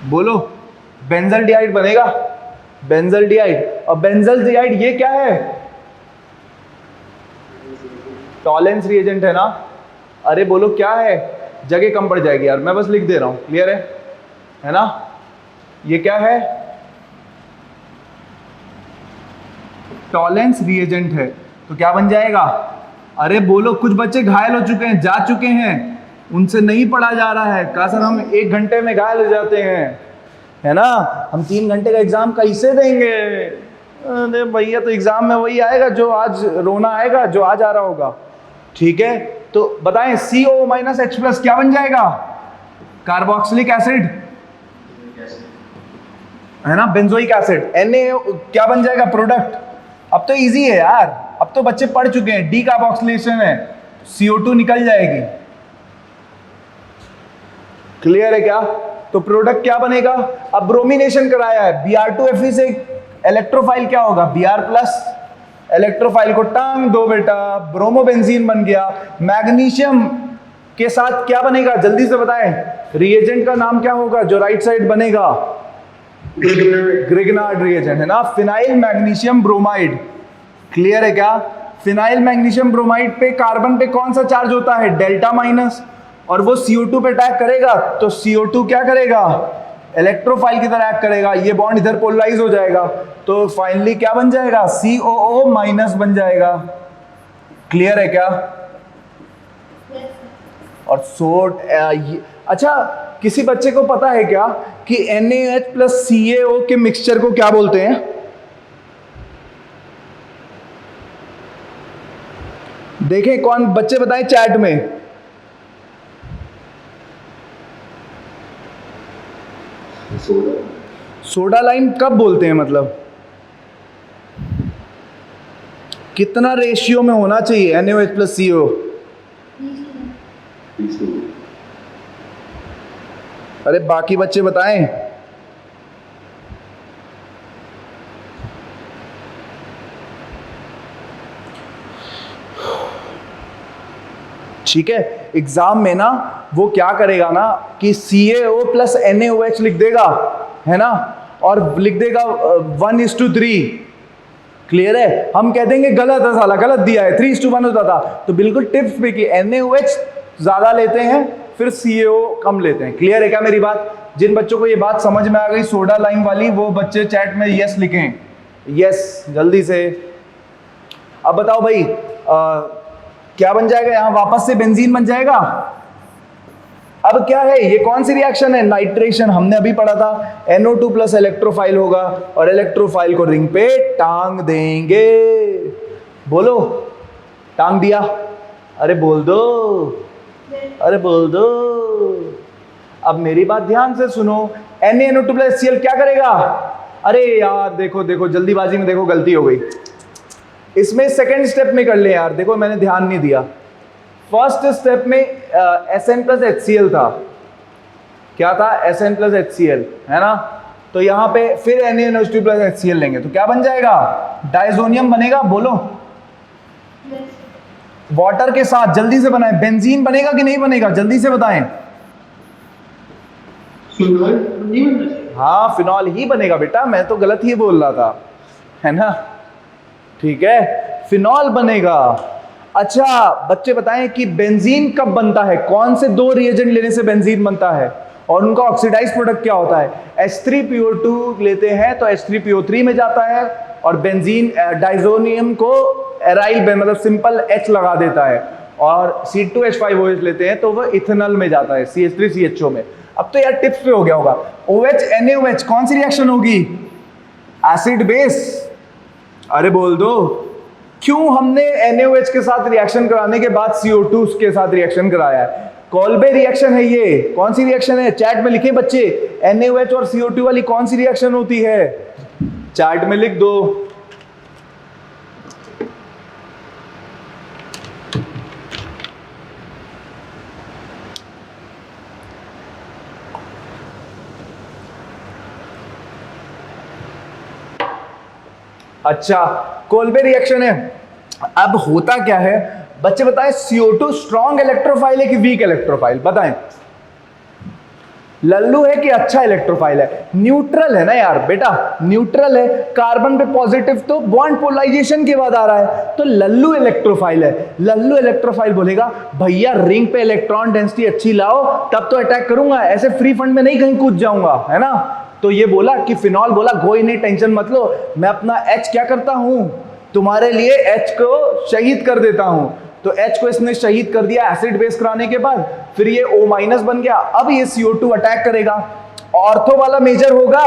बोलो, बेंजल डिहाइड बनेगा, बेंजल डिहाइड। और बेंजल डिहाइड ये क्या है, टॉलेंस रिएजेंट है ना, अरे बोलो क्या है, जगह कम पड़ जाएगी यार, मैं बस लिख दे रहा हूं, क्लियर है ना, ये क्या है, टॉलेंस रिएजेंट है, तो क्या बन जाएगा, अरे बोलो, कुछ बच्चे घायल हो चुके हैं, जा चुके हैं, उनसे नहीं पढ़ा जा रहा है, कहा सर हम 1 घंटे में घायल हो जाते हैं, है ना, हम 3 घंटे का एग्जाम कैसे देंगे, अरे भैया तो एग्जाम में वही आएगा जो आज रोना आएगा, जो आज आ रहा होगा, ठीक है। तो बताएं CO-H+ क्या बन जाएगा, कार्बोक्सिलिक एसिड, है ना, बेंजोइक एसिड, Na क्या बन जाएगा प्रोडक्ट। अब तो इजी है यार, अब तो बच्चे पढ़ चुके हैं, डी कार्बोक्सिलेशन है, CO2 निकल जाएगी। क्लियर है क्या, तो प्रोडक्ट क्या बनेगा, अब ब्रोमिनेशन कराया है, Br2Fe से इलेक्ट्रोफाइल क्या होगा, Br+, इलेक्ट्रोफाइल को टांग दो बेटा, ब्रोमोबेंजीन बन गया। मैग्नीशियम के साथ क्या बनेगा, जल्दी से बताएं, रिएजेंट का नाम क्या होगा जो राइट साइड बनेगा, ग्रिग्नार्ड रिएजेंट, है ना, फिनाइल मैग्नीशियम ब्रोमाइड। क्लियर है क्या, फिनाइल मैग्नीशियम ब्रोमाइड पे कार्बन पे कौन सा चार्ज होता है, डेल्टा माइनस, और वो CO2 पे अटैक करेगा तो CO2 क्या करेगा, इलेक्ट्रोफाइल की तरह एक्ट करेगा, ये बॉन्ड इधर पोलराइज हो जाएगा, तो फाइनली क्या बन जाएगा, COO- बन जाएगा। क्लियर है क्या, और अच्छा, किसी बच्चे को पता है क्या कि NaOH प्लस CaO के मिक्सचर को क्या बोलते हैं? देखें कौन बच्चे बताएं चैट में। सोडा लाइम कब बोलते हैं, मतलब कितना रेशियो में होना चाहिए NaOH प्लस CO? अरे बाकी बच्चे बताएं। ठीक है, एग्जाम में ना वो क्या करेगा ना कि CaO प्लस NaOH लिख देगा, है ना, और लिख देगा 1:3। क्लियर है? हम कह देंगे गलत है, साला गलत दिया है, 3:1 होता था। तो बिल्कुल टिप्स पे कि NaOH ज्यादा लेते हैं, फिर CaO कम लेते हैं। क्लियर है क्या मेरी बात? जिन बच्चों को ये बात समझ में आ गई सोडा लाइम वाली, वो बच्चे चैट में यस लिखें, यस जल्दी से। अब बताओ भाई, क्या बन जाएगा यहां? वापस से बेंजीन बन जाएगा। अब क्या है, ये कौन सी रिएक्शन है? नाइट्रेशन। हमने अभी पढ़ा था NO2 प्लस इलेक्ट्रोफाइल होगा और इलेक्ट्रोफाइल को रिंग पे टांग देंगे। बोलो, टांग दिया? अरे बोल दो, अरे बोल दो। अब मेरी बात ध्यान से सुनो, NaNO2 प्लस HCl क्या करेगा? अरे यार देखो देखो, जल्दीबाजी में देखो गलती हो गई। इसमें सेकेंड स्टेप में कर ले यार, देखो मैंने ध्यान नहीं दिया। फर्स्ट स्टेप में Sn प्लस HCl था। क्या था? Sn प्लस HCl, है ना। तो यहाँ पे फिर NaNO2 प्लस HCl लेंगे तो क्या बन जाएगा? डाइजोनियम बनेगा। बोलो, वाटर के साथ जल्दी से बनाएं। बेंजीन बनेगा कि नहीं बनेगा? जल्दी से बताएं। हाँ, फिनॉल ही बनेगा बेटा, मैं तो गलत ही बोल रहा था, है ना। ठीक है, फिनॉल बनेगा। अच्छा बच्चे बताएं कि बेंजीन कब बनता है? कौन से दो रिएजेंट लेने से बेंजीन बनता है और उनका ऑक्सीडाइज प्रोडक्ट क्या होता है? H3PO2 लेते हैं तो H3PO3 में जाता है और बेंजीन डाइजोनियम को एराइल मतलब सिंपल H लगा देता है, और C2H5OH लेते हैं तो वह इथेनॉल में जाता है, CH3CHO में। अब तो यार टिप्स पे हो गया होगा। OH NaOH कौन सी रिएक्शन होगी? Acid base. अरे बोल दो, क्यों हमने NaOH के साथ रिएक्शन कराने के बाद CO2 के साथ रिएक्शन कराया है? कॉल्बे रिएक्शन है ये। कौन सी रिएक्शन है? चैट में लिखें बच्चे, NaOH और CO2 वाली कौन सी रिएक्शन होती है? चैट में लिख दो। अच्छा, कोल्बे रिएक्शन है। अब होता क्या है बच्चे बताएं, CO2 स्ट्रॉन्ग इलेक्ट्रोफाइल है कि वीक इलेक्ट्रोफाइल? बताएं। लल्लू है कि अच्छा इलेक्ट्रोफाइल है? न्यूट्रल है ना यार बेटा, न्यूट्रल है। कार्बन पे पॉजिटिव तो बॉन्ड पोलराइजेशन के बाद आ रहा है, तो लल्लू इलेक्ट्रोफाइल है। लल्लू इलेक्ट्रोफाइल बोलेगा भैया रिंग पे इलेक्ट्रॉन डेंसिटी अच्छी लाओ तब तो अटैक करूंगा, ऐसे फ्री फंड में नहीं कहीं कूद जाऊंगा, है ना। तो ये बोला कि फिनॉल बोला कोई नहीं टेंशन मत लो, मैं अपना H क्या करता हूं, तुम्हारे लिए H को शहीद कर देता हूं। तो H को इसने शहीद कर दिया एसिड बेस कराने के बाद, फिर ये O- बन गया। अब ये CO2 अटैक करेगा, ऑर्थो वाला मेजर होगा।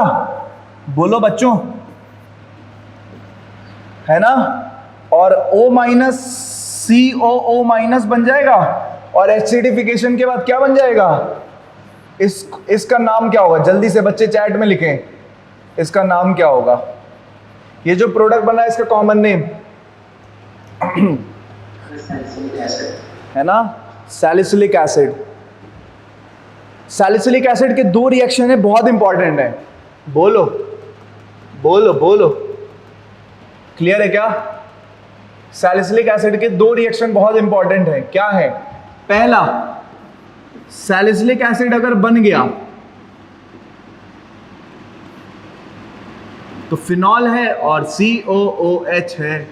बोलो बच्चों, है ना। और O- COO- बन जाएगा, और एसिडिफिकेशन के बाद क्या बन जाएगा? इसका नाम क्या होगा? जल्दी से बच्चे चैट में लिखें, इसका नाम क्या होगा? ये जो प्रोडक्ट बना है इसका कॉमन नेम है ना, सैलिसिलिक एसिड। सैलिसिलिक एसिड के दो रिएक्शन है, बहुत इंपॉर्टेंट है। बोलो बोलो बोलो, क्लियर है क्या? सैलिसिलिक एसिड के दो रिएक्शन बहुत इंपॉर्टेंट है। क्या है? पहला, सैलिसिलिक एसिड अगर बन गया तो फिनॉल है और COOH है।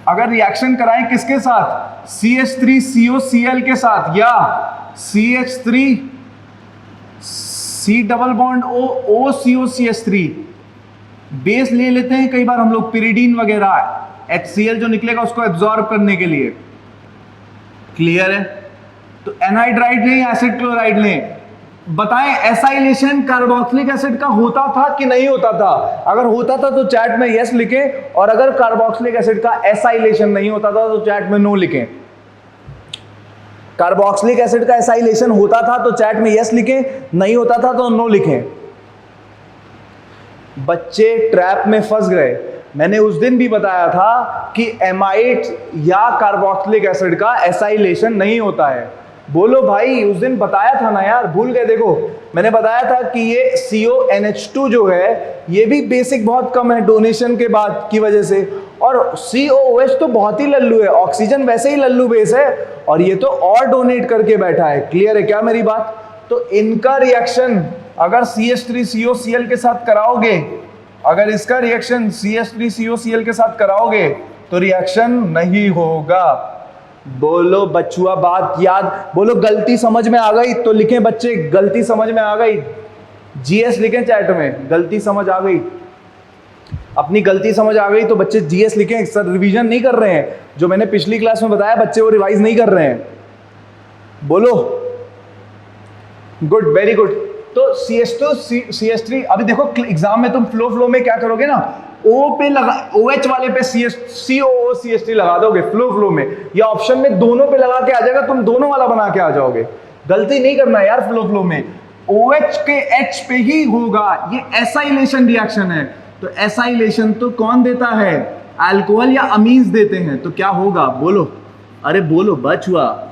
अगर रिएक्शन कराएं किसके साथ? CH3COCl के साथ, या CH3 C double bond OCOCH3 base ले लेते हैं कई बार हम लोग, पिरिडीन वगैरह, HCl जो निकलेगा उसको एब्जॉर्ब करने के लिए। क्लियर है? तो एनहाइड्राइड लें या एसिड क्लोराइड लें? बताएं, एसाइलेशन कार्बोक्सिलिक एसिड का होता था कि नहीं होता था? अगर होता था तो चैट में यस लिखें, और अगर कार्बोक्सिलिक एसिड का एसाइलेशन नहीं होता था तो चैट में नो लिखें। कार्बोक्सिलिक एसिड का एसाइलेशन होता था तो चैट में यस लिखें, नहीं होता था तो नो लिखें। बच्चे ट्रैप में फंस गए। मैंने उस दिन भी बताया था कि एमाइड या कार्बोक्सिलिक एसिड का एसाइलेशन नहीं होता है। बोलो भाई, उस दिन बताया था ना यार, भूल गए? देखो मैंने बताया था कि ये CONH2 जो है ये भी बेसिक बहुत कम है डोनेशन के बाद की वजह से, और COOH तो बहुत ही लल्लू है, ऑक्सीजन वैसे ही लल्लू बेस है, और ये तो और डोनेट करके बैठा है। क्लियर है क्या मेरी बात? तो इनका रिएक्शन अगर CH3COCl के साथ कराओगे, अगर इसका रिएक्शन CH3COCl के साथ कराओगे तो रिएक्शन नहीं होगा। बोलो बचुआ, बात याद, बोलो गलती समझ में आ गई तो लिखें बच्चे, गलती समझ में आ गई, GS लिखें चैट में, गलती समझ आ गई। अपनी गलती समझ आ गई तो बच्चे GS लिखें। सर रिवीजन नहीं कर रहे हैं, जो मैंने पिछली क्लास में बताया बच्चे वो रिवाइज नहीं कर रहे हैं। बोलो गुड, वेरी गुड। तो CH2 CH3, अभी देखो एग्जाम में तुम फ्लो में क्या करोगे ना, O पे लगा, OH वाले पे COO CH3 लगा दोगे फ्लो में, या ऑप्शन में दोनों पे लगा के आ जाएगा, तुम दोनों वाला बना के आ जाओगे। गलती नहीं करना यार, फ्लो में OH के H पे ही होगा, ये एसाइलेशन रिएक्शन है। तो एसाइलेशन तो कौन देता है? अल्कोहल या अमीन्स देते हैं। तो क्या होगा? बोलो, अरे बोलो बचुआ,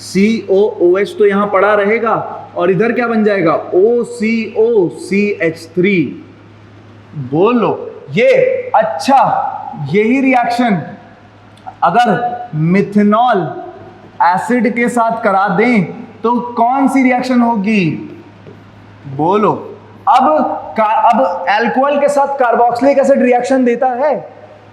COOH तो यहां पड़ा रहेगा और इधर क्या बन जाएगा? OCOCH3। बोलो ये, अच्छा यही रिएक्शन अगर मिथेनॉल एसिड के साथ करा दें तो कौन सी रिएक्शन होगी? बोलो। अब अल्कोहल के साथ कार्बोक्सिलिक एसिड रिएक्शन देता है,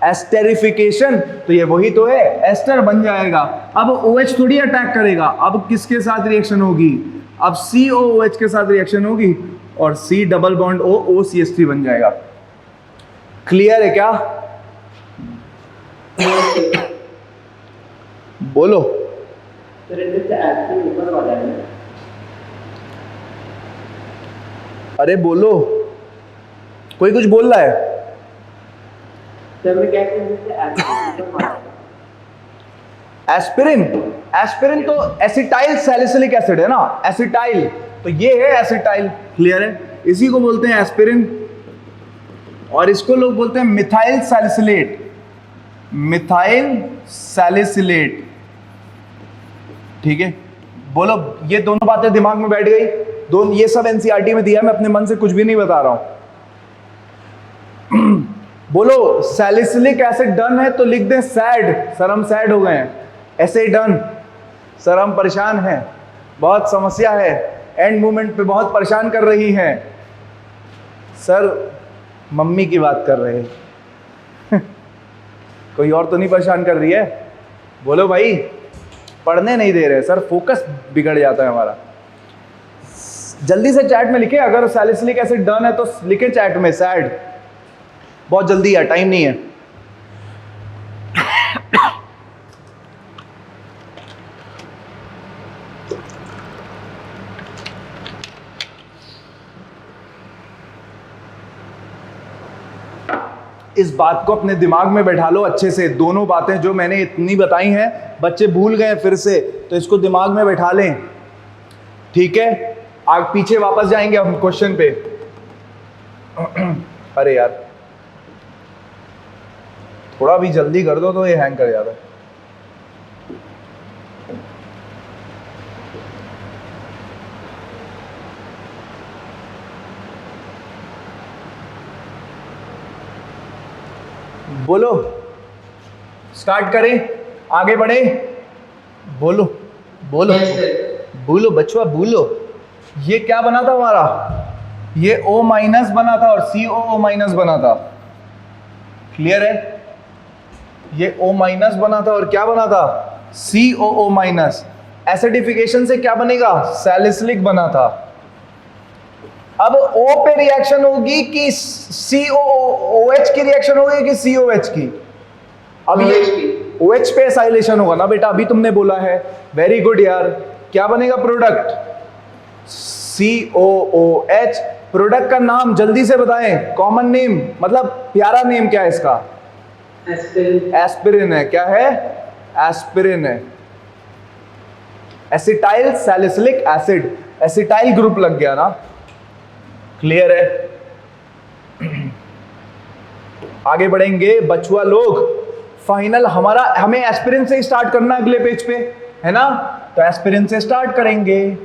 एस्टेरिफिकेशन, तो ये वही तो है, एस्टर बन जाएगा। अब OH थोड़ी अटैक करेगा, अब किसके साथ रिएक्शन होगी? अब COOH के साथ रिएक्शन होगी और C double bond O OCH3 बन जाएगा। क्लियर है क्या? बोलो। अरे बोलो, कोई कुछ बोल रहा है? एस्पिरिन, एस्पिरिन तो एसिटाइल सैलिसिलिक एसिड है ना, एसिटाइल, तो ये है एसिटाइल। क्लियर है? इसी को बोलते हैं एस्पिरिन, और इसको लोग बोलते हैं मिथाइल सैलिसिलेट, मिथाइल सैलिसिलेट। ठीक है, बोलो, ये दोनों बातें दिमाग में बैठ गई? दोनों, ये सब NCERT में दिया, मैं अपने मन से कुछ भी नहीं बता रहा हूं। बोलो, सैलिसिलिक एसिड डन है तो लिख दें सैड। सर हम सैड हो गए हैं। ऐसे डन, सर हम परेशान हैं, बहुत समस्या है, एंड मूवमेंट पे बहुत परेशान कर रही हैं। सर मम्मी की बात कर रहे हैं कोई और तो नहीं परेशान कर रही है? बोलो भाई, पढ़ने नहीं दे रहे सर, फोकस बिगड़ जाता है हमारा। जल्दी से चैट में लिखे, अगर सैलिसिलिक एसिड डन है तो लिखे चैट में सैड। बहुत जल्दी है, टाइम नहीं है। इस बात को अपने दिमाग में बैठा लो अच्छे से। दोनों बातें जो मैंने इतनी बताई हैं, बच्चे भूल गए फिर से, तो इसको दिमाग में बैठा लें। ठीक है, आगे पीछे वापस जाएंगे हम क्वेश्चन पे। अरे यार, थोड़ा भी जल्दी कर दो तो ये हैंग कर जाता है। बोलो, स्टार्ट करें, आगे बढ़े। बोलो बोलो बोलो बचवा, बोलो। ये क्या बना था हमारा? ये O माइनस बना था और COO माइनस बना था। क्लियर है? ये O माइनस बना था और क्या बना था? COO minus. एसिडिफिकेशन से क्या बनेगा? सैलिसिलिक बना था। अब O पे रिएक्शन होगी कि COOH की रिएक्शन होगी कि COH की? अब ये OH पे एसाइलेशन होगा ना बेटा, अभी तुमने बोला है। वेरी गुड यार, क्या बनेगा प्रोडक्ट? COOH। प्रोडक्ट का नाम जल्दी से बताएं, कॉमन नेम मतलब प्यारा नेम क्या है इसका? एस्पिरिन। एस्पिरिन है। क्या है? एस्पिरिन है। Acetyl salicylic acid, acetyl group लग गया ना, क्लियर है? आगे बढ़ेंगे बचुआ लोग, फाइनल हमारा, हमें एस्पिरिन से स्टार्ट करना अगले पेज पे, है ना? तो एस्पिरिन से स्टार्ट करेंगे,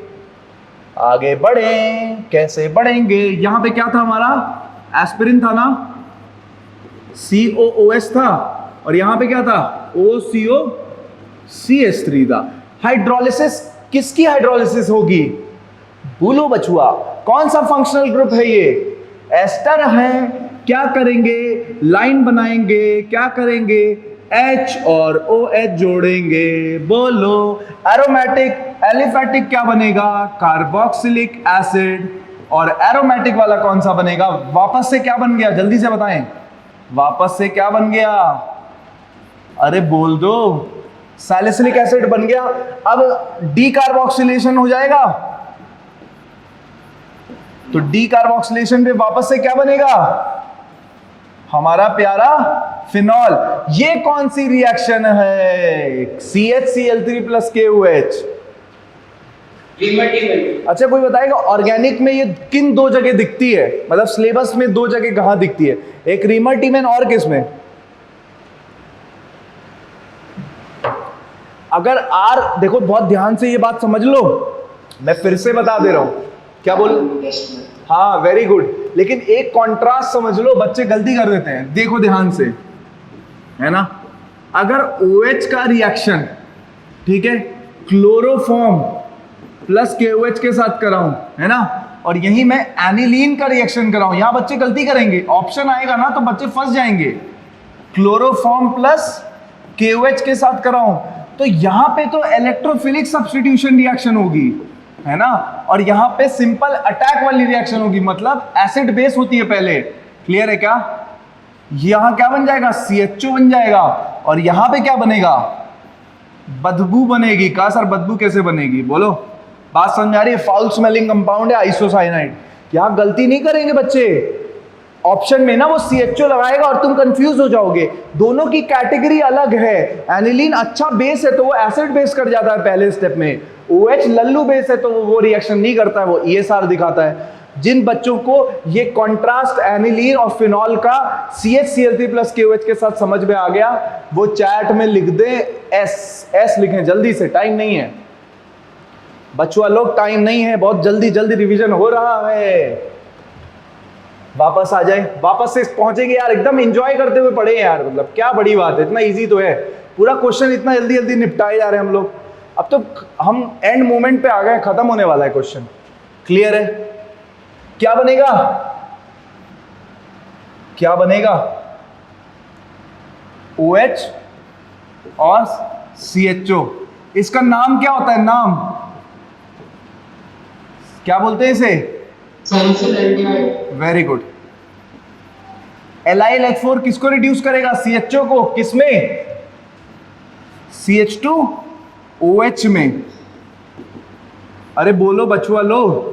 आगे बढ़ें, कैसे बढ़ेंगे? यहां पे क्या था हमारा? एस्पिरिन था ना, COOH था, और यहां पे क्या था? OCO-CH3 था। हाइड्रोलिसिस, किसकी हाइड्रोलिसिस होगी? बोलो बचुआ, कौन सा फंक्शनल ग्रुप है ये? एस्टर है। क्या करेंगे? लाइन बनाएंगे, क्या करेंगे? H और OH जोड़ेंगे, बोलो। एरोमेटिक, एलिफेटिक क्या बनेगा? Carboxylic acid. और एरोमेटिक वाला कौन सा बनेगा? वापस से क्या बन गया? जल्दी से बताएं, वापस से क्या बन गया? अरे बोल दो, सैलिसिलिक एसिड बन गया। अब डीकार्बोक्सिलेशन हो जाएगा, तो डीकार्बोक्सिलेशन पे वापस से क्या बनेगा? हमारा प्यारा फिनॉल। ये कौन सी रिएक्शन है? CHCl3 plus KOH। अच्छा कोई बताएगा ऑर्गेनिक में ये किन दो जगह दिखती है? मतलब सिलेबस में दो जगह कहां दिखती है? एक रीमर्टीमेन और किस में? अगर आर, देखो बहुत ध्यान से ये बात समझ लो, मैं फिर से बता दे रहा हूं। क्या बोल? हाँ वेरी गुड, लेकिन एक कॉन्ट्रास्ट समझ लो, बच्चे गलती कर देते हैं, देखो ध्यान से, है ना? अगर OH का रिएक्शन, ठीक है, क्लोरोफॉर्म प्लस KOH के साथ कराऊं, है ना, और यही मैं एनिलीन का रिएक्शन कराऊं, यहां बच्चे गलती करेंगे, ऑप्शन आएगा ना तो बच्चे फंस जाएंगे। क्लोरोफॉर्म प्लस KOH के साथ कराऊं तो यहां पे तो इलेक्ट्रोफिलिक सब्स्टिट्यूशन रिएक्शन होगी, है ना, और यहां पे सिंपल अटैक वाली रिएक्शन होगी, मतलब एसिड बेस होती है पहले। क्लियर है क्या? यहां क्या बन जाएगा? CHO बन जाएगा, और यहां पे क्या बनेगा? बदबू बनेगी। कहा सर बदबू कैसे बनेगी? बोलो, बात समझ आ रही है? फाउल स्मेलिंग कंपाउंड है आइसोसाइनाइड। यहां गलती नहीं करेंगे बच्चे, ऑप्शन में ना वो CHO लगाएगा और तुम कंफ्यूज हो जाओगे। दोनों की कैटेगरी अलग है। एनिलीन अच्छा बेस है तो वो एसिड बेस कर जाता है पहले स्टेप में, OH लल्लू बेस है तो वो रिएक्शन नहीं करता है, वो ESR दिखाता है। जिन बच्चों को ये कॉन्ट्रास्ट एनिलीन और फिनॉल का CHCl3 प्लस KOH के साथ समझ में आ गया, वो चैट में लिख दे S लिखें जल्दी से, टाइम नहीं है बचुआ लोग, टाइम नहीं है, बहुत जल्दी जल्दी रिवीजन हो रहा है। वापस आ जाए, वापस से पहुंचेंगे यार, एकदम एंजॉय करते हुए पढ़े यार, मतलब क्या बड़ी बात है, इतना इजी तो है, पूरा क्वेश्चन इतना जल्दी जल्दी निपटाए जा रहे हैं हम लोग। अब तो हम एंड मोमेंट पे आ गए, खत्म होने वाला है क्वेश्चन। क्लियर है? क्या बनेगा? क्या बनेगा? OH और CHO। इसका नाम क्या होता है? नाम क्या बोलते हैं इसे? Very good. एलाइल H4 किसको रिड्यूस करेगा? CHO को। किसमें? CH2OH में। अरे बोलो बचुआ लो,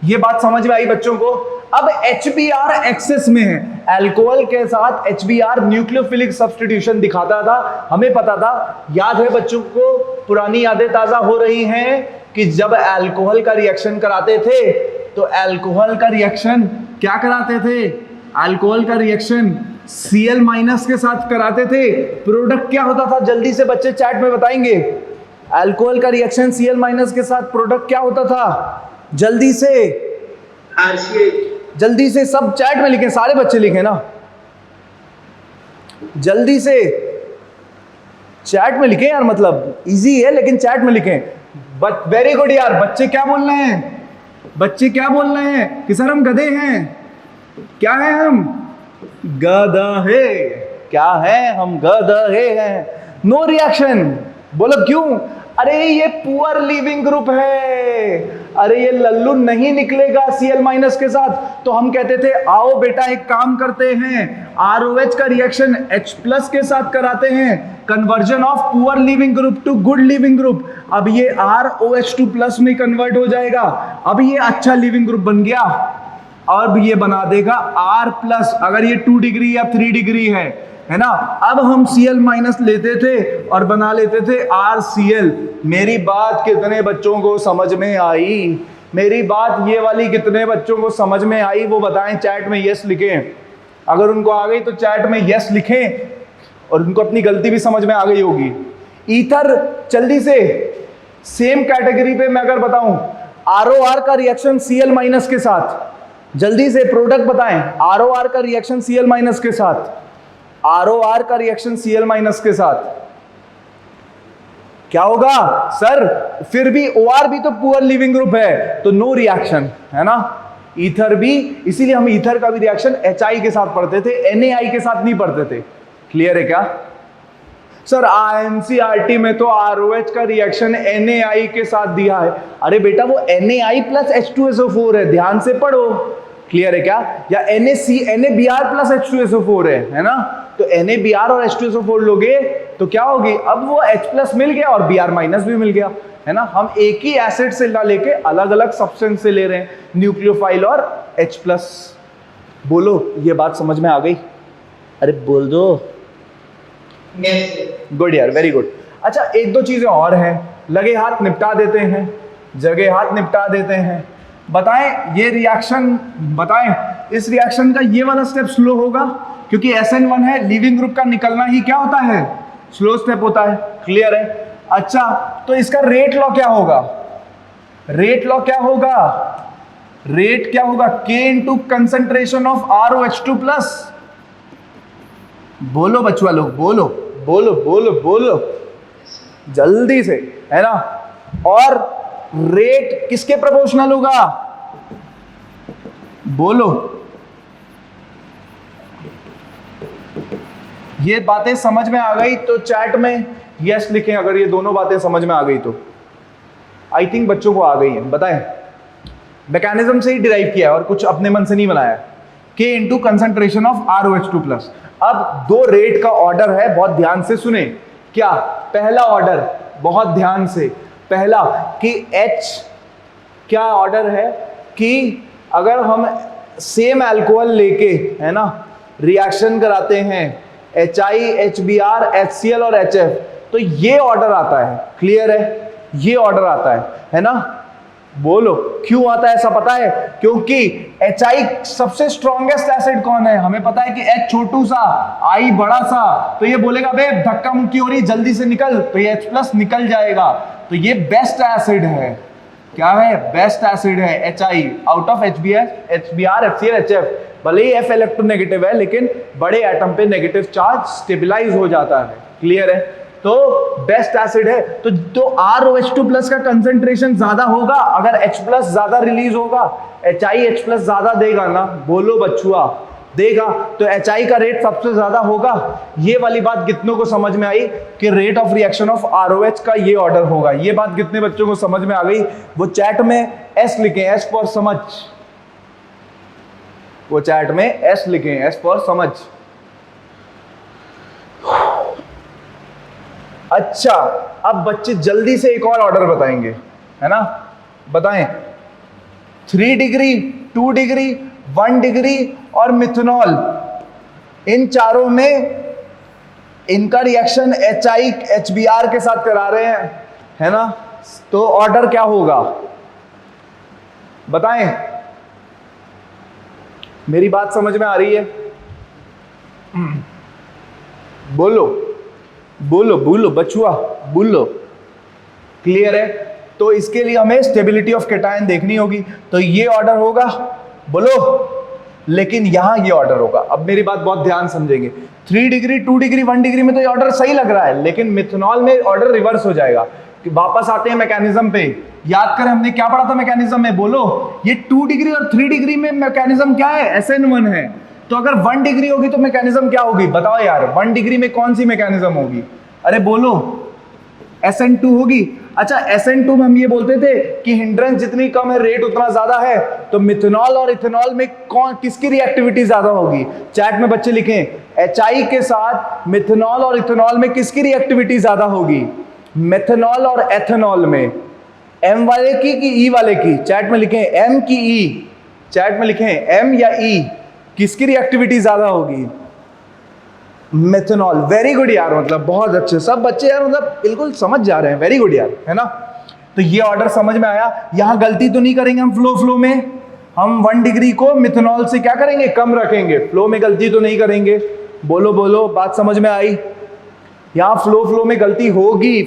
ये बात समझ में आई बच्चों को? अब HBr एक्सेस में है, अल्कोहल के साथ HBr न्यूक्लियोफिलिक सब्स्टिट्यूशन दिखाता था, हमें पता था। याद है बच्चों को? पुरानी यादें ताजा हो रही हैं कि जब अल्कोहल का रिएक्शन कराते थे तो अल्कोहल का रिएक्शन क्या कराते थे? अल्कोहल का रिएक्शन Cl माइनस के साथ कराते थे। प्रोडक्ट क्या होता था? जल्दी से बच्चे चैट में बताएंगे। अल्कोहल का रिएक्शन Cl माइनस के साथ प्रोडक्ट क्या होता था? जल्दी से, जल्दी से सब चैट में लिखें, सारे बच्चे लिखें ना, जल्दी से चैट में लिखें यार, मतलब इजी है लेकिन चैट में लिखें। बट वेरी गुड यार, बच्चे क्या बोल रहे हैं? बच्चे क्या बोल रहे हैं कि सर हम गधे हैं? क्या है हम? गधे। क्या है हम? गधे हैं। No reaction. बोलो क्यों? अरे ये पुअर लीविंग ग्रुप है, अरे ये लल्लू नहीं निकलेगा Cl माइनस के साथ। तो हम कहते थे आओ बेटा एक काम करते हैं, ROH का रिएक्शन H प्लस के साथ कराते हैं, conversion of poor leaving group to good leaving group. अब ये ROH2 प्लस में कन्वर्ट हो जाएगा, अब ये अच्छा लीविंग ग्रुप बन गया। अब ये बना देगा R प्लस, अगर ये 2 डिग्री या 3 डिग्री है ना। अब हम Cl माइनस लेते थे और बना लेते थे RCl। मेरी बात कितने बच्चों को समझ में आई? मेरी बात ये वाली कितने बच्चों को समझ में आई वो बताएं, चैट में यस लिखें। अगर उनको आ गई तो चैट में यस लिखें, और उनको अपनी गलती भी समझ में आ गई होगी। ईथर जल्दी से सेम कैटेगरी पे मैं अगर बताऊं, ROR का रिएक्शन Cl माइनस के साथ, जल्दी से प्रोडक्ट बताएं। ROR का रिएक्शन Cl माइनस के साथ, ROR का रिएक्शन Cl माइनस के साथ क्या होगा सर? फिर भी OR भी तो पुअर लिविंग ग्रुप है, तो नो रिएक्शन है ना। ईथर भी, इसीलिए हम ईथर का भी रिएक्शन HI के साथ पढ़ते थे, NaI के साथ नहीं पढ़ते थे। क्लियर है क्या सर? NCERT में तो ROH का रिएक्शन NaI के साथ दिया है। अरे बेटा वो NaI प्लस H2SO4 है, ध्यान से पढ़ो। क्लियर है क्या? या NaBr प्लस H2SO4 है ना। तो NaBr और H2SO4 लोगे तो क्या होगी? अब वो H प्लस मिल गया और Br माइनस भी मिल गया, है ना। हम एक ही एसिड से ना लेके अलग अलग सब्सटेंस से ले रहे हैं, न्यूक्लियोफाइल और H प्लस। बोलो ये बात समझ में आ गई? अरे बोल दो। गुड यार, वेरी गुड। अच्छा एक दो चीजें और हैं, लगे हाथ निपटा देते हैं, जगह हाथ निपटा देते हैं। बताएं ये रिएक्शन, बताएं इस रिएक्शन का ये वाला स्टेप स्लो होगा क्योंकि SN1 है, लिविंग ग्रुप का निकलना ही क्या होता है? स्लो स्टेप होता है। क्लियर है? अच्छा तो इसका रेट लॉ क्या होगा? रेट लॉ क्या होगा? रेट क्या होगा? K into concentration of ROH2 plus. बोलो बच्चों लोग, बोलो बोलो बोलो बोलो जल्दी से, है ना। और रेट किसके प्रोपोर्शनल होगा? बोलो। ये बातें समझ में आ गई तो चैट में यस लिखें अगर ये दोनों बातें समझ में आ गई तो। आई थिंक बच्चों को आ गई है। बताएं, मैकेनिज्म से ही डिराइव किया है और कुछ अपने मन से नहीं बनाया। K into concentration of ROH2 plus. अब दो रेट का ऑर्डर है, बहुत ध्यान से सुने। क्या पहला ऑर्डर? बहुत ध्यान से, पहला कि H क्या ऑर्डर है कि अगर हम सेम अल्कोहल लेके, है ना, रिएक्शन कराते हैं HI, HBr, HCl और HF, तो ये ऑर्डर आता है। क्लियर है? ये ऑर्डर आता है ना। बोलो क्यों आता है? ऐसा पता है? क्योंकि HI सबसे स्ट्रॉन्गेस्ट एसिड कौन है? हमें पता है कि H छोटू सा, I बड़ा सा, तो ये बोलेगा बे धक्का मुक्की हो रही, जल्दी से निकल, तो ये H प्लस निकल जाएगा। तो ये बेस्ट एसिड है। क्या है? बेस्ट एसिड है HI out of HBr, HCl, HF। भले ही F इलेक्ट्रोनेगेटिव है लेकिन बड़े एटम पे नेगेटिव चार्ज स्टेबलाइज हो जाता है। क्लियर है? तो बेस्ट एसिड है। तो ROH2 प्लस का कंसेंट्रेशन ज्यादा होगा अगर H प्लस ज्यादा रिलीज होगा। HI H प्लस ज्यादा देगा ना। बोलो बच्चुआ, देगा। तो HI का रेट सबसे ज्यादा होगा। ये वाली बात कितनों को समझ में आई कि rate of reaction of ROH का ये ऑर्डर होगा? ये बात कितने बच्चों को समझ में आ गई? वो चैट में S लिखें, S फॉर समझ। वो चैट में S लिखें, S फॉर समझ। अच्छा अब बच्चे जल्दी से एक और ऑर्डर बताएंगे, है ना। बताएं 3 डिग्री, 2 डिग्री, 1 डिग्री और मिथनॉल, इन चारों में इनका रिएक्शन HI HBr के साथ करा रहे हैं, है ना। तो ऑर्डर क्या होगा? बताएं, मेरी बात समझ में आ रही है? बोलो बोलो बोलो बचुआ, बोलो। क्लियर है? तो इसके लिए हमें स्टेबिलिटी ऑफ केटायन देखनी होगी। तो ये ऑर्डर होगा, बोलो। लेकिन यहां ये ऑर्डर होगा। अब मेरी बात बहुत ध्यान समझेंगे। 3 डिग्री, 2 डिग्री, 1 डिग्री में तो ये ऑर्डर सही लग रहा है, लेकिन मिथनॉल में ऑर्डर रिवर्स हो जाएगा। वापस आते हैं मैकेनिज्म पे। याद करें हमने क्या पढ़ा था मैकेनिज्म में? बोलो। ये 2 डिग्री और 3 डिग्री में मैकेनिज्म क्या है? SN1 है। तो अगर 1 डिग्री होगी तो मैकेनिज्म क्या होगी? बताओ यार, 1 डिग्री में कौन सी मैकेनिज्म होगी? अरे बोलो। SN2 होगी। अच्छा SN2 में हम ये बोलते थे कि हिंड्रेंस जितनी कम है रेट उतना ज्यादा है, तो मिथेनॉल और इथेनॉल में कौन किसकी रिएक्टिविटी ज्यादा होगी? चैट में बच्चे लिखें, HI के साथ मिथेनॉल और इथेनॉल में किसकी रिएक्टिविटी ज्यादा होगी? मिथेनॉल और एथेनॉल में। M वाले की कि E वाले की? चैट में लिखें M की E, चैट में लिखें M या E, किसकी रिएक्टिविटी ज्यादा होगी? मेथनॉल। वेरी गुड यार, मतलब बहुत अच्छे सब बच्चे यार, मतलब बिल्कुल समझ जा रहे हैं, वेरी गुड यार, है ना। तो ये ऑर्डर समझ में आया। यहां गलती तो नहीं करेंगे हम फ्लो में, हम 1 डिग्री को मिथनॉल से क्या करेंगे? कम रखेंगे। फ्लो में गलती तो नहीं करेंगे। बोलो बोलो, बात समझ में आई? यहां फ्लो में गलती होगी।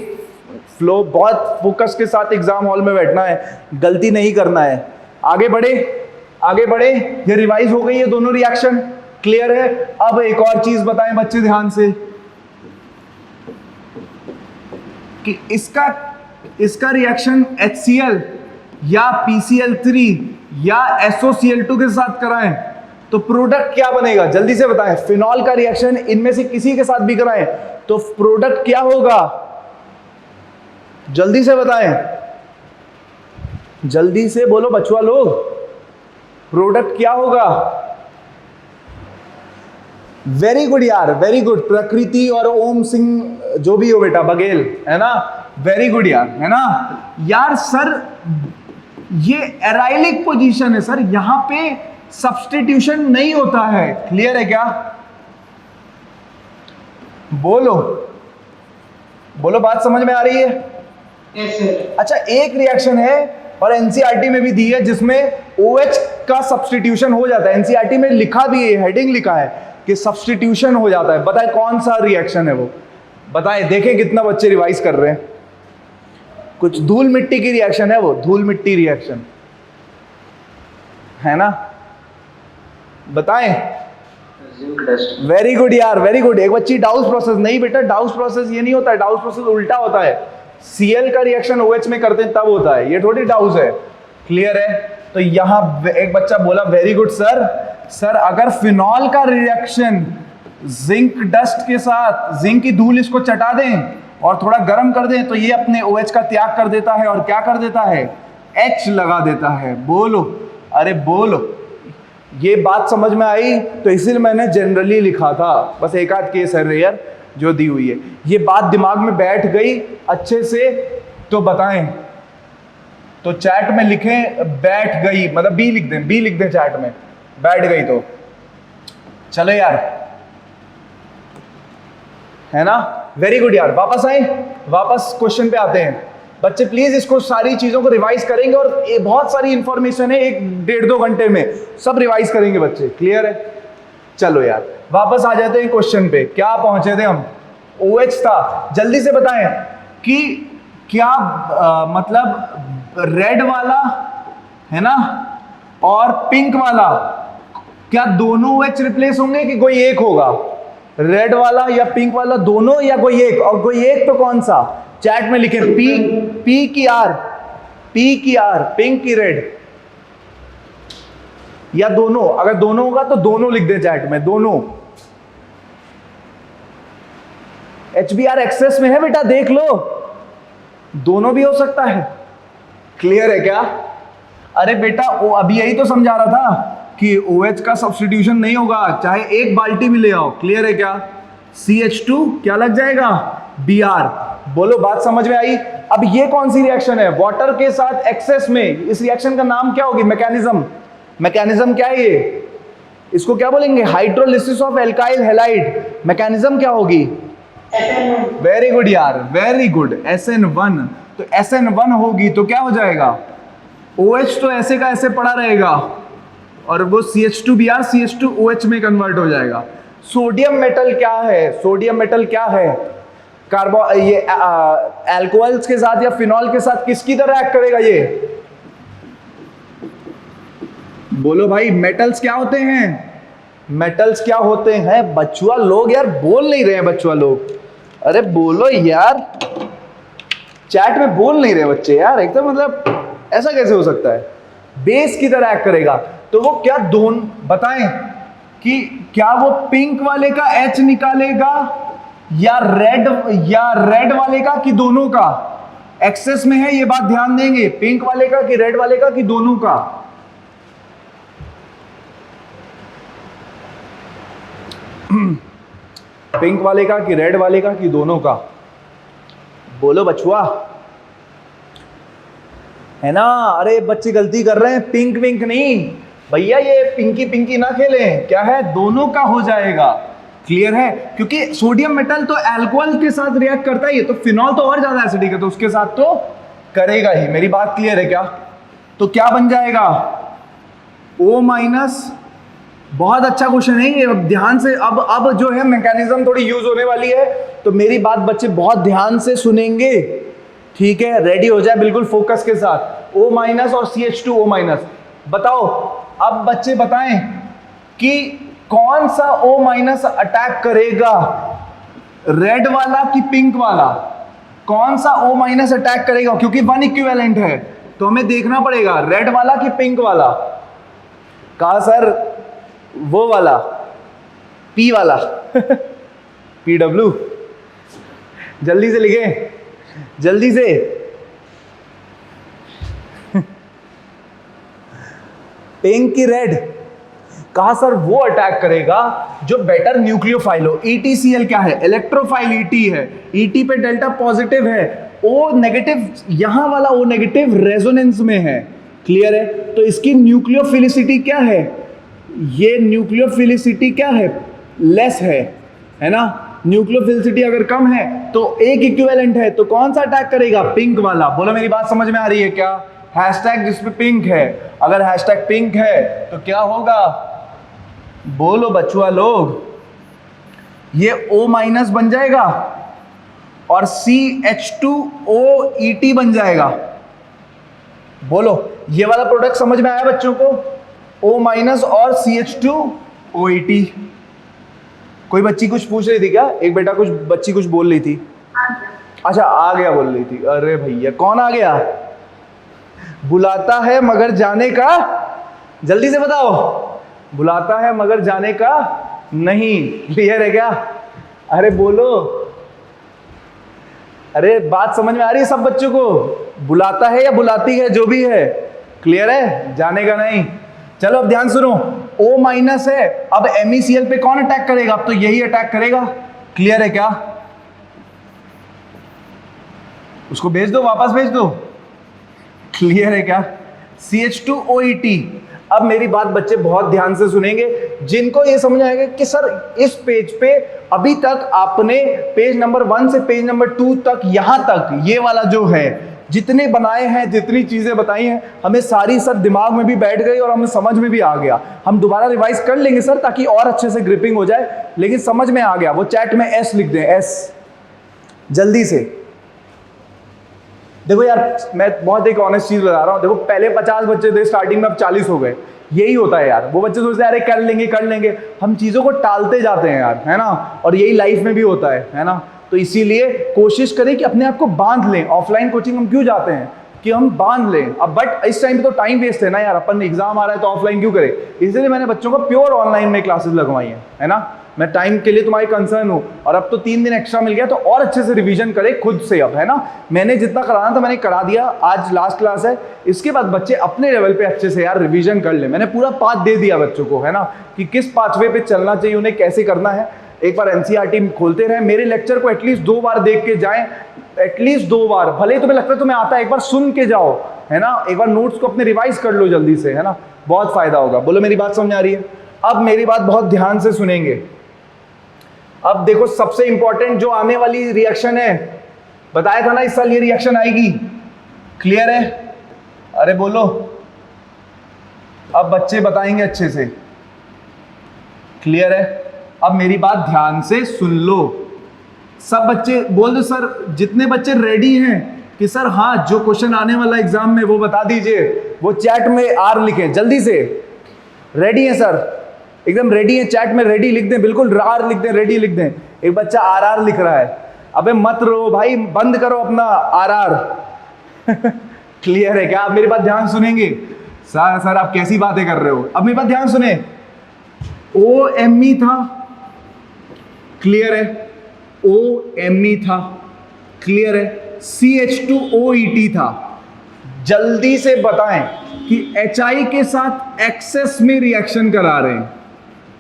फ्लो बहुत फोकस के साथ एग्जाम हॉल में बैठना है, गलती नहीं करना है। आगे बढ़े, आगे बढ़े। ये रिवाइज हो गई है दोनों रिएक्शन, क्लियर है। अब एक और चीज बताएं बच्चे ध्यान से, कि इसका रिएक्शन HCl या PCl3 या SOCl2 के साथ कराएं तो प्रोडक्ट क्या बनेगा? जल्दी से बताएं। फिनॉल का रिएक्शन इनमें से किसी के साथ भी कराएं तो प्रोडक्ट क्या होगा? जल्दी से बताएं, जल्दी से बोलो बचुआ लोग, प्रोडक्ट क्या होगा? वेरी गुड यार, वेरी गुड। प्रकृति और ओम सिंह जो भी हो बेटा, बघेल, है ना, वेरी गुड यार, है ना। यार सर ये एराइलिक पोजीशन है सर, यहां पे सब्स्टिट्यूशन नहीं होता है, क्लियर है क्या? बोलो बोलो, बात समझ में आ रही है? Yes sir. अच्छा एक रिएक्शन है और एनसीईआरटी में भी दी है जिसमें OH का सब्स्टिट्यूशन हो जाता है। एनसीईआरटी में लिखा भी है, हेडिंग लिखा है कि सब्स्टिट्यूशन हो जाता है। बताए कौन सा रिएक्शन है वो? बताए, देखें कितना बच्चे रिवाइज कर रहे हैं। कुछ धूल मिट्टी की रिएक्शन है वो, धूल मिट्टी रिएक्शन है ना, बताएं। वेरी गुड यार, वेरी गुड। एक बच्ची डाउस प्रोसेस, नहीं बेटा डाउस प्रोसेस ये नहीं होता है, डाउस प्रोसेस उल्टा होता है। Cl का रिएक्शन OH में करते हैं तब होता है, ये थोड़ी डाउस है, क्लियर है। तो यहां एक बच्चा बोला वेरी गुड सर, सर अगर फिनॉल का रिएक्शन जिंक डस्ट के साथ, जिंक की धूल इसको चटा दें और थोड़ा गर्म कर दें तो ये अपने OH का त्याग कर देता है और क्या कर देता है? H लगा देता है। बोलो, अरे बोलो, ये बात समझ में आई? तो इसीलिए मैंने जनरली लिखा था, बस एक आध केस है रेयर जो दी हुई है। ये बात दिमाग में बैठ गई अच्छे से तो बताएं, तो चैट में लिखें बैठ गई, मतलब बी लिख दें, बी लिख दें चैट में, बैठ गई तो। चलो यार, है ना, वेरी गुड यार। वापस आए, वापस क्वेश्चन पे आते हैं बच्चे। प्लीज इसको सारी चीजों को रिवाइज करेंगे और ये बहुत सारी इंफॉर्मेशन है, 1-1.5-2 घंटे में सब रिवाइज करेंगे बच्चे, क्लियर है। चलो यार वापस आ जाते हैं क्वेश्चन पे। क्या पहुंचे थे हम? OH था। जल्दी से बताएं कि क्या मतलब रेड वाला है ना और पिंक वाला, क्या दोनों OH रिप्लेस होंगे कि कोई एक होगा? रेड वाला या पिंक वाला, दोनों या कोई एक? और कोई एक तो कौन सा? चैट में लिखें P की R, P की R, पिंक की रेड, या दोनों। अगर दोनों होगा तो दोनों लिख दें चैट में, दोनों। HBr एक्सेस में है बेटा, देख लो, दोनों भी हो सकता है, क्लियर है क्या? अरे बेटा वो अभी यही तो समझा रहा था कि OH का सब्स्टिट्यूशन नहीं होगा, चाहे एक बाल्टी भी ले आओ, क्लियर है क्या? CH2 क्या लग जाएगा? Br। बोलो, बात समझ में आई? अब ये कौन सी रिएक्शन है? वाटर के साथ एक्सेस में। इस रिएक्शन का नाम क्या होगी? मैकेनिज्म। मैकेनिज्म क्या है ये? इसको क्या बोलेंगे? Hydrolysis of alkyl halide. Mechanism क्या होगी? वेरी गुड यार, वेरी गुड, SN1। तो SN1 होगी तो क्या हो जाएगा? OH तो ऐसे का ऐसे पड़ा रहेगा और वो CH2Br CH2OH में कन्वर्ट हो जाएगा। सोडियम मेटल क्या है? सोडियम मेटल क्या है? कार्बो ये अल्कोहल्स के साथ या फिनॉल के साथ किसकी तरह एक्ट करेगा ये? बोलो भाई, मेटल्स क्या होते हैं? मेटल्स क्या होते हैं? बचुआ लोग यार बोल नहीं रहे हैं, बचुआ लोग, अरे बोलो यार, चैट में बोल नहीं रहे बच्चे यार, एकदम मतलब ऐसा कैसे हो सकता है? बेस की तरह एक्ट करेगा तो वो क्या दोनों बताएं कि क्या वो पिंक वाले का H निकालेगा या रेड वाले का कि दोनों का? एक्सेस में है, ये बात ध्यान देंगे। पिंक वाले का कि रेड वाले का कि दोनों का? पिंक वाले का कि रेड वाले का कि दोनों का? बोलो बचुआ, है ना? अरे बच्चे गलती कर रहे हैं, पिंक विंक नहीं भैया, ये पिंकी पिंकी ना खेलें। क्या है? दोनों का हो जाएगा। क्लियर है? क्योंकि सोडियम मेटल तो अल्कोहल के साथ रिएक्ट करता ही है, तो फिनॉल तो और ज्यादा एसिडिक है, तो उसके साथ तो करेगा ही। मेरी बात क्लियर है क्या? तो क्या बन जाएगा? O-। बहुत अच्छा क्वेश्चन है ये, अब ध्यान से। अब जो है मैकेनिज्म थोड़ी यूज होने वाली है, तो मेरी बात बच्चे बहुत ध्यान से सुनेंगे, ठीक है? रेडी हो जाए बिल्कुल फोकस के साथ। O- और CH2O-। बताओ, अब बच्चे बताएं कि कौन सा O- अटैक करेगा, रेड वाला कि पिंक वाला? कौन सा O- अटैक करेगा? क्योंकि 1 इक्विवेलेंट है, तो हमें देखना पड़ेगा रेड वाला कि पिंक वाला। कहा सर वो वाला, P वाला PW। जल्दी से लिखे, जल्दी से। पिंक की रेड? कहा सर वो अटैक करेगा जो बेटर न्यूक्लियोफाइल हो। ETCl क्या है? इलेक्ट्रोफाइल ET है। ET पे डेल्टा पॉजिटिव है, O-, यहां वाला O- रेजोनेंस में है। क्लियर है? तो इसकी न्यूक्लियोफिलिसिटी क्या है? ये न्यूक्लियोफिलिसिटी क्या है? लेस है ना? न्यूक्लियोफिलिसिटी अगर कम है तो एक इक्विवेलेंट है, तो कौन सा अटैक करेगा? पिंक वाला। बोलो मेरी बात समझ में आ रही है क्या? हैशटैग जिसपे पिंक है, अगर हैशटैग पिंक है तो क्या होगा? बोलो बचुआ लोग, ये O- बन जाएगा और CH2OET बन जाएगा। बोलो, ये वाला प्रोडक्ट समझ में आया बच्चों को? O- और CH2OET। कोई बच्ची कुछ पूछ रही थी क्या? एक बच्ची कुछ बोल रही थी। अच्छा, आ गया बोल रही थी। अरे भैया, कौन आ गया? बुलाता है मगर जाने का, जल्दी से बताओ। बुलाता है मगर जाने का नहीं। क्लियर है क्या? अरे बोलो, अरे बात समझ में आ रही है सब बच्चों को? बुलाता है या बुलाती है, जो भी है, क्लियर है? जाने का नहीं। चलो अब ध्यान सुनो, O- है, अब MECl पे कौन अटैक करेगा? अब तो यही अटैक करेगा। क्लियर है क्या? उसको भेज दो, वापस भेज दो। क्लियर है क्या? CH2OET। अब मेरी बात बच्चे बहुत ध्यान से सुनेंगे, जिनको ये समझ आएगा कि सर इस पेज पे अभी तक आपने पेज नंबर 1 से पेज नंबर 2 तक, यहां तक ये वाला जो है जितने बनाए हैं, जितनी चीजें बताई हैं, हमें सारी सर दिमाग में भी बैठ गई और हमें समझ में भी आ गया। हम दोबारा रिवाइज कर लेंगे सर, ताकि और अच्छे से ग्रिपिंग हो जाए, लेकिन समझ में आ गया। वो चैट में S लिख दें, S जल्दी से। देखो यार, मैं बहुत एक ऑनेस्ट चीज बता रहा हूं। देखो, पहले 50 बच्चे थे स्टार्टिंग में, अब 40 हो गए। यही होता है यार, वो बच्चे सोचते हैं अरे कर लेंगे कर लेंगे, हम चीजों को टालते जाते हैं यार, है ना? और यही लाइफ में भी होता है ना? तो इसीलिए कोशिश करें कि अपने आप को बांध लें। ऑफलाइन कोचिंग हम क्यों जाते हैं? कि हम बांध लें। अब बट इस टाइम पे तो टाइम वेस्ट है ना यार, अपन एग्जाम आ रहा है तो ऑफलाइन क्यों करें? इसलिए मैंने बच्चों को प्योर ऑनलाइन में क्लासेस लगवाई है ना? मैं टाइम के लिए तुम्हारी कंसर्न हूं, और अब तो 3 दिन एक्स्ट्रा मिल गया, तो और अच्छे से रिवीजन करें खुद से अब, है ना? मैंने जितना कराना था मैंने करा दिया, आज लास्ट क्लास है, इसके बाद बच्चे अपने लेवल पे अच्छे से यार रिवीजन कर ले। मैंने पूरा पाथ दे दिया बच्चों को, है ना, कि किस पाथवे पे चलना चाहिए, उन्हें कैसे करना है। एक बार NCERT खोलते रहे, मेरे लेक्चर को एटलीस्ट 2 बार देख के जाएं, एटलीस्ट 2 बार, भले ही तुम्हें लगता है तुम्हें आता है, एक बार सुन के जाओ, है ना? एक बार नोट्स को अपने रिवाइज कर लो जल्दी से, है ना? बहुत फायदा होगा। बोलो मेरी बात समझ आ रही है? अब मेरी बात बहुत ध्यान से सुनेंगे। अब देखो, सबसे इंपॉर्टेंट जो आने वाली रिएक्शन है, बताया था ना इस साल ये रिएक्शन आएगी। क्लियर है? अरे बोलो, अब बच्चे बताएंगे अच्छे से। क्लियर है? अब मेरी बात ध्यान से सुन लो। सब बच्चे बोल दो सर, जितने बच्चे रेडी हैं कि सर हाँ जो क्वेश्चन आने वाला एग्जाम में वो बता दीजिए, वो चैट में R लिखें जल्दी से। रेडी है सर? एकदम रेडी है? चैट में रेडी लिख दें, बिल्कुल R लिख दें, रेडी लिख दें। एक बच्चा RR लिख रहा है। अबे मत रो भाई, बंद करो अपना RR। क्लियर है क्या? आप मेरी बात ध्यान सुनेंगे? सर आप कैसी बातें कर रहे हो? अब मेरी बात ध्यान सुने। OMe था, क्लियर है? OMe था, क्लियर है, CH2OET था। जल्दी से बताएं कि HI के साथ एक्सेस में रिएक्शन करा रहे हैं,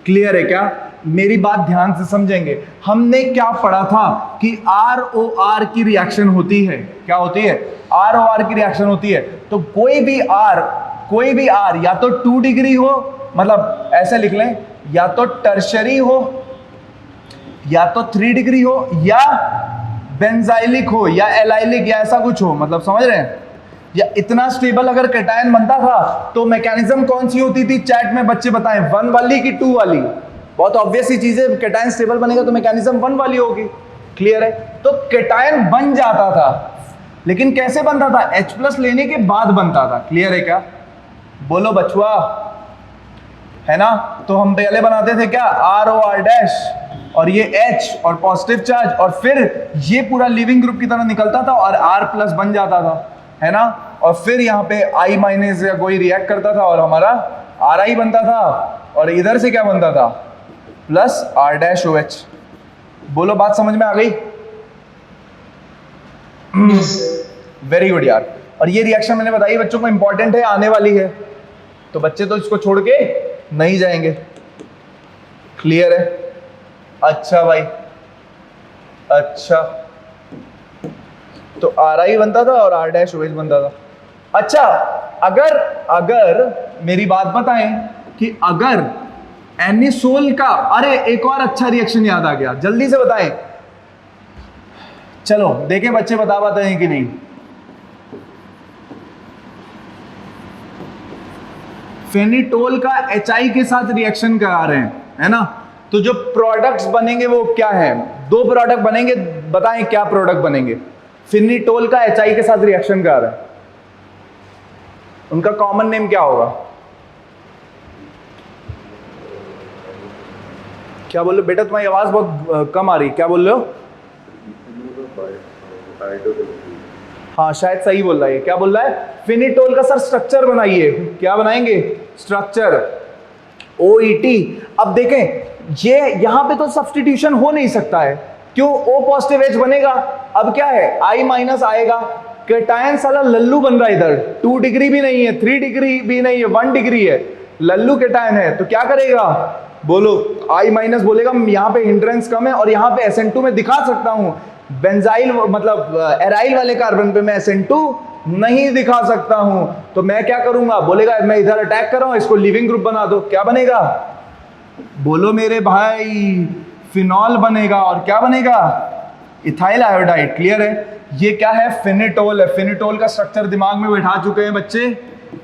क्लियर है क्या? मेरी बात ध्यान से समझेंगे। हमने क्या पढ़ा था कि ROR की रिएक्शन होती है, क्या होती है? ROR की रिएक्शन होती है। तो कोई भी R या तो 2 डिग्री हो, मतलब ऐसे लिख लें, या तो टर्शरी हो, या तो 3 डिग्री हो, या बेंजाइलिक हो, या एलाइलिक, या ऐसा कुछ हो, मतलब समझ रहे हैं? या इतना स्टेबल अगर कैटायन बनता था तो मैकेनिज्म कौन सी होती थी? चैट में बच्चे बताएं, 1 वाली कि 2 वाली? बहुत ऑब्वियस ही चीज है, कैटायन स्टेबल बनेगा तो मैकेनिज्म 1 वाली होगी, क्लियर है? तो कैटायन बन जाता था, लेकिन कैसे बनता था? H+ लेने के बाद बनता था, क्लियर है क्या? बोलो बचुआ, है ना? तो हम पहले बनाते थे क्या? ROR' और ये H और पॉजिटिव चार्ज, और फिर ये पूरा लिविंग ग्रुप की तरह निकलता था और R+ बन जाता था, है ना? और फिर यहाँ पे I- या कोई रिएक्ट करता था और हमारा RI बनता था, और इधर से क्या बनता था? +R'OH। बोलो बात समझ में आ गई? वेरी गुड यार। और ये रिएक्शन मैंने बताई बच्चों को इंपॉर्टेंट है, आने वाली है, तो बच्चे तो इसको छोड़ के नहीं जाएंगे, क्लियर है? अच्छा भाई, अच्छा, तो RI बनता था और R'OH बनता था। अच्छा, अगर मेरी बात बताएं कि अगर एनिसोल का, अरे एक और अच्छा रिएक्शन याद आ गया, जल्दी से बताएं, चलो देखें बच्चे बता पाते हैं कि नहीं। फेनिटोल का HI के साथ रिएक्शन करा रहे हैं, है ना? तो जो प्रोडक्ट्स बनेंगे वो क्या है? 2 प्रोडक्ट बनेंगे, बताएं क्या प्रोडक्ट बनेंगे? फेनिटोल का HI के साथ रिएक्शन करा रहे हैं, उनका कॉमन नेम क्या होगा? क्या बोल रहे हो बेटा? तुम्हारी आवाज बहुत कम आ रही, क्या बोल रहे हो? हाँ शायद सही बोल रहा है। क्या बोल रहा है? फिनिटोल का सर स्ट्रक्चर बनाइए। क्या बनाएंगे? Structure OET। अब देखें, ये यहां पे तो सब्स्टिट्यूशन हो नहीं सकता है, क्यों? O+ H बनेगा। अब क्या है? I- आएगा, कैटायन साला लल्लू बन रहा है इधर, 2 डिग्री भी नहीं है, 3 डिग्री भी नहीं है, 1 डिग्री है, लल्लू कैटायन है, तो क्या करेगा? बोलो, I- बोलेगा यहाँ पे हिंड्रेंस कम है, और यहाँ पे SN2 में दिखा सकता हूं, बेंजाइल मतलब एराइल वाले कार्बन पे मैं SN2 नहीं दिखा सकता हूं, तो मैं क्या करूंगा? बोलेगा मैं इधर अटैक कर रहा हूं, इसको लिविंग ग्रुप बना दो। क्या बनेगा? बोलो मेरे भाई, फिनॉल बनेगा। और क्या बनेगा? इथाइल आयोडाइड, क्लियर है? ये क्या है? फिनिटोल है। फिनिटोल का स्ट्रक्चर दिमाग में बैठा चुके हैं बच्चे,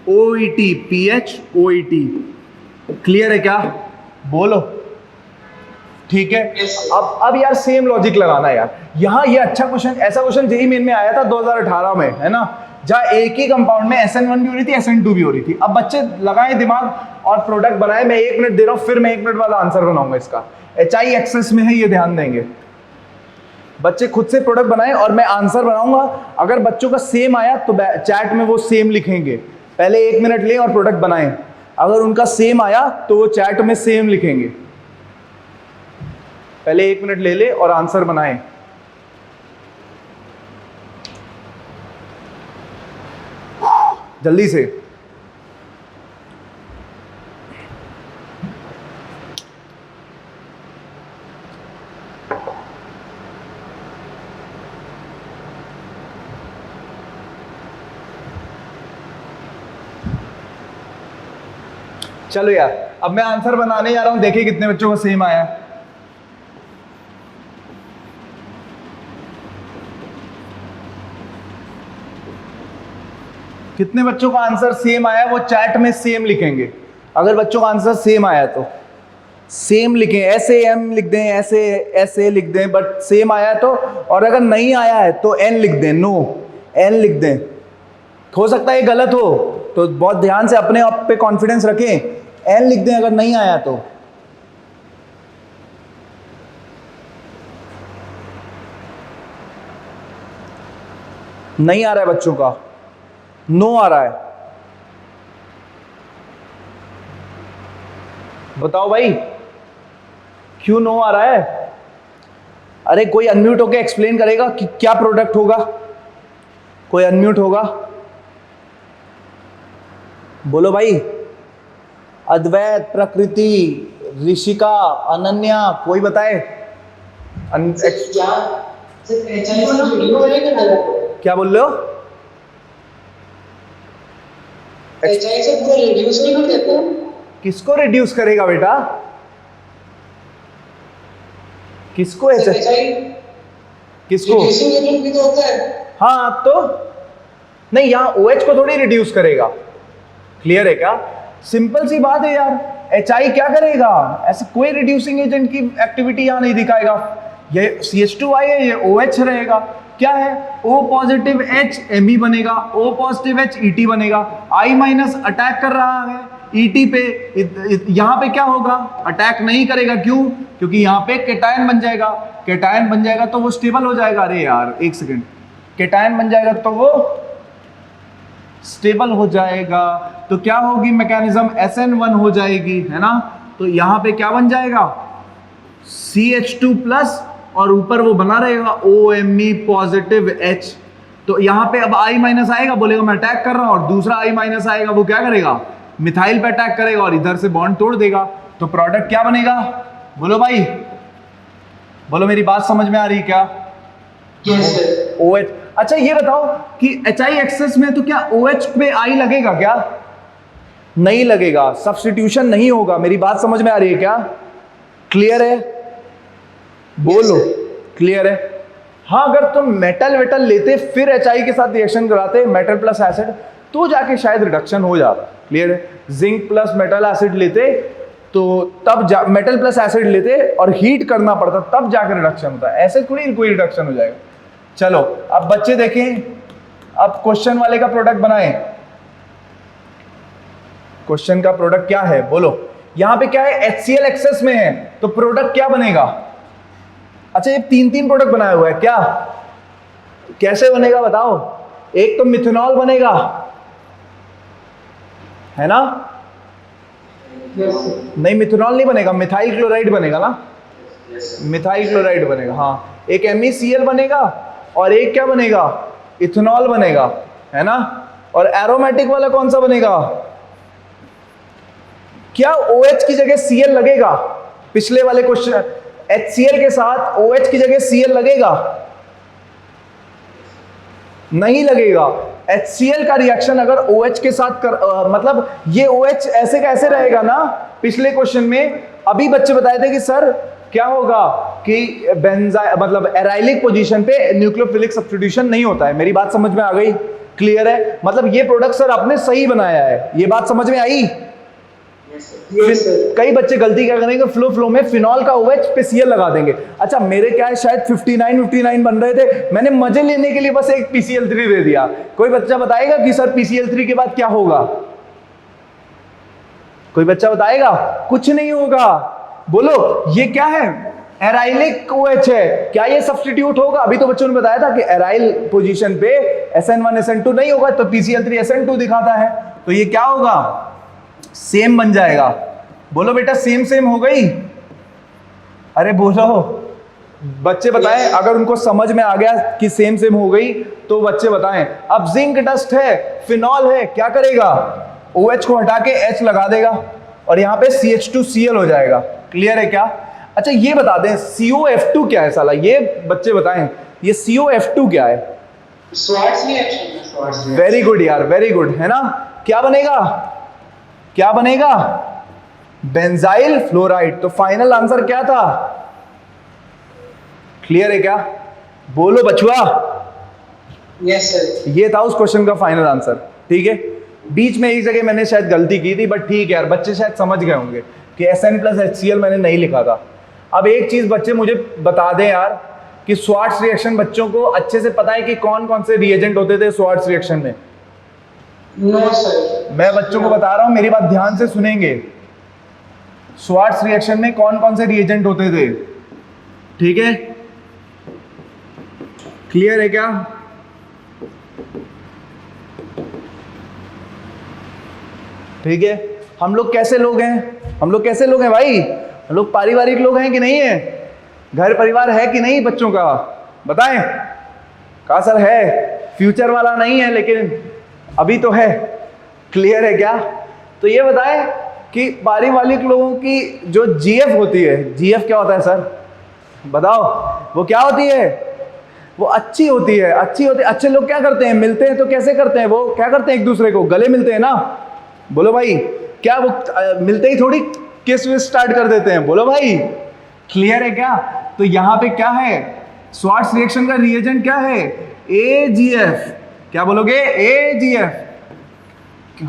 OET, PHOET, क्लियर है क्या? बोलो, ठीक है? अब यार सेम लॉजिक लगाना यार, यहां ये अच्छा क्वेश्चन, ऐसा क्वेश्चन जेईई मेन में आया था 2018 में, है ना? जहां एक ही कंपाउंड में SN1 भी हो रही थी, SN2 भी हो रही थी। अब बच्चे लगाएं दिमाग और प्रोडक्ट बनाए। मैं 1 मिनट दे रहा हूं, फिर मैं 1 मिनट वाला आंसर बनाऊंगा इसका। HI एक्सेस में है, ये ध्यान देंगे बच्चे, खुद से प्रोडक्ट बनाएं और मैं आंसर बनाऊंगा। अगर बच्चों का सेम आया तो चैट में वो सेम लिखेंगे, पहले 1 मिनट लें और प्रोडक्ट बनाएं। अगर उनका सेम आया तो वो चैट में सेम लिखेंगे, पहले 1 मिनट ले ले और आंसर बनाएं। जल्दी से। चलो यार, अब मैं आंसर बनाने जा रहा हूं, देखिए कितने बच्चों का सेम आया। कितने बच्चों का आंसर सेम आया वो चैट में सेम लिखेंगे। अगर बच्चों का आंसर सेम आया तो सेम लिखें, ऐसे M लिख दें, ऐसे ऐसे लिख दें, बट सेम आया तो। और अगर नहीं आया है तो N लिख दें, नो N लिख दें। हो सकता है गलत हो, तो बहुत ध्यान से अपने आप पे कॉन्फिडेंस रखें, N लिख दें अगर नहीं आया तो। नहीं आ रहा है बच्चों का, नो आ रहा है, बताओ भाई क्यों नो आ रहा है? अरे कोई अनम्यूट होके एक्सप्लेन करेगा कि क्या प्रोडक्ट होगा? कोई अनम्यूट होगा? बोलो भाई। अद्वैत, प्रकृति, ऋषिका, अनन्या, कोई बताए? क्या बोल रहे हो? किसको रिड्यूस करेगा बेटा? किसको किसको? हाँ तो नहीं, यहाँ OH को थोड़ी रिड्यूस करेगा। क्लियर है क्या? सिंपल सी बात है यार। HI क्या करेगा? ऐसे कोई रिड्यूसिंग एजेंट की एक्टिविटी यहाँ नहीं दिखाएगा। ये CH2I है, ये OH रहेगा। क्या है? O पॉजिटिव H Me बनेगा, O पॉजिटिव H ET बनेगा। I माइनस अटैक कर रहा है ET पे, यहाँ पे क्या होगा? अटैक नहीं करेगा। क्यों? क्योंकि यहाँ पे केटायन बन जाएगा। केटायन बन जाएगा तो वो स्टेबल हो जाएगा। अरे यार एक सेकेंड, केटायन बन जाएगा तो वो स्टेबल हो जाएगा। तो क्या होगी मैकेनिज्म? SN1 हो जाएगी, है ना? तो यहाँ पे क्या बन जाएगा? CH2 प्लस और ऊपर वो बना रहेगा OMe पॉजिटिव H। तो यहाँ पे अब I माइनस आएगा, बोलेगा मैं अटैक कर रहा हूँ, और दूसरा I माइनस आएगा, वो क्या करेगा? मिथाइल पे अटैक करेगा और इधर से बॉन्ड तोड़ देगा। तो प्रोडक्ट क्या बनेगा? बोलो भाई, बोलो, मेरी बात समझ में आ रही क्या? OH। अच्छा ये बताओ कि HI एक्सेस में तो क्या OH पे I लगेगा क्या? नहीं लगेगा, सब्स्टिट्यूशन नहीं होगा। मेरी बात समझ में आ रही है क्या? क्लियर है? बोलो क्लियर है? हाँ, अगर तुम मेटल वेटल लेते फिर HI के साथ रिएक्शन कराते, मेटल प्लस एसिड, तो जाके शायद रिडक्शन हो जाता। क्लियर है? जिंक प्लस मेटल एसिड लेते तो तब मेटल प्लस एसिड लेते और हीट करना पड़ता, तब जाकर रिडक्शन होता है। ऐसे थोड़ी कोई रिडक्शन हो जाएगा। चलो अब बच्चे देखें, अब क्वेश्चन वाले का प्रोडक्ट बनाएं। क्वेश्चन का प्रोडक्ट क्या है? बोलो। यहां पे क्या है? HCl एक्सेस में है, तो प्रोडक्ट क्या बनेगा? अच्छा ये तीन प्रोडक्ट बनाया हुआ है क्या? कैसे बनेगा बताओ? एक तो मिथेनॉल बनेगा, है ना? नहीं, मिथेनॉल नहीं बनेगा, मिथाइल क्लोराइड बनेगा ना? मिथाइल क्लोराइड बनेगा। हाँ, एक MeCl बनेगा और एक क्या बनेगा? इथेनॉल बनेगा, है ना? और एरोमेटिक वाला कौन सा बनेगा? क्या OH की जगह Cl लगेगा? पिछले वाले क्वेश्चन HCl के साथ OH की जगह Cl लगेगा? नहीं लगेगा। HCl का रिएक्शन अगर OH के साथ मतलब ये OH ऐसे का ऐसे रहेगा ना। पिछले क्वेश्चन में अभी बच्चे बताए थे कि सर क्या होगा कि मतलब एराइलिक पोजीशन पे न्यूक्लियोफिलिक सब्स्टिट्यूशन नहीं होता है। मेरी बात समझ में आ गई? क्लियर है? मतलब ये प्रोडक्ट सर आपने सही बनाया है। ये बात समझ में आई? कई बच्चे गलती क्या करेंगे, फ्लो में फिनॉल का OH पे Cl लगा देंगे। अच्छा मेरे क्या है, शायद 59 बन रहे थे, मैंने मजे लेने के लिए बस एक PCl3 दे दिया। कोई बच्चा बताएगा कि सर PCl3 के बाद क्या होगा? कोई बच्चा बताएगा? कुछ नहीं होगा। बोलो ये क्या है? एराइलिक OH है। क्या ये सब्स्टिट्यूट होगा? अभी तो बच्चों ने बताया था कि एराइल पोजीशन पे SN1 SN2 नहीं होगा, तो PCl3 SN2 दिखाता है। तो ये क्या होगा? सेम बन जाएगा। बोलो बेटा, सेम हो गई? अरे बोलो, बच्चे बताएं अगर उनको समझ में आ गया कि सेम हो गई तो बच्चे बताएं। अब जिंक डस्ट है, फिनॉल है, क्या करेगा? OH को हटा के H लगा देगा और यहाँ पे CH2Cl हो जाएगा। क्लियर है क्या? अच्छा ये बता दें COF2 क्या है साला? ये बच्चे बताएं, ये COF2 क्या है? Swarts reaction. वेरी गुड यार, वेरी गुड, है ना? क्या बनेगा? क्या बनेगा? Benzyl fluoride. तो फाइनल आंसर क्या था? क्लियर है क्या? बोलो बचुआ। Yes sir. ये था उस क्वेश्चन का फाइनल आंसर। ठीक है, बीच में एक जगह मैंने शायद गलती की थी, बट ठीक है यार, बच्चे शायद समझ गए होंगे कि Sn प्लस HCl मैंने नहीं लिखा था। अब एक चीज बच्चे मुझे बता दें यार कि स्वार्ट्ज रिएक्शन बच्चों को अच्छे से पता है कि कौन कौन से रिएजेंट होते थे स्वार्ट्ज रिएक्शन में? No sir. मैं बच्चों को बता रहा हूं, मेरी बात ध्यान से सुनेंगे। स्वार्ट्ज रिएक्शन में कौन कौन से रिएजेंट होते थे? ठीक है, क्लियर है क्या? ठीक है, हम लोग कैसे लोग हैं? हम लोग कैसे लोग हैं भाई? हम लोग पारिवारिक लोग हैं कि नहीं है? घर परिवार है कि नहीं बच्चों का, बताएं। कहा सर है, फ्यूचर वाला नहीं है लेकिन अभी तो है। क्लियर है क्या? तो ये बताएं कि पारिवारिक लोगों की जो जीएफ होती है, जीएफ क्या होता है सर, बताओ, वो क्या होती है? वो अच्छी होती है, अच्छी होती है। अच्छे लोग क्या करते हैं, मिलते हैं तो कैसे करते हैं, वो क्या करते हैं, एक दूसरे को गले मिलते हैं ना, बोलो भाई। क्या वो मिलते ही थोड़ी किस विस स्टार्ट कर देते हैं, बोलो भाई। क्लियर है क्या? तो यहां पे क्या है, स्वार्ट्स रिएक्शन का रिएजेंट क्या है, AgF। क्या बोलोगे, AgF।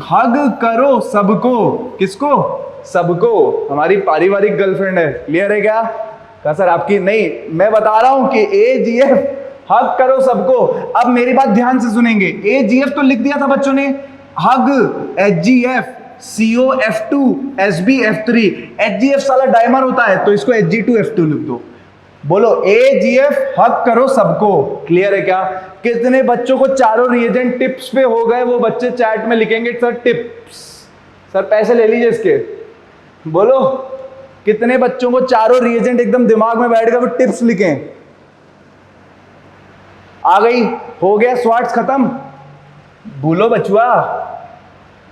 हग करो सबको, किसको, सबको। हमारी पारिवारिक गर्लफ्रेंड है। क्लियर है क्या? कहा सर आपकी नहीं, मैं बता रहा हूं कि AgF, हग करो सबको। अब मेरी बात ध्यान से सुनेंगे। AgF तो लिख दिया था बच्चों ने, हग HgF, COF2, SbF3। HgF साला डाइमर होता है तो इसको Hg2F2 लिख दो। बोलो AgF, हग करो सबको। क्लियर है क्या? कितने बच्चों को चारों रिएजेंट टिप्स पे हो गए, वो बच्चे चैट में लिखेंगे सर टिप्स। सर पैसे ले लीजिए इसके। बोलो कितने बच्चों को चारों रिएजेंट एकदम दिमाग में बैठ गए, वो टिप्स लिखें। आ गई, हो गया स्वार्ट्स खत्म। भूलो बचुआ,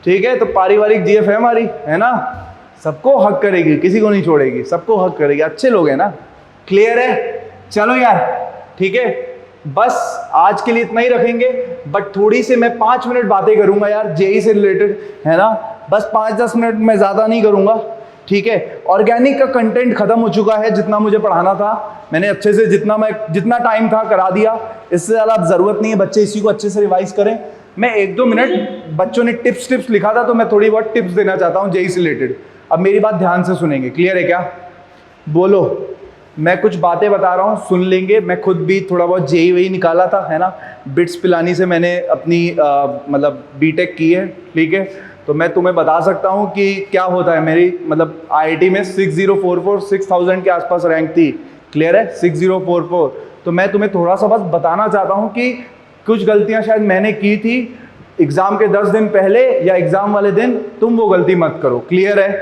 ठीक है? तो पारिवारिक जीएफ है हमारी, है ना, सबको हक करेगी, किसी को नहीं छोड़ेगी, सबको हक करेगी। अच्छे लोग हैं ना? क्लियर है? चलो यार, ठीक है, बस आज के लिए इतना ही रखेंगे। बट थोड़ी सी मैं 5 मिनट बातें करूंगा यार जेई से रिलेटेड, है ना, बस 5-10 मिनट, मैं ज्यादा नहीं करूंगा, ठीक है? ऑर्गेनिक का कंटेंट खत्म हो चुका है, जितना मुझे पढ़ाना था मैंने अच्छे से, जितना टाइम था करा दिया। इससे ज्यादा अब जरूरत नहीं है, बच्चे इसी को अच्छे से रिवाइज करें। मैं 1-2 मिनट, बच्चों ने टिप्स लिखा था तो मैं थोड़ी बहुत टिप्स देना चाहता हूँ जेई से रिलेटेड। अब मेरी बात ध्यान से सुनेंगे। क्लियर है क्या? बोलो, मैं कुछ बातें बता रहा हूँ, सुन लेंगे। मैं खुद भी थोड़ा बहुत जेई वही निकाला था, है ना, बिट्स पिलानी से मैंने अपनी मतलब बीटेक की है, ठीक है? तो मैं तुम्हें बता सकता हूँ कि क्या होता है। मेरी मतलब आईआईटी में 6044, 6000 के आसपास रैंक थी। क्लियर है? 6044। तो मैं तुम्हें थोड़ा सा बस बताना चाहता हूँ कि कुछ गलतियाँ शायद मैंने की थी एग्ज़ाम के 10 दिन पहले या एग्ज़ाम वाले दिन, तुम वो गलती मत करो। क्लियर है?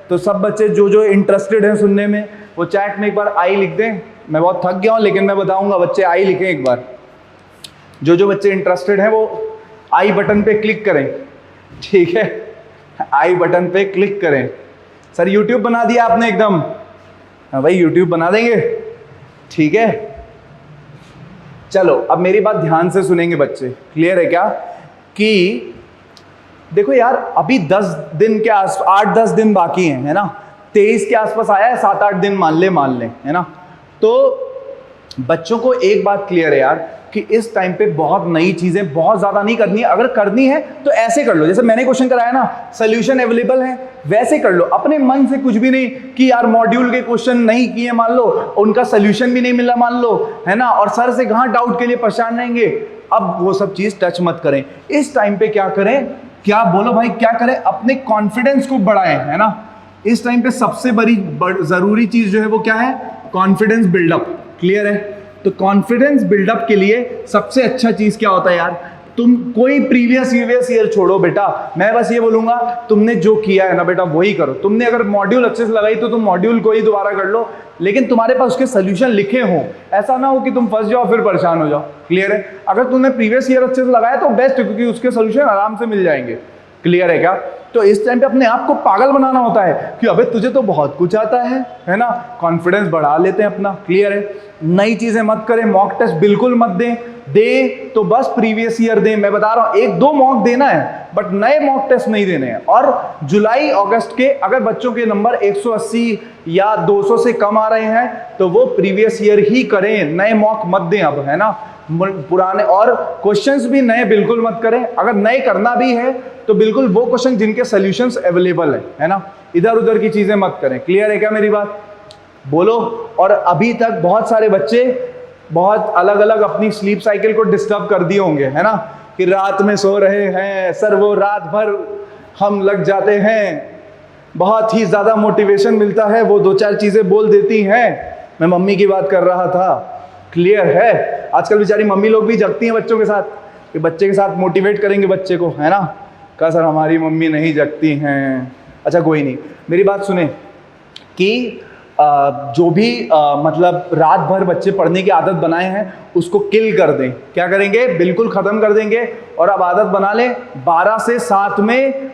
तो सब बच्चे जो इंटरेस्टेड हैं सुनने में, वो चैट में एक बार आई लिख दें। मैं बहुत थक गया हूँ लेकिन मैं बताऊँगा, बच्चे आई लिखें एक बार। जो बच्चे इंटरेस्टेड हैं वो आई बटन पे क्लिक करें, ठीक है? आई बटन पे क्लिक करें। सर यूट्यूब बना दिया आपने एकदम? हाँ भाई, यूट्यूब बना देंगे, ठीक है? चलो अब मेरी बात ध्यान से सुनेंगे बच्चे। क्लियर है क्या? कि देखो यार, अभी 10 दिन के 8-10 दिन बाकी हैं, है ना, 23 के आसपास आया है, 7-8 दिन मान ले, है ना। तो बच्चों को एक बात क्लियर है यार कि इस टाइम पे बहुत नई चीजें बहुत ज्यादा नहीं करनी है। अगर करनी है तो ऐसे कर लो, जैसे मैंने क्वेश्चन कराया ना, सोल्यूशन अवेलेबल है, वैसे कर लो। अपने मन से कुछ भी नहीं कि यार मॉड्यूल के क्वेश्चन नहीं किए मान लो, उनका सोल्यूशन भी नहीं मिला मान लो, है ना, और सर से कहाँ डाउट के लिए परेशान रहेंगे। अब वो सब चीज टच मत करें। इस टाइम पे क्या करें, क्या बोलो भाई, क्या करें? अपने कॉन्फिडेंस को बढ़ाएं, है ना। इस टाइम पे सबसे बड़ी जरूरी चीज जो है वो क्या है, कॉन्फिडेंस बिल्डअप। क्लियर है? तो कॉन्फिडेंस बिल्डअप के लिए सबसे अच्छा चीज क्या होता है यार, तुम कोई प्रीवियस ईयर छोड़ो बेटा। मैं बस ये बोलूंगा, तुमने जो किया है ना बेटा वही करो। तुमने अगर मॉड्यूल अच्छे से लगाई तो तुम मॉड्यूल को ही दोबारा कर लो, लेकिन तुम्हारे पास उसके सोल्यूशन लिखे हों। ऐसा ना हो कि तुम फंस जाओ फिर परेशान हो जाओ। क्लियर है? अगर तुमने प्रीवियस ईयर अच्छे से लगाया तो बेस्ट है, क्योंकि उसके सोल्यूशन आराम से मिल जाएंगे। क्लियर है क्या? तो इस टाइम पे अपने आप को पागल बनाना होता है कि अबे तुझे तो बहुत कुछ आता है ना। कॉन्फिडेंस बढ़ा लेते हैं अपना। क्लियर है? नई चीजें मत करें, मॉक टेस्ट बिल्कुल मत दें। दे तो बस प्रीवियस ईयर दें। मैं बता रहा हूं 1-2 मॉक देना है, बट नए मॉक टेस्ट नहीं देने हैं। और जुलाई अगस्त के अगर बच्चों के नंबर 180 या 200 से कम आ रहे हैं तो वो प्रीवियस ईयर ही करें, नए मॉक मत दें अब, है ना। पुराने और क्वेश्चंस भी नए बिल्कुल मत करें। अगर नए करना भी है तो बिल्कुल वो क्वेश्चन जिनके सॉल्यूशंस अवेलेबल है ना, इधर उधर की चीजें मत करें। क्लियर है क्या मेरी बात? बोलो। और अभी तक बहुत सारे बच्चे बहुत अलग अलग अपनी स्लीप साइकिल को डिस्टर्ब कर दिए होंगे, है ना, कि रात में सो रहे हैं सर, वो रात भर हम लग जाते हैं, बहुत ही ज्यादा मोटिवेशन मिलता है, वो 2-4 चीजें बोल देती हैं। मैं मम्मी की बात कर रहा था। क्लियर है? आजकल बेचारी मम्मी लोग भी जगती हैं बच्चों के साथ कि बच्चे के साथ मोटिवेट करेंगे बच्चे को, है ना। कहा सर हमारी मम्मी नहीं जगती हैं। अच्छा कोई नहीं, मेरी बात सुने कि जो भी मतलब रात भर बच्चे पढ़ने की आदत बनाए हैं उसको किल कर दें। क्या करेंगे? बिल्कुल ख़त्म कर देंगे। और अब आदत बना लें 12 से 7 में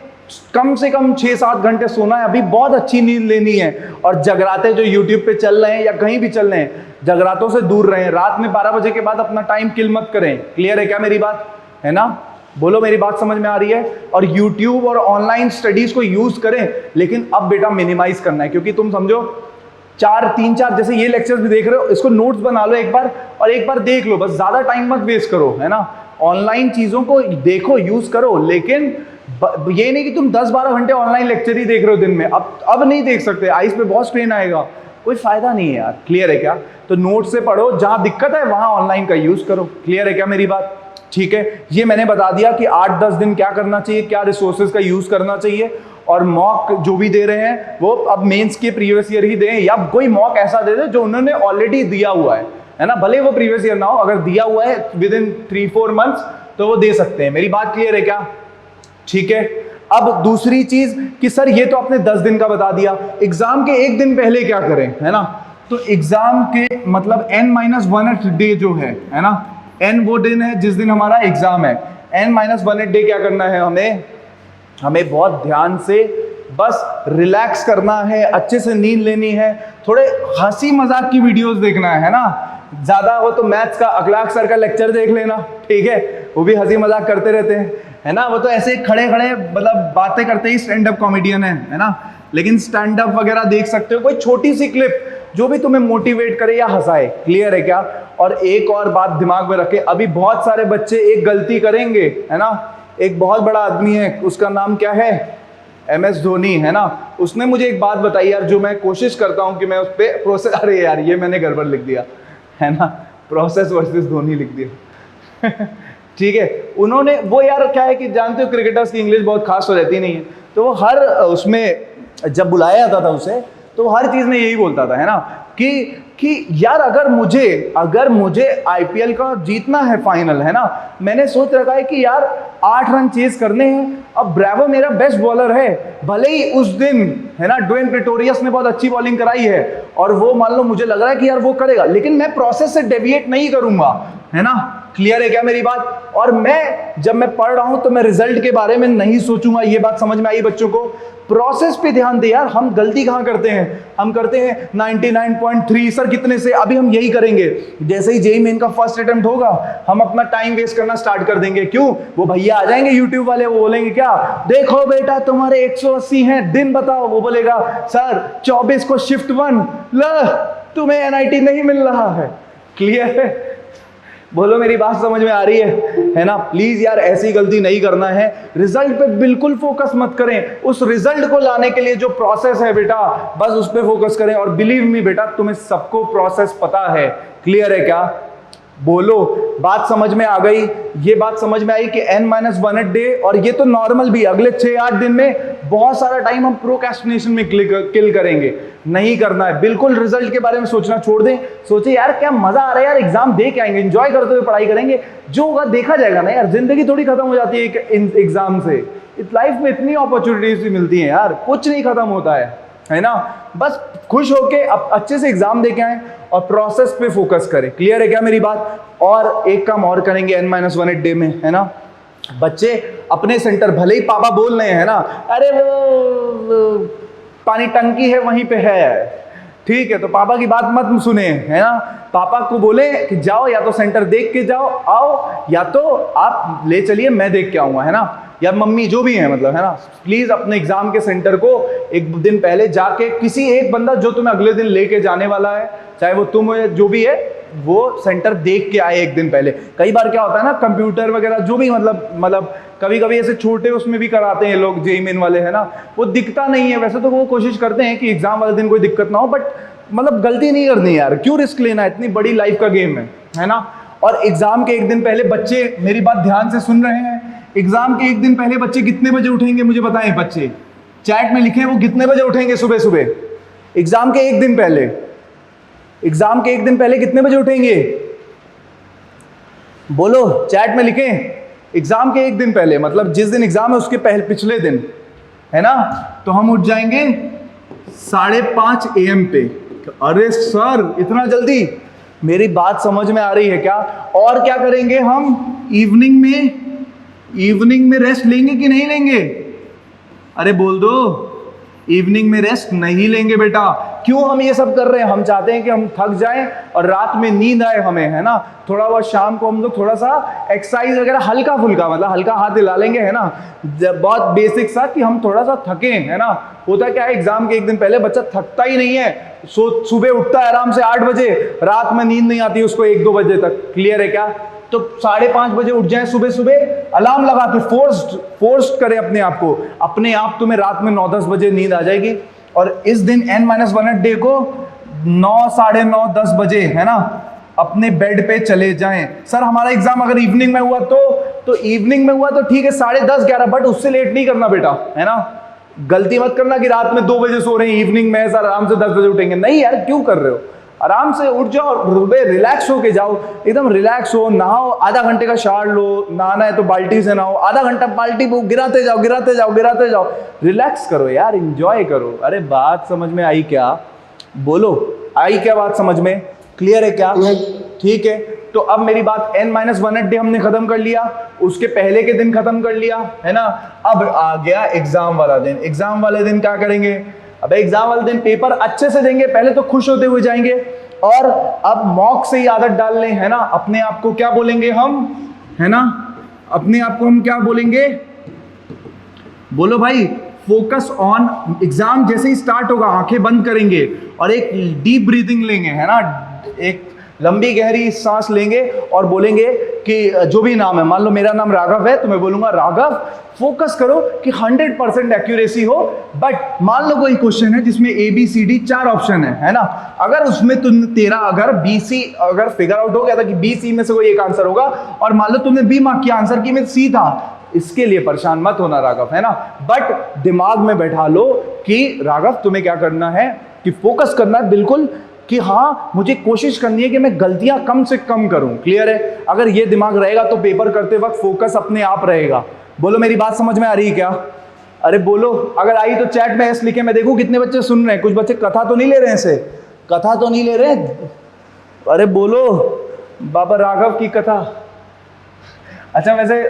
कम से कम 6-7 घंटे सोना है। अभी बहुत अच्छी नींद लेनी है। और जगराते जो यूट्यूब पे चल रहे हैं या कहीं भी चल रहे हैं, जगरातों से दूर रहें। रात में 12 बजे के बाद अपना टाइम किल मत करें। क्लियर है क्या मेरी बात? है ना? बोलो मेरी बात समझ में आ रही है? और YouTube और ऑनलाइन स्टडीज को यूज करें, लेकिन अब बेटा मिनिमाइज करना है। क्योंकि तुम समझो 3-4 जैसे ये लेक्चर्स भी देख रहे हो, इसको नोट्स बना लो एक बार और एक बार देख लो, बस ज्यादा टाइम मत वेस्ट करो। है ना? ऑनलाइन चीजों को देखो, यूज करो, लेकिन ये नहीं कि तुम 10-12 घंटे ऑनलाइन लेक्चर ही देख रहे हो दिन में। अब नहीं देख सकते, आईज पे बहुत स्ट्रेन आएगा, कोई फायदा नहीं है यार। क्लियर है क्या? तो नोट से पढ़ो, जहां दिक्कत है वहां ऑनलाइन का यूज करो। क्लियर है क्या मेरी बात? ठीक है, ये मैंने बता दिया कि 8-10 दिन क्या करना चाहिए, क्या रिसोर्सेज का यूज करना चाहिए। और मॉक जो भी दे रहे हैं वो अब मेंस के प्रीवियस ईयर ही दें, या कोई मॉक ऐसा दे दे जो उन्होंने ऑलरेडी दिया हुआ है ना? भले वो प्रीवियस ईयर ना हो, अगर दिया हुआ है विद इन 3-4 मंथ्स तो वो दे सकते हैं। मेरी बात क्लियर है क्या? ठीक है। अब दूसरी चीज कि सर ये तो आपने 10 दिन का बता दिया, एग्जाम के एक दिन पहले क्या करें? है ना? तो एग्जाम के मतलब N-1 डे जो है ना, N वो दिन है जिस दिन हमारा एग्जाम है। N-1 डे क्या करना है? हमें बहुत ध्यान से बस रिलैक्स करना है, अच्छे से नींद लेनी है, थोड़े हंसी मजाक की वीडियोस देखना है ना? ज्यादा हो तो मैथ्स का अखलाक सर का लेक्चर देख लेना, ठीक है? वो भी हंसी मजाक करते रहते हैं, है ना? वो तो ऐसे खड़े खड़े मतलब बातें करते ही स्टैंड अप कॉमेडियन है ना? लेकिन स्टैंड अप वगैरह देख सकते हो, कोई छोटी सी क्लिप जो भी तुम्हें मोटिवेट करे या हंसाए। क्लियर है क्या? और एक और बात दिमाग में रखे, अभी बहुत सारे बच्चे एक गलती करेंगे, है ना? एक बहुत बड़ा आदमी है, उसका नाम क्या है? MS धोनी, है ना? उसने मुझे एक बात बताई यार, जो मैं कोशिश करता हूं कि मैं उस पर प्रोसेस, अरे यार ये मैंने गड़बड़ लिख दिया, है ना? प्रोसेस वर्सेस धोनी लिख दिया। ठीक है, उन्होंने वो यार क्या है कि जानते हो क्रिकेटर्स की इंग्लिश बहुत खास तो रहती नहीं है, तो वो हर उसमें जब बुलाया जाता था उसे, तो हर चीज में यही बोलता था, है ना, कि यार अगर मुझे IPL का जीतना है फाइनल, है ना, मैंने सोच रखा है कि यार 8 रन चेज करने हैं। अब ब्रेवो मेरा बेस्ट बॉलर है, भले ही उस दिन, है ना, ड्वेन प्रेटोरियस ने बहुत अच्छी बॉलिंग कराई है और वो मान लो मुझे लग रहा है कि यार वो करेगा, लेकिन मैं प्रोसेस से डेविएट नहीं करूंगा, है ना? क्लियर है क्या मेरी बात? और जब मैं पढ़ रहा हूं तो मैं रिजल्ट के बारे में नहीं सोचूंगा। ये बात समझ में आई बच्चों को? प्रोसेस पे ध्यान दे यार। हम गलती कहां करते हैं? हम करते हैं 99.3 सर कितने से, अभी हम यही करेंगे। जैसे ही जेईई मेन का फर्स्ट अटेम्प्ट होगा, हम अपना टाइम वेस्ट करना स्टार्ट कर देंगे। क्यों? वो भैया आ जाएंगे यूट्यूब वाले, वो बोलेंगे क्या, देखो बेटा तुम्हारे 180 हैं, दिन बताओ। वो बोलेगा सर 24 को शिफ्ट 1 ल तुम्हें NIT नहीं मिल रहा है। क्लियर है? बोलो मेरी बात समझ में आ रही है ना? प्लीज यार ऐसी गलती नहीं करना है। रिजल्ट पे बिल्कुल फोकस मत करें, उस रिजल्ट को लाने के लिए जो प्रोसेस है बेटा, बस उस पे फोकस करें। और बिलीव मी बेटा, तुम्हें सबको प्रोसेस पता है। क्लियर है क्या? बोलो, बात समझ में आ गई? ये बात समझ में आई कि N-1 डे, और ये तो नॉर्मल भी, अगले 6-8 दिन में बहुत सारा टाइम हम प्रोक्रेस्टिनेशन में किल करेंगे। नहीं करना है बिल्कुल। रिजल्ट के बारे में सोचना छोड़ दें। सोचे यार क्या मजा आ रहा है यार, एग्जाम दे के आएंगे, एंजॉय करते हुए पढ़ाई करेंगे, जो होगा देखा जाएगा ना यार। जिंदगी थोड़ी खत्म हो जाती है एक एग्जाम से। इस लाइफ में इतनी अपॉर्चुनिटीज भी मिलती हैं यार, कुछ नहीं खत्म होता है ना? बस खुश होके अब अच्छे से एग्जाम दे के आए और प्रोसेस पे फोकस करें। क्लियर है क्या मेरी बात? और एक काम और करेंगे N-1 डे में, है ना, बच्चे अपने सेंटर, भले ही पापा बोल रहे हैं ना, अरे वो पानी टंकी है वहीं पे है, ठीक है, तो पापा की बात मत सुने, है ना? पापा को बोले कि जाओ, या तो सेंटर देख के जाओ आओ, या तो आप ले चलिए मैं देख के आऊंगा, है ना? या मम्मी जो भी है, मतलब, है ना, प्लीज अपने एग्जाम के सेंटर को एक दिन पहले जाके, किसी एक बंदा जो तुम्हें अगले दिन लेके जाने वाला है, चाहे वो तुम हो जो भी है, वो सेंटर देख के आए एक दिन पहले। कई बार क्या होता है ना, कंप्यूटर वगैरह जो भी, मतलब कभी कभी ऐसे छोटे उसमें भी कराते हैं लोग, जेईई मेन वाले, है ना, वो दिखता नहीं है। वैसे तो वो कोशिश करते हैं कि एग्जाम वाले दिन कोई दिक्कत ना हो, बट मतलब गलती नहीं करनी यार, क्यों रिस्क लेना, इतनी बड़ी लाइफ का गेम है ना? और एग्जाम के एक दिन पहले बच्चे, मेरी बात ध्यान से सुन रहे हैं, एग्जाम के एक दिन पहले बच्चे कितने बजे उठेंगे मुझे बताएं? बच्चे चैट में लिखें वो कितने बजे उठेंगे सुबह सुबह, एग्जाम के एक दिन पहले। एग्जाम के एक दिन पहले कितने बजे उठेंगे? बोलो, चैट में लिखें। एग्जाम के एक दिन पहले, मतलब जिस दिन एग्जाम है उसके पिछले दिन, है ना, तो हम उठ जाएंगे 5:30 AM पे। अरे सर इतना जल्दी, मेरी बात समझ में आ रही है क्या? और क्या करेंगे हम इवनिंग में रेस्ट लेंगे कि नहीं लेंगे? अरे बोल दो, इवनिंग में रेस्ट नहीं लेंगे बेटा। क्यों हम ये सब कर रहे हैं? हम चाहते हैं कि हम थक जाएं और रात में नींद आए हमें, है ना। थोड़ा बहुत शाम को हम लोग थोड़ा सा एक्सरसाइज वगैरह हल्का फुल्का, मतलब हल्का हाथ हिला लेंगे, है ना, बहुत बेसिक सा, कि हम थोड़ा सा थकें, है ना। होता क्या है, एग्जाम के एक दिन पहले बच्चा थकता ही नहीं है, सुबह उठता है आराम से 8 बजे, रात में नींद नहीं आती उसको 1-2 बजे तक। क्लियर है क्या? तो 5:30 बजे उठ जाए सुबह अलार्म लगा के, फोर्स्ड करें अपने आप को, अपने आप तुम्हें रात में 9-10 बजे नींद आ जाएगी। और इस दिन N-1 डे को 9, 9:30, 10 बजे, है ना, अपने बेड पे चले जाएं। सर हमारा एग्जाम अगर इवनिंग में हुआ तो इवनिंग में हुआ तो ठीक है, 10:30, 11, बट उससे लेट नहीं करना बेटा, है ना। गलती मत करना कि रात में 2 बजे सो रहे हैं, इवनिंग में सर आराम से 10 बजे उठेंगे। नहीं यार, क्यों कर रहे हो? आराम से उठ जाओ, रिलैक्स होके जाओ, एकदम रिलैक्स हो, नहाओ, आधा घंटे का शावर लो, नहाना है तो बाल्टी से नहाओ, आधा घंटा बाल्टी गिराते जाओ, रिलैक्स करो यार, एंजॉय करो। अरे बात समझ में आई क्या? बोलो, आई क्या बात समझ में? क्लियर है क्या? ठीक है, तो अब मेरी बात, N-1 डे हमने खत्म कर लिया, उसके पहले के दिन खत्म कर लिया, है ना। अब आ गया एग्जाम वाला दिन। एग्जाम वाले दिन क्या करेंगे? अब एग्जाम वाले दिन पेपर अच्छे से देंगे, पहले तो खुश होते हुए जाएंगे, और अब मॉक से ही आदत डाल लें, है ना। अपने आप को क्या बोलेंगे हम, है ना, अपने आप को हम क्या बोलेंगे? बोलो भाई, फोकस ऑन। एग्जाम जैसे ही स्टार्ट होगा आंखें बंद करेंगे और एक डीप ब्रीदिंग लेंगे, है ना, एक लंबी गहरी सांस लेंगे और बोलेंगे कि जो भी नाम है, मान लो मेरा नाम राघव है तो मैं बोलूंगा राघव, फोकस करो कि 100% एक्यूरेसी हो। बट मान लो कोई क्वेश्चन है जिसमें ABCD 4 ऑप्शन है ना, अगर उसमें तेरा अगर BC अगर फिगर आउट हो गया था कि BC में से कोई एक आंसर होगा, और मान लो तुमने B मार्क किया आंसर की में C था, इसके लिए परेशान मत होना राघव, है ना। बट दिमाग में बैठा लो कि राघव तुम्हें क्या करना है, कि फोकस करना है बिल्कुल, कि हाँ मुझे कोशिश करनी है कि मैं गलतियां कम से कम करूं। क्लियर है? अगर ये दिमाग रहेगा तो पेपर करते वक्त फोकस अपने आप रहेगा। बोलो, मेरी बात समझ में आ रही है क्या? अरे बोलो, अगर आई तो चैट में S लिखे, मैं देखूं कितने बच्चे सुन रहे हैं। कुछ बच्चे कथा तो नहीं ले रहे हैं, से कथा तो नहीं ले रहे? अरे बोलो, बाबा राघव की कथा। अच्छा, वैसे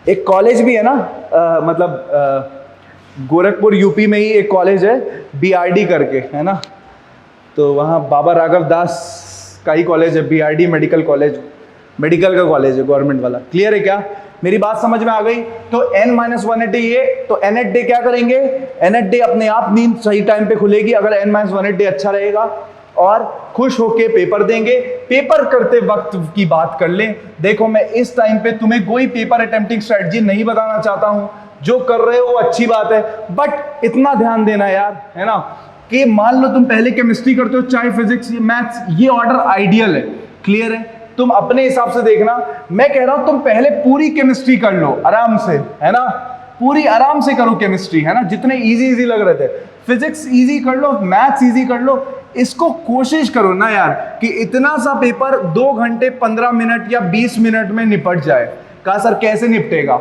एक कॉलेज भी है ना, गोरखपुर यूपी में ही एक कॉलेज है BRD करके, है ना, तो वहाँ बाबा राघव दास का ही कॉलेज है, BRD मेडिकल कॉलेज, मेडिकल का कॉलेज है गवर्नमेंट वाला। क्लियर है क्या? मेरी बात समझ में आ गई? तो N-1 डे ये, तो NH डे क्या करेंगे? NH डे अपने आप नींद सही टाइम पे खुलेगी अगर N-1 डे अच्छा रहेगा, और खुश होके पेपर देंगे। पेपर करते वक्त की बात कर लें, देखो मैं इस टाइम पे तुम्हें कोई पेपर अटेम्प्टिंग स्ट्रेटजी नहीं बताना चाहता हूं, जो कर रहे हो वो अच्छी बात है, बट इतना ध्यान देना यार, है ना, कि मान लो तुम पहले केमिस्ट्री करते हो, चाहे फिजिक्स, मैथ्स, ये ऑर्डर आइडियल है। क्लियर है? तुम अपने हिसाब से देखना, मैं कह रहा हूं तुम पहले पूरी केमिस्ट्री कर लो आराम से, है ना, पूरी आराम से करो केमिस्ट्री, है ना, जितने इजी लग रहे थे, फिजिक्स इजी कर लो, मैथ्स इजी कर लो। इसको कोशिश करो ना यार कि इतना सा पेपर 2 घंटे 15 मिनट या 20 मिनट में निपट जाए। कहा सर कैसे निपटेगा?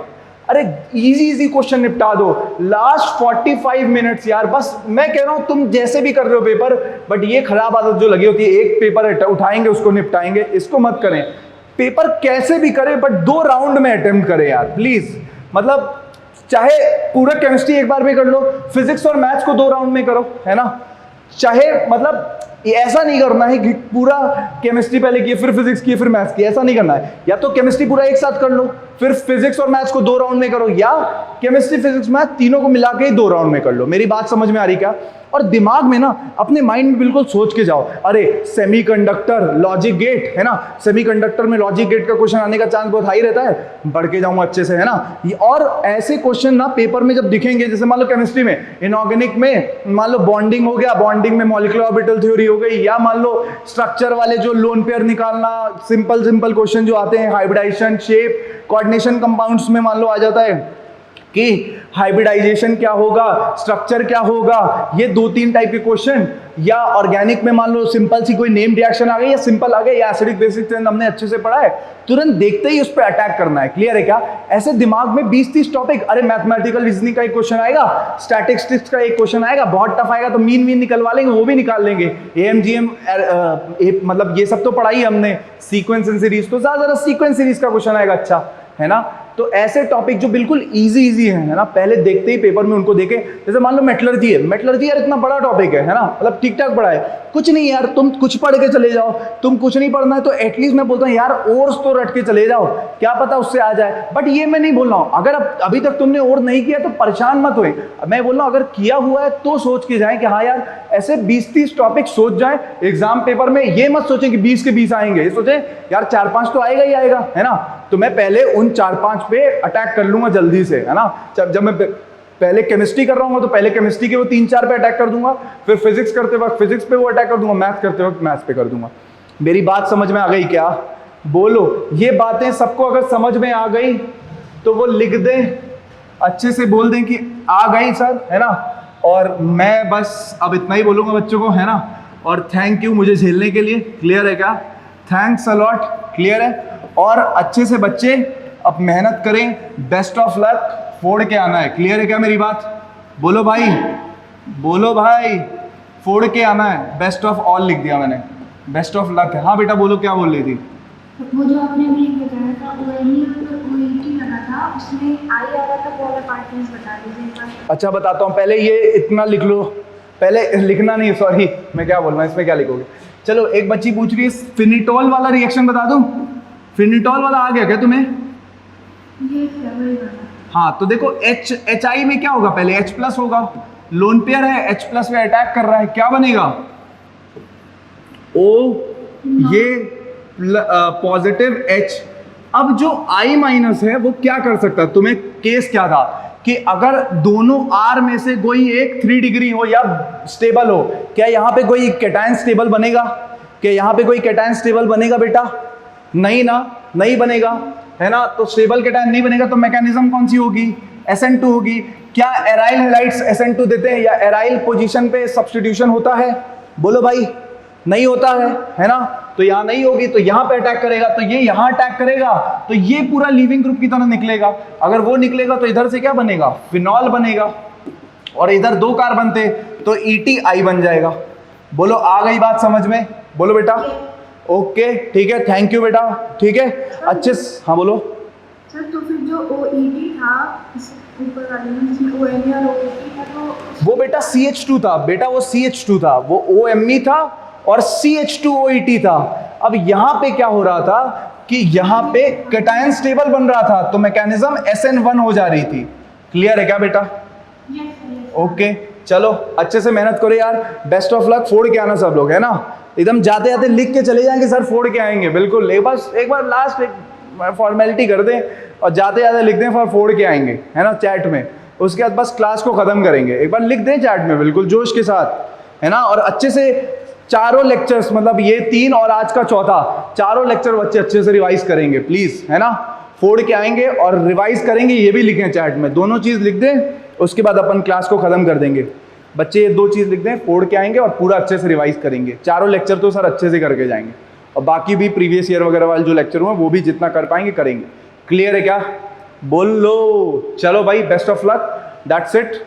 अरे इजी क्वेश्चन निपटा दो, लास्ट 45 मिनट्स यार, बस मैं कह रहा हूं तुम जैसे भी कर रहे हो पेपर, बट ये खराब आदत जो लगी होती है, एक पेपर उठाएंगे उसको निपटाएंगे, इसको मत करें। पेपर कैसे भी करें बट 2 राउंड में अटेम्प्ट करें यार प्लीज। मतलब चाहे पूरा केमिस्ट्री एक बार में कर लो, फिजिक्स और मैथ्स को 2 राउंड में करो, है ना, चाहे मतलब ऐसा नहीं करना है कि पूरा केमिस्ट्री पहले किए फिर फिजिक्स किए फिर मैथ्स किए, ऐसा नहीं करना है। या तो केमिस्ट्री पूरा एक साथ कर लो, फिर फिजिक्स और मैथ्स को 2 राउंड में करो, या केमिस्ट्री फिजिक्स मैथ तीनों को मिला के ही 2 राउंड में कर लो। मेरी बात समझ में आ रही क्या? और दिमाग में ना अपने माइंड में बिल्कुल सोच के जाओ, अरे सेमीकंडक्टर लॉजिक गेट, है ना, सेमीकंडक्टर में लॉजिक गेट का क्वेश्चन आने का चांस बहुत हाई रहता है, बढ़ के जाऊंगा अच्छे से, है ना। और ऐसे क्वेश्चन ना पेपर में जब दिखेंगे, जैसे मान लो केमिस्ट्री में इनऑर्गेनिक में मान लो बॉन्डिंग हो गया, बॉन्डिंग में मॉलिक्यूलर ऑर्बिटल थ्योरी हो गई, या मान लो स्ट्रक्चर वाले जो लोन पेयर निकालना, सिंपल क्वेश्चन जो आते हैं, हाइब्रिडाइजेशन, शेप, कोऑर्डिनेशन कंपाउंड्स में मान लो आ जाता है कि हाइब्रिडाइजेशन क्या होगा, स्ट्रक्चर क्या होगा, ये 2-3 टाइप के क्वेश्चन। या ऑर्गेनिक में मान लो सिंपल सी कोई नेम रिएक्शन आ गई या सिंपल आ गई या एसिडिक बेसिक चेंज हमने अच्छे से पढ़ा है, तुरंत देखते ही उस पर अटैक करना है। क्लियर है क्या? ऐसे दिमाग में 20-30 टॉपिक, अरे मैथमेटिकल रीजनिंग का एक क्वेश्चन आएगा, स्टैटिस्टिक्स का एक क्वेश्चन आएगा, बहुत टफ आएगा तो मीन निकलवा लेंगे, वो भी निकाल लेंगे। एएमजीएम मतलब ये सब तो पढ़ाई हमने, सीक्वेंस एंड सीरीज, तो ज्यादा सीक्वेंस सीरीज का क्वेश्चन आएगा, अच्छा है ना। तो ऐसे टॉपिक जो बिल्कुल इजी है ना, पहले देखते ही पेपर में उनको देखें। जैसे मान लो मेटलर्जी है, मेटलर्जी यार इतना बड़ा टॉपिक है ना, मतलब ठीक ठाक बड़ा है, कुछ नहीं यार, तुम कुछ पढ़ के चले जाओ, तुम कुछ नहीं पढ़ना है तो एटलीस्ट मैं बोलता हूँ यार ओर्स तो रट के चले जाओ, क्या पता उससे आ जाए। बट ये मैं नहीं बोल रहा हूँ, अगर अभी तक तुमने और नहीं किया तो परेशान मत हुए, मैं बोल रहा हूँ अगर किया हुआ है तो सोच के जाए कि हाँ यार ऐसे 20-30 टॉपिक सोच जाए एग्जाम पेपर में। ये मत सोचें कि 20 के 20 आएंगे, ये सोचें यार 4-5 तो आएगा ही आएगा, है ना। तो मैं पहले उन 4-5 पे अटैक कर लूंगा जल्दी से, है ना। जब मैं पहले केमिस्ट्री कर रहा हूँ तो पहले केमिस्ट्री के वो 3-4 पे अटैक कर दूंगा, फिर फिजिक्स करते वक्त फिजिक्स पे वो अटैक कर दूंगा, मैथ करते वक्त मैथ्स पे कर दूंगा। मेरी बात समझ में आ गई क्या? बोलो। ये बातें सबको अगर समझ में आ गई तो वो लिख दें, अच्छे से बोल दें कि आ गई सर, है ना। और मैं बस अब इतना ही बोलूंगा बच्चों को, है ना। और थैंक यू मुझे झेलने के लिए। क्लियर है क्या? Thanks a lot. क्लियर है? और अच्छे से बच्चे अब मेहनत करें, बेस्ट ऑफ लक, फोड़ के आना है। क्लियर है क्या मेरी बात? बोलो भाई, बोलो भाई, फोड़ के आना है। बेस्ट ऑफ ऑल लिख दिया मैंने, बेस्ट ऑफ लक है। हाँ बेटा बोलो, क्या बोल रही थी? वो जो आपने अभी बताया था ONE लगा था, उसमें आई आ रहा था, वो वाला पार्ट प्लीज बता दीजिए एक बार। अच्छा बताता हूँ, पहले ये इतना लिख लो, पहले लिखना नहीं, सॉरी मैं क्या बोल रहा हूँ, इसमें क्या लिखोगे। चलो एक बच्ची पूछ रही है फिनिटॉल वाला रिएक्शन बता दूं। फिनिटॉल वाला आ गया क्या तुम्हें? ये वही वाला। हाँ तो देखो HI में क्या होगा, पहले H+ होगा, लोन पेयर है, H+ में अटैक कर रहा है, क्या बनेगा? O, ये पॉजिटिव H। अब जो I- है वो क्या कर सकता है, तुम्हें केस क्या था कि अगर दोनों R में से कोई एक 3 डिग्री हो या स्टेबल हो, क्या यहाँ पे कोई कैटायन स्टेबल बनेगा? क्या यहाँ पे कोई कैटायन स्टेबल बनेगा बेटा? नहीं ना, नहीं बनेगा, है ना। तो स्टेबल कैटायन नहीं बनेगा तो मैकेनिज्म कौन सी होगी? SN2 होगी। क्या एराइल हैलाइड्स SN2 देते हैं या एराइल पोजीशन पे सब्स्टिट्यूशन होता है? बोलो भाई, नहीं होता है ना। तो यहाँ नहीं होगी तो यहाँ पे अटैक करेगा, तो ये यहाँ अटैक करेगा तो ये पूरा लीविंग ग्रुप की तरह निकलेगा। अगर वो निकलेगा तो इधर से क्या बनेगा? फिनॉल बनेगा, और इधर 2 कार्बन थे तो ETI बन जाएगा। बोलो आ गई बात समझ में? बोलो बेटा। ओके ठीक है, थैंक यू बेटा। ठीक है अच्छे हाँ बोलो। सर तो फिर जो OET था इस ऊपर वाले में, जिसमें ONE और OET था, तो वो बेटा CH2 था बेटा, वो CH2 था, वो OMe था और CH2OET था। अब यहाँ पे क्या हो रहा था कि यहाँ पे कैटायन स्टेबल बन रहा था तो मैकेनिज्म SN1 हो जा रही थी। क्लियर है क्या बेटा? ओके चलो अच्छे से मेहनत करो यार, बेस्ट ऑफ लक। फोड़ के आना सब लोग, है ना। एकदम जाते जाते लिख के चले जाएंगे सर फोड़ के आएंगे, बिल्कुल। एक बार लास्ट एक फॉर्मेलिटी कर दें और जाते जाते लिख दें फोड़ के आएंगे, है ना, चैट में। उसके बाद बस क्लास को खत्म करेंगे, एक बार लिख दें चैट में बिल्कुल जोश के साथ, है ना। और अच्छे से चारों लेक्चर्स, मतलब ये 3 और आज का चौथा, चारों लेक्चर बच्चे अच्छे से रिवाइज करेंगे प्लीज, है ना। फोड़ के आएंगे और रिवाइज करेंगे, ये भी लिखें चैट में, दोनों चीज लिख दें। उसके बाद अपन क्लास को खत्म कर देंगे। बच्चे ये 2 चीज लिख दें, फोड़ के आएंगे और पूरा अच्छे से रिवाइज करेंगे। चारों लेक्चर तो सर अच्छे से करके जाएंगे, और बाकी भी प्रीवियस ईयर वगैरह वाले जो लेक्चर हुए वो भी जितना कर पाएंगे करेंगे। क्लियर है क्या? बोल लो। चलो भाई, best of luck, that's it.